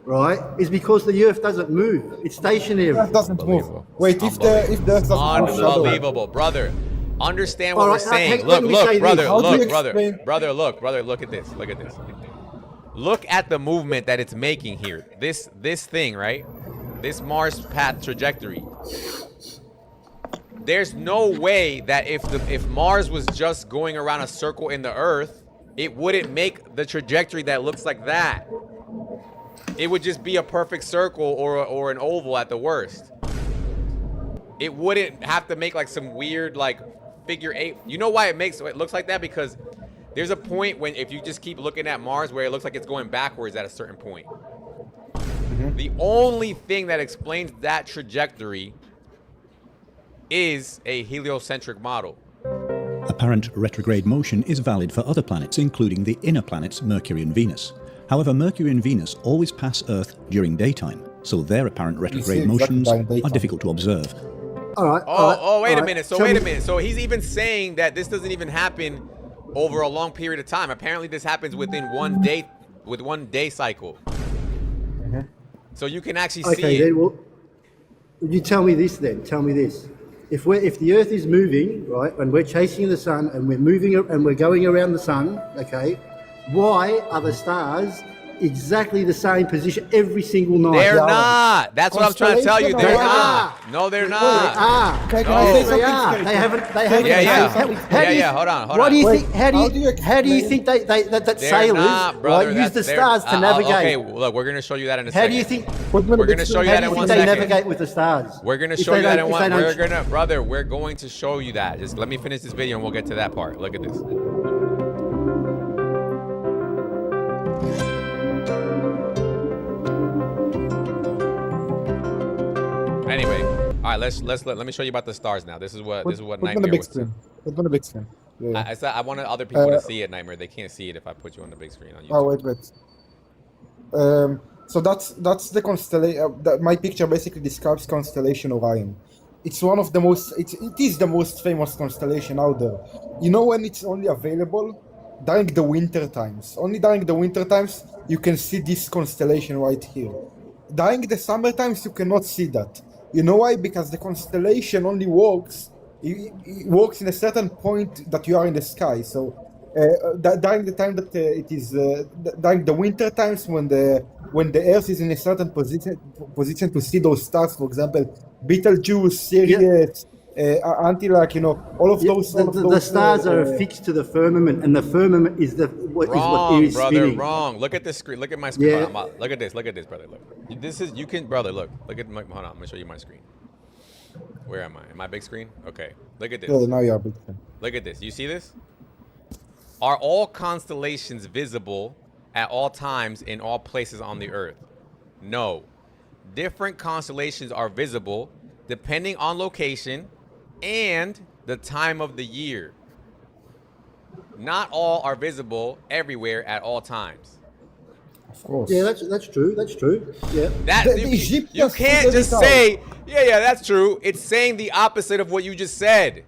right, is because the Earth doesn't move. It's stationary. Earth doesn't move. Wait, if the Earth doesn't move, Unbelievable, brother. Understand what All we're right, saying. let Look, me say this. brother, How do you look, brother, explain- brother, look at this. Look at this. Look at the movement that it's making here. This thing, right? This Mars path trajectory. There's no way that if Mars was just going around a circle in the Earth, it wouldn't make the trajectory that looks like that. it would just be a perfect circle or an oval at the worst. It wouldn't have to make like some weird like figure 8. You know why it looks like that? Because there's a point when if you just keep looking at Mars where it looks like it's going backwards at a certain point. The only thing that explains that trajectory is a heliocentric model. Apparent retrograde motion is valid for other planets, including the inner planets Mercury and Venus. However, Mercury and Venus always pass Earth during daytime, so their apparent retrograde motions are difficult to observe. All right. Oh, wait a minute. So he's even saying that this doesn't even happen over a long period of time. Apparently, this happens within one day, with 1 day cycle. So you can actually see it. Then, well, you tell me this then. Tell me this. If the Earth is moving, right, and we're chasing the sun, and we're moving and we're going around the sun, okay, why are the stars exactly the same position every single night? They're not. That's what I'm trying to tell you. They're not. No, they're not. They are. No. They are. They haven't. Yeah. Hold on. What do you think? How do you think that sailors not, brother, use the stars to navigate? Okay, look, we're gonna show you that in a second. How do you think? We're gonna show you that in 1 second. They navigate with the stars. We're gonna show you that in one. We're going to show you that. Just let me finish this video and we'll get to that part. Look at this. Anyway, all right. Let me show you about the stars now. This is what Nightmare was. Put on the big screen. Yeah. I wanted other people to see it, Nightmare. They can't see it if I put you on the big screen on YouTube. Oh wait. So that's the constellation. My picture basically describes constellation Orion. It's one of the most. It is the most famous constellation out there. You know when it's only available during the winter times. Only during the winter times you can see this constellation right here. During the summer times you cannot see that. You know why? Because the constellation only works. It works in a certain point that you are in the sky. So during the time that it is during the winter times when the Earth is in a certain position to see those stars, for example, Betelgeuse, Sirius, until all of those. The stars are affixed to the firmament, and the firmament is what is spinning. Wrong. Look at this screen. Look at my screen. Yeah. Look at this, brother. Look. This is brother. Look at my. Hold on. I'm gonna show you my screen. Where am I? Am I big screen? Okay. Look at this. Yeah, now you are big screen. Look at this. You see this? Are all constellations visible at all times in all places on the Earth? No. Different constellations are visible depending on location and the time of the year. Not all are visible everywhere at all times. Of course. Yeah, that's true. That's true. Yeah. You can't just say, yeah, that's true. It's saying the opposite of what you just said.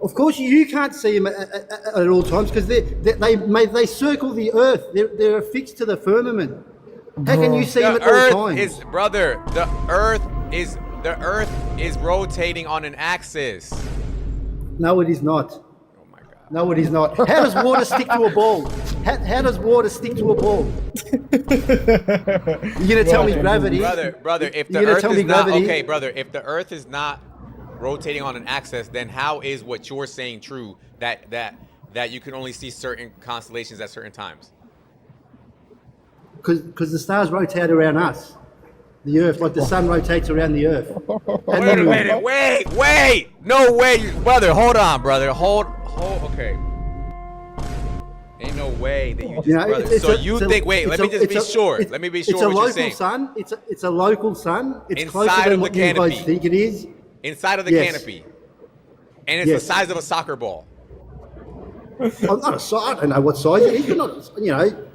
Of course, you can't see them at all times because they circle the Earth. They're affixed to the firmament. How can you see them at all times? The Earth is rotating on an axis. No, it is not. Oh my God. No, it is not. How does water stick to a ball? How does water stick to a ball? You're gonna tell me gravity, brother. If the Earth is not okay, brother. If the Earth is not rotating on an axis, then how is what you're saying true? That you can only see certain constellations at certain times. Because the stars rotate around us, the Earth, like the sun rotates around the Earth. Wait a minute. Wait. No way, brother. Hold on, brother. Hold. Okay. Ain't no way that you just, brother. So you think? Wait. Let me just be sure. Let me be sure. It's a what you're saying. local sun. It's a local sun. It's Inside closer than of what the you guys canopy. think it is. Inside of the canopy, and it's the size of a soccer ball. I'm not a size. I don't know what size it is. You're not. You know.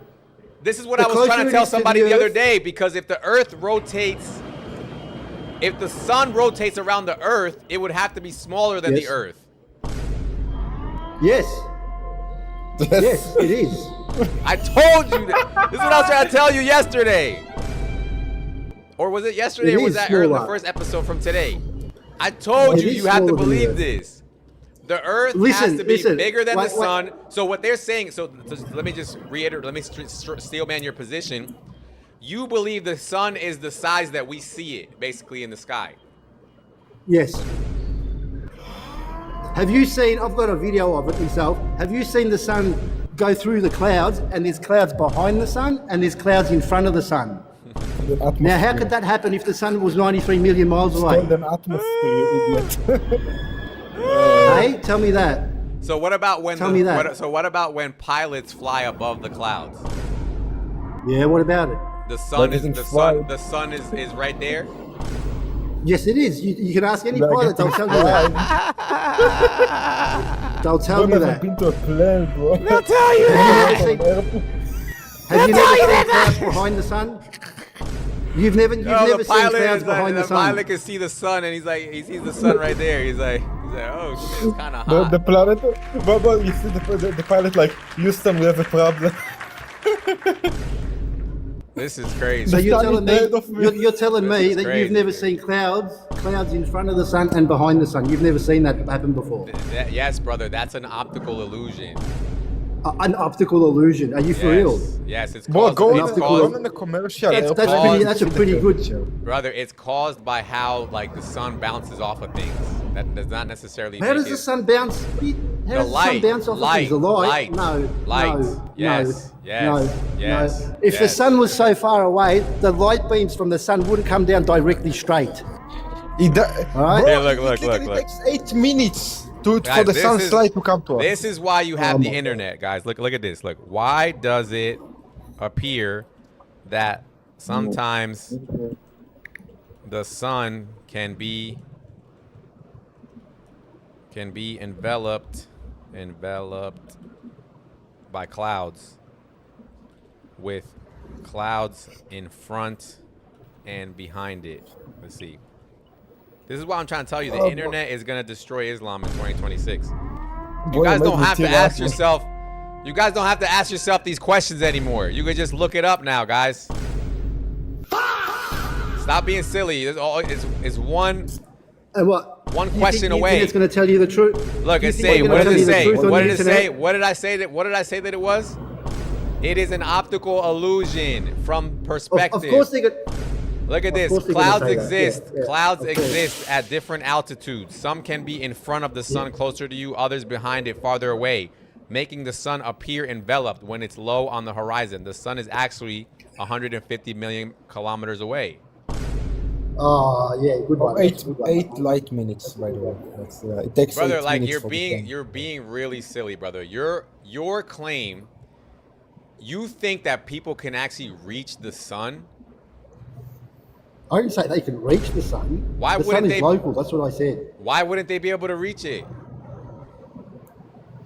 This is what I was trying to tell somebody the other day, because if the Earth rotates, if the sun rotates around the Earth, it would have to be smaller than the Earth. Yes. Yes, it is. I told you that. This is what I was trying to tell you yesterday. Or was it yesterday, or was that the first episode from today? I told you have to believe this. The Earth has to be bigger than the sun. So what they're saying, so let me just reiterate, let me steelman your position. You believe the sun is the size that we see it, basically, in the sky. Yes. Have you seen, I've got a video of it myself, have you seen the sun go through the clouds, and there's clouds behind the sun, and there's clouds in front of the sun. Now, how could that happen if the sun was 93 million miles away? Call them atmosphere, you idiot. Hey, tell me that. So what about when Tell me that. so what about when pilots fly above the clouds? Yeah, what about it? The sun is the sun is right there. Yes, it is. You can ask any pilot; they'll tell you that. They'll tell you that. Been to a plane, bro. They'll tell you that. Have you never seen clouds behind the sun? You've never seen clouds behind the sun. The pilot can see the sun, and he sees the sun right there. He's like, oh shit, it's kind of hot. The planet, but you see the pilot like, Houston, we have a problem. This is crazy. So you're telling me that crazy. you've never seen clouds in front of the sun and behind the sun. You've never seen that happen before. Yes, brother, that's an optical illusion. An optical illusion. Are you for real? Yes, it's Bro, caused. go in the commercial. That's a pretty good. Brother, it's caused by how like the sun bounces off of things. That does not necessarily. How does the sun bounce? How does the sun bounce off of things? The light? No. Yes. No. If the sun was so far away, the light beams from the sun wouldn't come down directly straight. All right? Hey, look. It takes 8 minutes for Guys, the sun's light to come to us. This is why you have the internet, guys. Look at this. Look, why does it appear that sometimes the sun can be enveloped by clouds, with clouds in front and behind it? Let's see. This is what I'm trying to tell you. The internet is gonna destroy Islam in 2026. You guys don't have to ask yourself. You guys don't have to ask yourself these questions anymore. You can just look it up now, guys. Stop being silly. It's one. And what? One question away. It's going to tell you the truth. Look, it's saying. What did it say? What did it say? What did I say that it was? It is an optical illusion from perspective. Of course they could. Look at this. Clouds exist. Yeah. Clouds exist at different altitudes. Some can be in front of the sun closer to you, others behind it farther away, making the sun appear enveloped when it's low on the horizon. The sun is actually 150 million kilometers away. Oh, yeah, good one. 8 light minutes, by the way. That's, it takes brother, 8 like minutes you're being really silly, brother. Your claim, you think that people can actually reach the sun? I didn't say they can reach the sun. Why the wouldn't sun they? Is local. That's what I said. Why wouldn't they be able to reach it?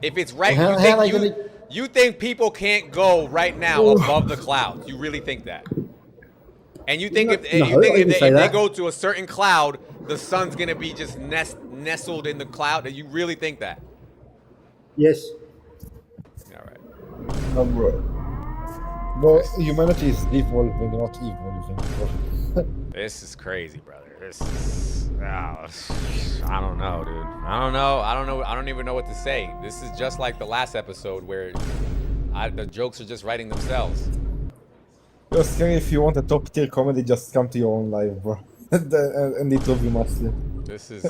If it's right, you think people can't go right now above the clouds? You really think that? And you think if they go to a certain cloud, the sun's gonna be just nestled in the cloud? You really think that? Yes. All right. Bro, humanity is evolving, not evolving. This is crazy, brother. This is, I don't know, dude. I don't know. I don't even know what to say. This is just like the last episode where the jokes are just writing themselves. Just if you want a top tier comedy, just come to your own live, bro. And it will be mostly. This is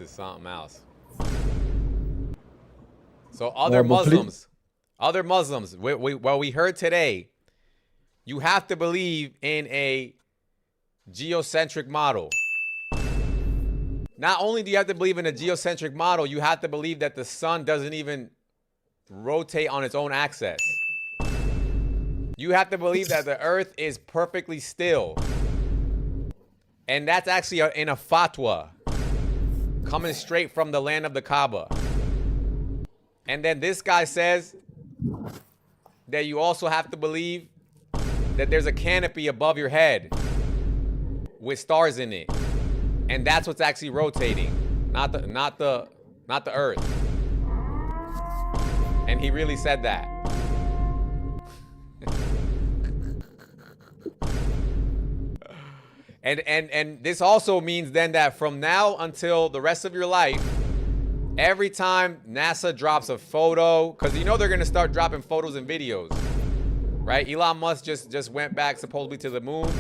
something else. So other Muslims, what we heard today, you have to believe in a geocentric model. Not only do you have to believe in a geocentric model, you have to believe that the sun doesn't even rotate on its own axis. You have to believe that the earth is perfectly still. And that's actually in a fatwa coming straight from the land of the Kaaba. And then this guy says that you also have to believe that there's a canopy above your head with stars in it. And that's what's actually rotating, not the earth. And he really said that. And this also means then that from now until the rest of your life, every time NASA drops a photo, because you know they're going to start dropping photos and videos, right? Elon Musk just went back supposedly to the moon.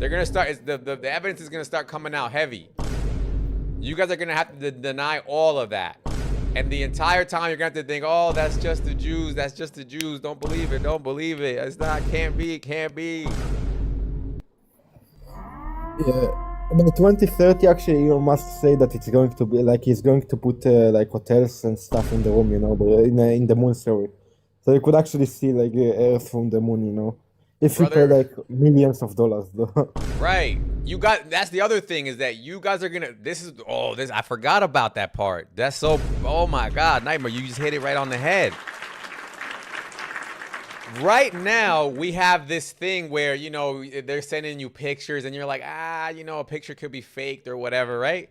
They're going to start, the evidence is going to start coming out heavy. You guys are going to have to deny all of that. And the entire time you're going to think, oh, that's just the Jews. That's just the Jews. Don't believe it. Don't believe it. It's not. Can't be. Can't be. Yeah. By 2030, actually, Elon Musk say that it's going to be like he's going to put like hotels and stuff in the room, you know, in the moon, sorry. So you could actually see like Earth from the moon, you know, if you pay like millions of dollars, though. Right. You got. That's the other thing is that you guys are gonna. This. I forgot about that part. That's so. Oh my God, Nightmare! You just hit it right on the head. Right now, we have this thing where, you know, they're sending you pictures and you're like, you know, a picture could be faked or whatever, right?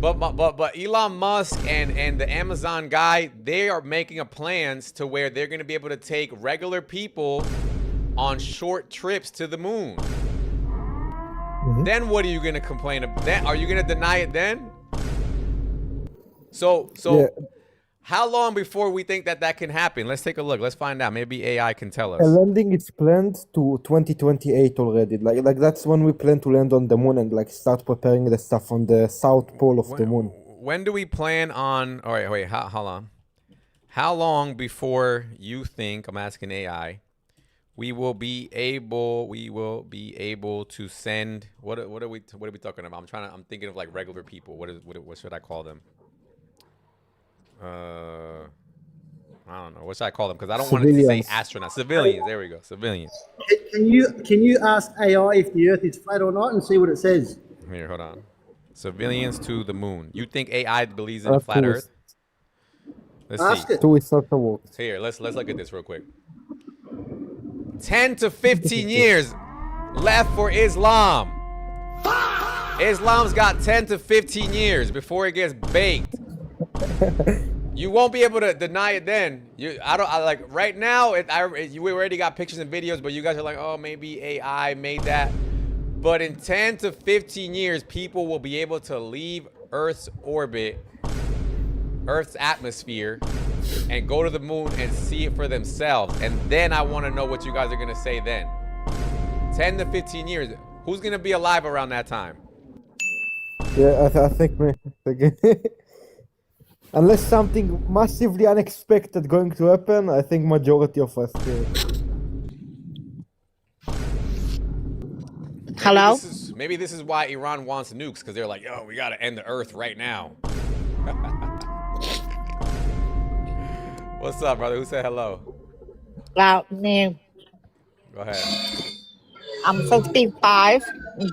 But Elon Musk and the Amazon guy, they are making plans to where they're going to be able to take regular people on short trips to the moon. Then what are you going to complain about? Then, are you going to deny it then? So Yeah. how long before we think that can happen? Let's take a look. Let's find out. Maybe AI can tell us. A landing is planned to 2028 already. Like that's when we plan to land on the moon and like start preparing the stuff on the south pole of the moon. When do we plan on? All right, wait. Hold on. How long before you think? I'm asking AI. We will be able to send. What are we talking about? I'm thinking of like regular people. What should I call them? I don't know. What should I call them? Because I don't want it to say astronauts. Civilians. There we go. Civilians. Can you ask AI if the Earth is flat or not and see what it says? Here, hold on. Civilians to the moon. You think AI believes in a flat Earth? Let's Ask see. it. Here, let's look at this real quick. 10 to 15 years left for Islam. Islam's got 10 to 15 years before it gets baked. You won't be able to deny it then. Like right now. We already got pictures and videos, but you guys are like, oh, maybe AI made that. But in 10 to 15 years, people will be able to leave Earth's orbit, Earth's atmosphere, and go to the moon and see it for themselves. And then I want to know what you guys are gonna say then. 10 to 15 years. Who's gonna be alive around that time? Yeah, I think me. Unless something massively unexpected going to happen, I think majority of us. Hello? Maybe this is why Iran wants nukes, because they're like, yo, we gotta end the Earth right now. What's up, brother? Who said hello? Me. Go ahead. I'm 55,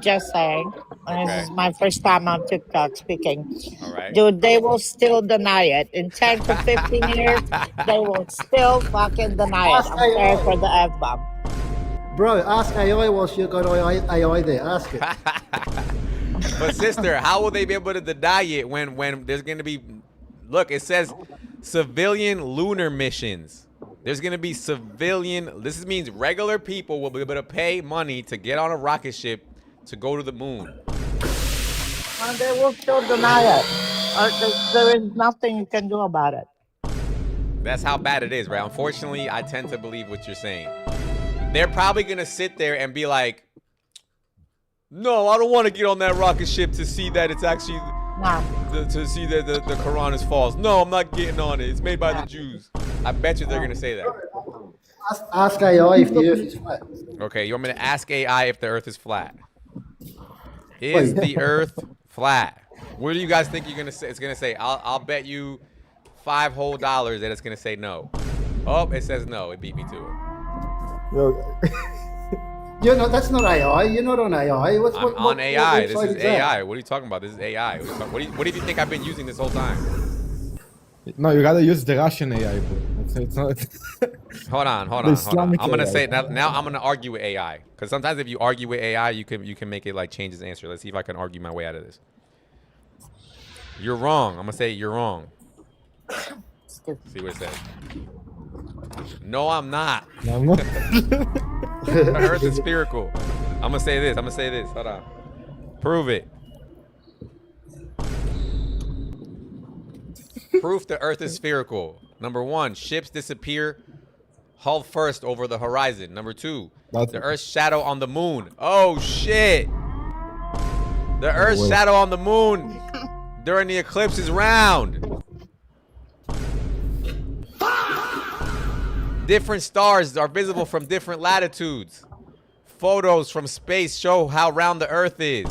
just saying. Okay. This is my first time on TikTok speaking. All right. Dude, they will still deny it. In 10 to 15 years, they will still fucking deny it. I'm sorry for the F-bomb. Bro, ask AI whilst you've got AI there. Ask it. But sister, how will they be able to deny it when there's going to be... Look, it says civilian lunar missions. There's going to be civilian... This means regular people will be able to pay money to get on a rocket ship to go to the moon. And they will still deny it. There is nothing you can do about it. That's how bad it is, right? Unfortunately, I tend to believe what you're saying. They're probably going to sit there and be like, no, I don't want to get on that rocket ship to see that it's actually... to see that the Quran is false. No, I'm not getting on it. It's made by the Jews. I bet you they're going to say that. Ask AI if the Earth is flat. Okay, you want me to ask AI if the Earth is flat? Is the Earth flat? What do you guys think you're going to say? It's going to say, I'll bet you $5 whole that it's going to say no. Oh, it says no. It beat me to it. That's not AI. You're not on AI. I'm on AI. This is AI. What are you talking about? This is AI. What do you think I've been using this whole time? No, you gotta use the Russian AI, bro. It's not. Hold on. I'm gonna say now. I'm gonna argue with AI because sometimes if you argue with AI, you can make it like change its answer. Let's see if I can argue my way out of this. You're wrong. I'm gonna say you're wrong. See what it says. No, I'm not. No, I'm not. The Earth is spherical. I'm gonna say this. Hold on. Prove it. Proof the Earth is spherical. Number 1, ships disappear hull first over the horizon. Number 2, the Earth's shadow on the moon. Oh shit! The Earth's shadow on the moon during the eclipse is round. Different stars are visible from different latitudes. Photos from space show how round the Earth is.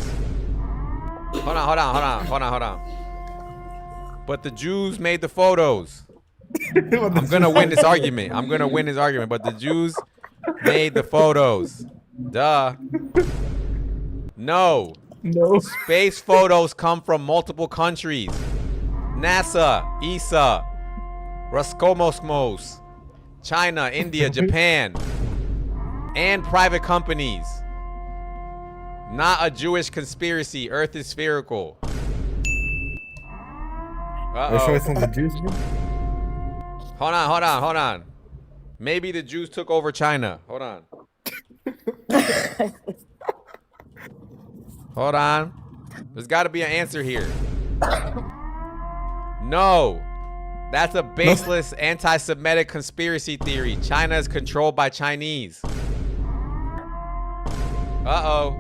Hold on. But the Jews made the photos. I'm gonna win this argument. But the Jews made the photos. Duh. No. Space photos come from multiple countries. NASA, ESA, Roscosmos, China, India, Japan, and private companies. Not a Jewish conspiracy. Earth is spherical. Are you sure it's not the Jews? Hold on. Maybe the Jews took over China. Hold on. Hold on. There's got to be an answer here. No. That's a baseless anti-Semitic conspiracy theory. China is controlled by Chinese. Uh-oh.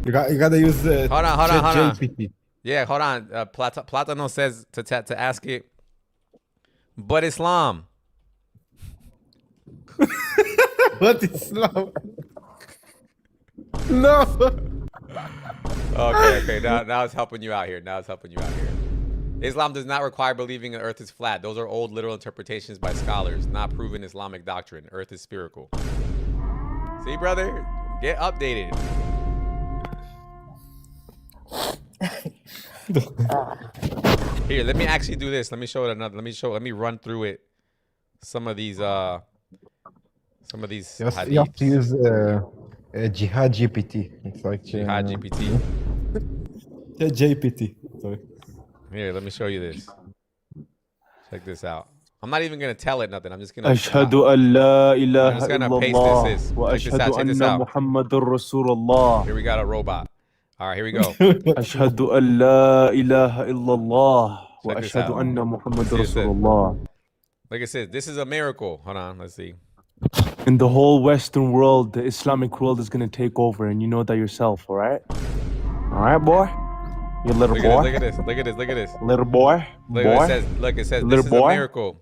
You gotta use the Hold on. GPT. Yeah, hold on. Platano says to ask it. But Islam. But Islam. No. Okay. Now it's helping you out here. Islam does not require believing the earth is flat. Those are old literal interpretations by scholars, not proven Islamic doctrine. Earth is spherical. See, brother? Get updated. Here, let me actually do this. Let me show it another. Let me run through it. Some of these You have hadiths. to use Jihad GPT. It's like Jihad GPT. JPT. Sorry. Here, let me show you this. Check this out. I'm not even gonna tell it nothing. I'm just gonna. أشهد أن لا إله I'm just gonna إلا paste الله this. وأشهد Check this أن out. محمد رسول الله. Here we got a robot. All right, here we go. أشهد أن لا إله إلا الله Check this وأشهد out. أن محمد See, it says- رسول الله. Like I said, this is a miracle. Hold on, let's see. In the whole Western world, the Islamic world is gonna take over, and you know that yourself, all right? All right, boy. You little Look boy. at this. Little boy. Look, Boy. it says Little this is boy. a miracle.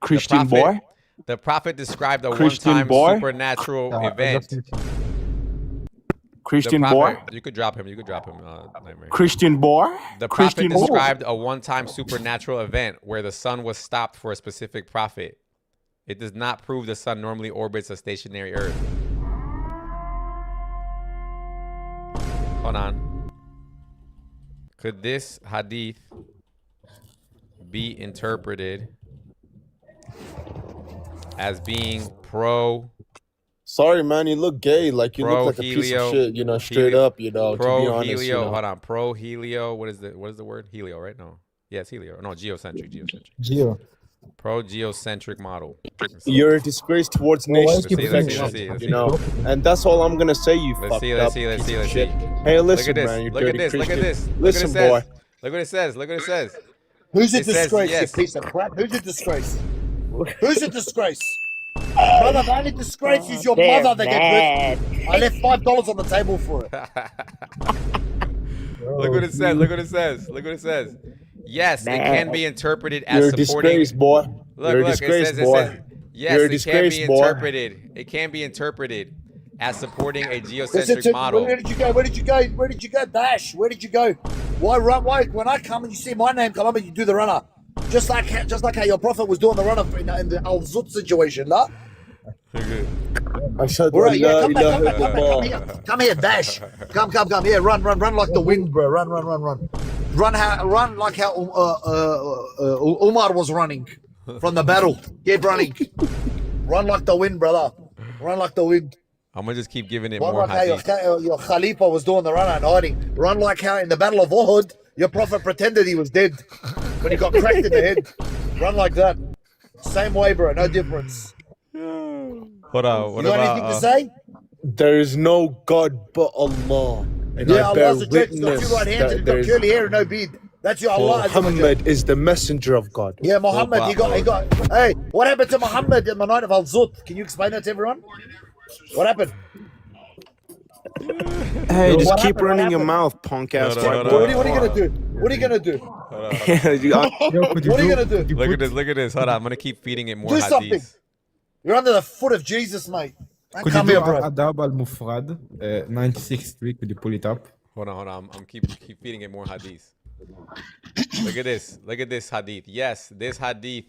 Christian boy. The prophet described a Christian one-time boy. supernatural event. Christian The boy. prophet- You could drop him. Nightmare. Christian boy. The Christian prophet boy. described a one-time supernatural event where the sun was stopped for a specific prophet. It does not prove the sun normally orbits a stationary Earth. Hold on. Could this hadith be interpreted as being pro? Sorry, man, you look gay. Like you Pro look like a piece helio, of shit. You know, straight helio- up. You know, pro to be honest. helio. You know. Hold on. Pro helio. What is the word? Helio, right? No. Yes, helio. No, geocentric. Geo. Pro geocentric model. You're a disgrace towards Well, why nation's do you keep perfection. let's see. You know, and that's all I'm gonna say. You Let's fucked see. up Let's piece of see. shit. Hey, listen, Look at this. man, you Look at dirty this. Look at Christian. this. Listen, Look what it boy. says. Look what it says. Look what it says. Who's a It says disgrace, yes. you piece of crap? Who's a disgrace? Who's a disgrace? Brother, the only disgrace is your They're mother that mad. gets rich. I left $5 on the table for it. Look what it says. Look what it says. Look what it says. Yes, it can be interpreted as You're a supporting. disgrace, boy. Look, You're a look, disgrace, it boy. says, yes, You're a it can disgrace, be boy. interpreted. It can be interpreted as supporting a geocentric Listen, model. where did you go? Where did you go? Where did you go, Dash? Where did you go? Why run? Why when I come and you see my name come up and you do the runner, just like how your prophet was doing the runner in the Al Zut situation, lah. أشهد All right, أن yeah, لا come back, إله come back, إلا come الله. here, come here, Dash. Come here, run like the wind, bro. Run. Run like how Umar was running from the battle. Keep running. Run like the wind, brother. Run like the wind. I'm gonna just keep giving it Run more like how hadith. your Khalifa was doing the runner and hiding. Run like how in the Battle of Uhud, your prophet pretended he was dead when he got cracked in the head. Run like that. Same way, bro. No difference. What You got anything to say? There is no God but Allah. And Yeah, I bear Allah's the judge. He's got witness two right hands that and he's got there is curly hair and no beard. That's your Allah. Muhammad is the messenger of God. Yeah, Muhammad, he got. Hey, what happened to Muhammad in the night of Al Zut? Can you explain that to everyone? What happened? Hey, What just keep happened? What running your happened? mouth, punk ass. No, no, white no, boy. What are you gonna do? What are you gonna do? What are you gonna do? Look at this. Look at this. Hold on. I'm gonna keep feeding it more Do something. hadiths. You're under the foot of Jesus, mate. Man, Could come you here, do bro. Adab al-Mufrad, 96.3? Could you pull it up? Hold on. I'm keep feeding it more hadiths. Look at this. Look at this hadith. Yes, this hadith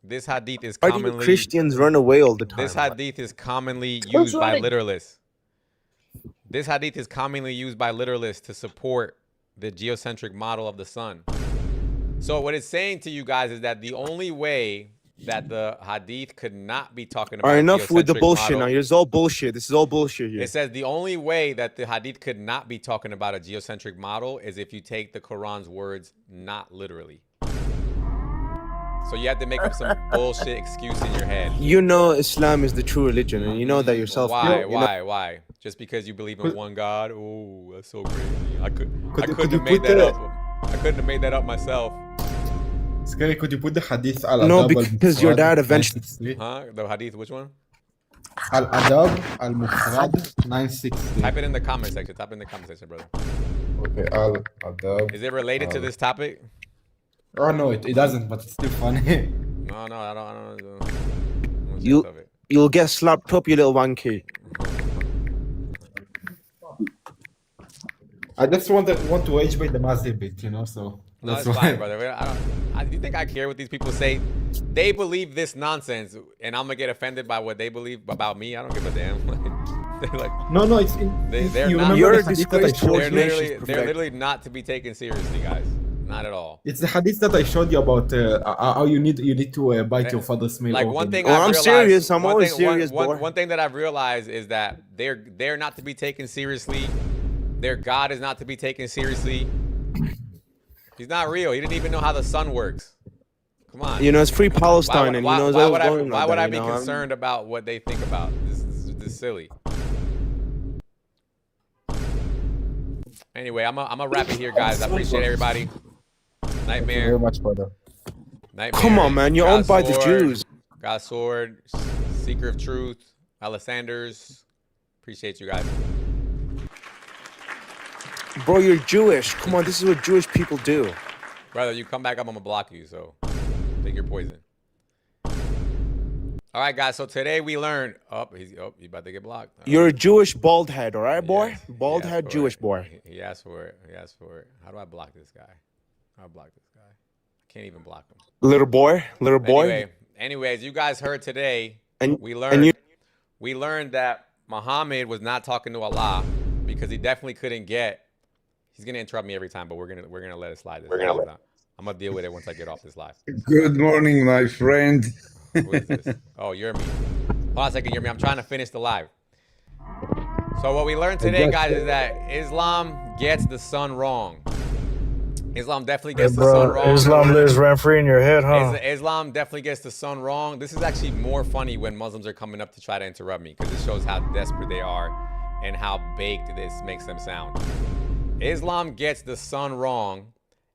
is Why commonly. do Christians run away all the time? This hadith is commonly used by literalists. This hadith is commonly used by literalists to support the geocentric model of the sun. So what it's saying to you guys is that the only way that the hadith could not be talking about All right, enough with the geocentric bullshit model, now. It's all bullshit. This is all bullshit here. it says the only way that the hadith could not be talking about a geocentric model is if you take the Quran's words not literally. So you have to make up some bullshit excuse in your head. You know Islam is the true religion, and you know that yourself. Why? You know- Why? Just because you believe in one God? Oh, that's so crazy. I couldn't you have made put that the- up. I couldn't have made that up myself. Scary, could you put the hadith al-Adab No, because your al-Mufrad, dad eventually. 963? Huh? The hadith, which one? Al-Adab al-Mufrad 963. Type it in the comment section. Type it in the comment section, brother. Okay, Al-Adab. Is it related to this topic? Oh no, it doesn't, but it's still funny. No, I don't know. You'll get slapped up, you little wanky. I just want to age bait the Mazda bit, you know, so No, that's it's why. fine, brother. Do you think I care what these people say? They believe this nonsense, and I'm gonna get offended by what they believe about me. I don't give a damn. They're like, No, it's they're you not. remember the hadith that I showed you? They're literally not to be taken seriously, guys. Not at all. It's the hadith that I showed you about how you need to bite your father's male Like organ. one thing Oh, I've I'm realized, serious. I'm one always thing- serious, boy. one thing that I've realized is that they're not to be taken seriously. Their God is not to be taken seriously. He's not real. He didn't even know how the sun works. Come on. You know, it's free Palestine, and you know, it's all why going would on I there, be you know, concerned about what they think about? This is silly. Anyway, I'm gonna wrap it here, guys. I appreciate everybody. Nightmare. Thank you very much, brother. Nightmare. Come on, man. You're owned by the Sword, Jews. God Sword, Seeker of Truth, Alessanders. Appreciate you guys. Bro, you're Jewish. Come on, this is what Jewish people do. Brother, you come back up, I'm gonna block you, so take your poison. All right, guys, so today we learned... he's about to get blocked. You're a Jewish bald head, all right, boy? Yes, Bald he asked head for Jewish it. boy. He asked for it. He asked for it. How do I block this guy? How do I block this guy? I can't even block him. Little boy. Anyways, you guys heard today, And- we and learned that Muhammad was not talking to Allah because he definitely couldn't get... He's gonna interrupt me every time, but we're gonna let it slide. I'm gonna deal with it once I get off this live. Good morning, my friend. Who is this? Oh, you're me. Hold on a second, you're me. I'm trying to finish the live. So what we learned today, guys, is that Islam gets the sun wrong. Islam definitely gets the sun wrong. Islam lives rent free in your head, huh? Islam definitely gets the sun wrong. This is actually more funny when Muslims are coming up to try to interrupt me because it shows how desperate they are and how baked this makes them sound. Islam gets the sun wrong,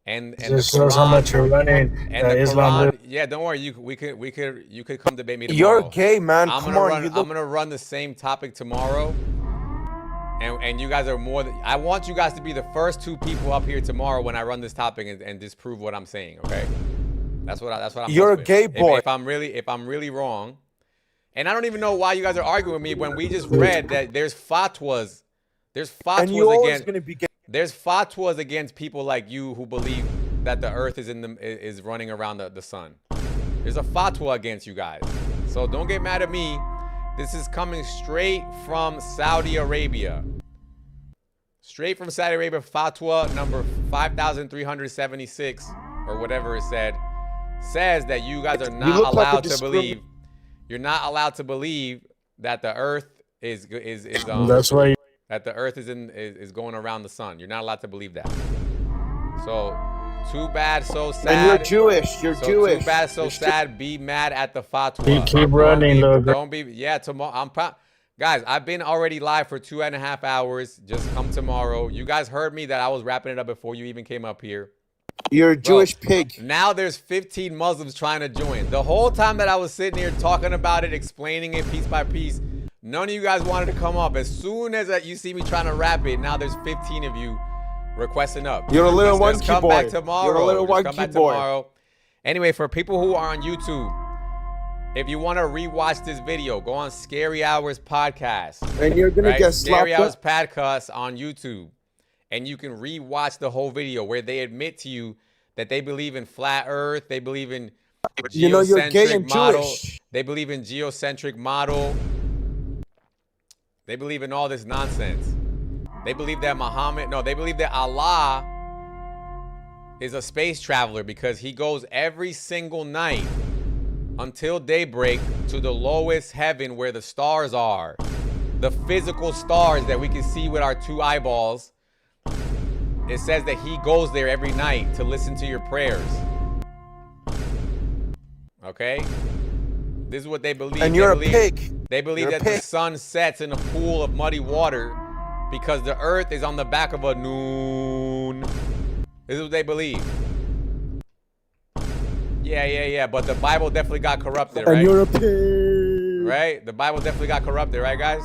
and This the shows how Quran- much you're running. and the Islam Quran, yeah, don't worry. You could come debate me tomorrow. You're gay, man. I'm Come gonna on. run. You I'm look... gonna run the same topic tomorrow. And you guys are more than... I want you guys to be the first two people up here tomorrow when I run this topic and disprove what I'm saying. Okay, that's what I'm. You're a with. gay boy. If I'm really wrong, and I don't even know why you guys are arguing with me when we just read that there's fatwas. There's And you're fatwas always against. gonna be gay. There's fatwas against people like you who believe that the earth is running around the sun. There's a fatwa against you guys. So don't get mad at me. This is coming straight from Saudi Arabia. Straight from Saudi Arabia, fatwa number 5,376 or whatever it said, says that you guys are not allowed to believe. You're not allowed to believe that the earth is That's why. that the earth is going around the sun. You're not allowed to believe that. So, too bad, so sad. And you're Jewish. You're Jewish. Too bad, so sad. Be mad at the fatwa. Keep running, look. Don't be. Yeah, tomorrow. Guys, I've been already live for 2.5 hours. Just come tomorrow. You guys heard me that I was wrapping it up before you even came up here. You're a Jewish pig. Now there's 15 Muslims trying to join. The whole time that I was sitting here talking about it, explaining it piece by piece, none of you guys wanted to come up. As soon as you see me trying to wrap it, now there's 15 of you requesting up. You're a little Just monkey come boy. back tomorrow. You're a little Just come monkey back boy. tomorrow. Anyway, for people who are on YouTube, if you want to rewatch this video, go on Scary Hours Podcast. And you're gonna right? get Scary slapped Hours up. Podcast on YouTube. And you can rewatch the whole video where they admit to you that they believe in flat earth. They believe in You know you're gay geocentric and model. Jewish. They believe in geocentric model. They believe in all this nonsense. They believe that they believe that Allah is a space traveler because he goes every single night until daybreak to the lowest heaven where the stars are. The physical stars that we can see with our 2 eyeballs. It says that he goes there every night to listen to your prayers. Okay? This is what they believe. And you're a pig. They believe You're a that the pig. sun sets in a pool of muddy water because the earth is on the back of a noon. This is what they believe. Yeah. But the Bible definitely got corrupted, right? And you're a pig. Right? The Bible definitely got corrupted, right, guys?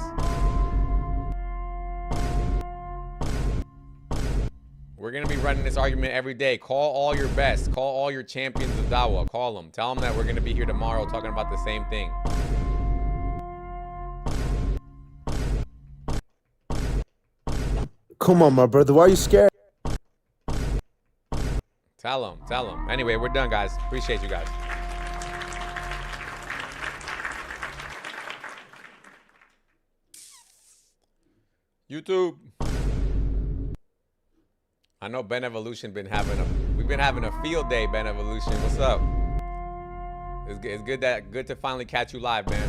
We're going to be running this argument every day. Call all your best. Call all your champions of Dawah. Call them. Tell them that we're going to be here tomorrow talking about the same thing. Come on, my brother. Why are you scared? Tell them. Tell them. Anyway, we're done, guys. Appreciate you guys. YouTube. I know Ben Evolution we've been having a field day, Ben Evolution. What's up? It's good to finally catch you live, man.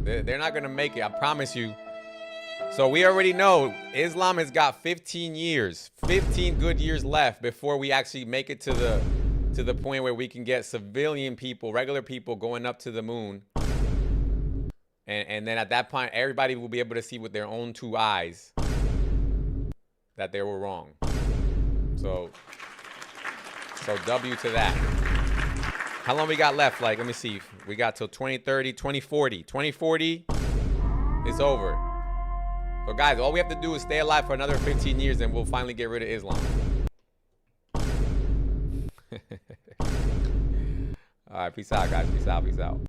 They're not gonna make it, I promise you. So we already know Islam has got 15 years, 15 good years left before we actually make it to the point where we can get civilian people, regular people going up to the moon. And then at that point, everybody will be able to see with their own 2 eyes that they were wrong. So W to that. How long we got left? Like, let me see. We got till 2030, 2040. 2040 is over. So guys, all we have to do is stay alive for another 15 years and we'll finally get rid of Islam. All right, peace out, guys. Peace out.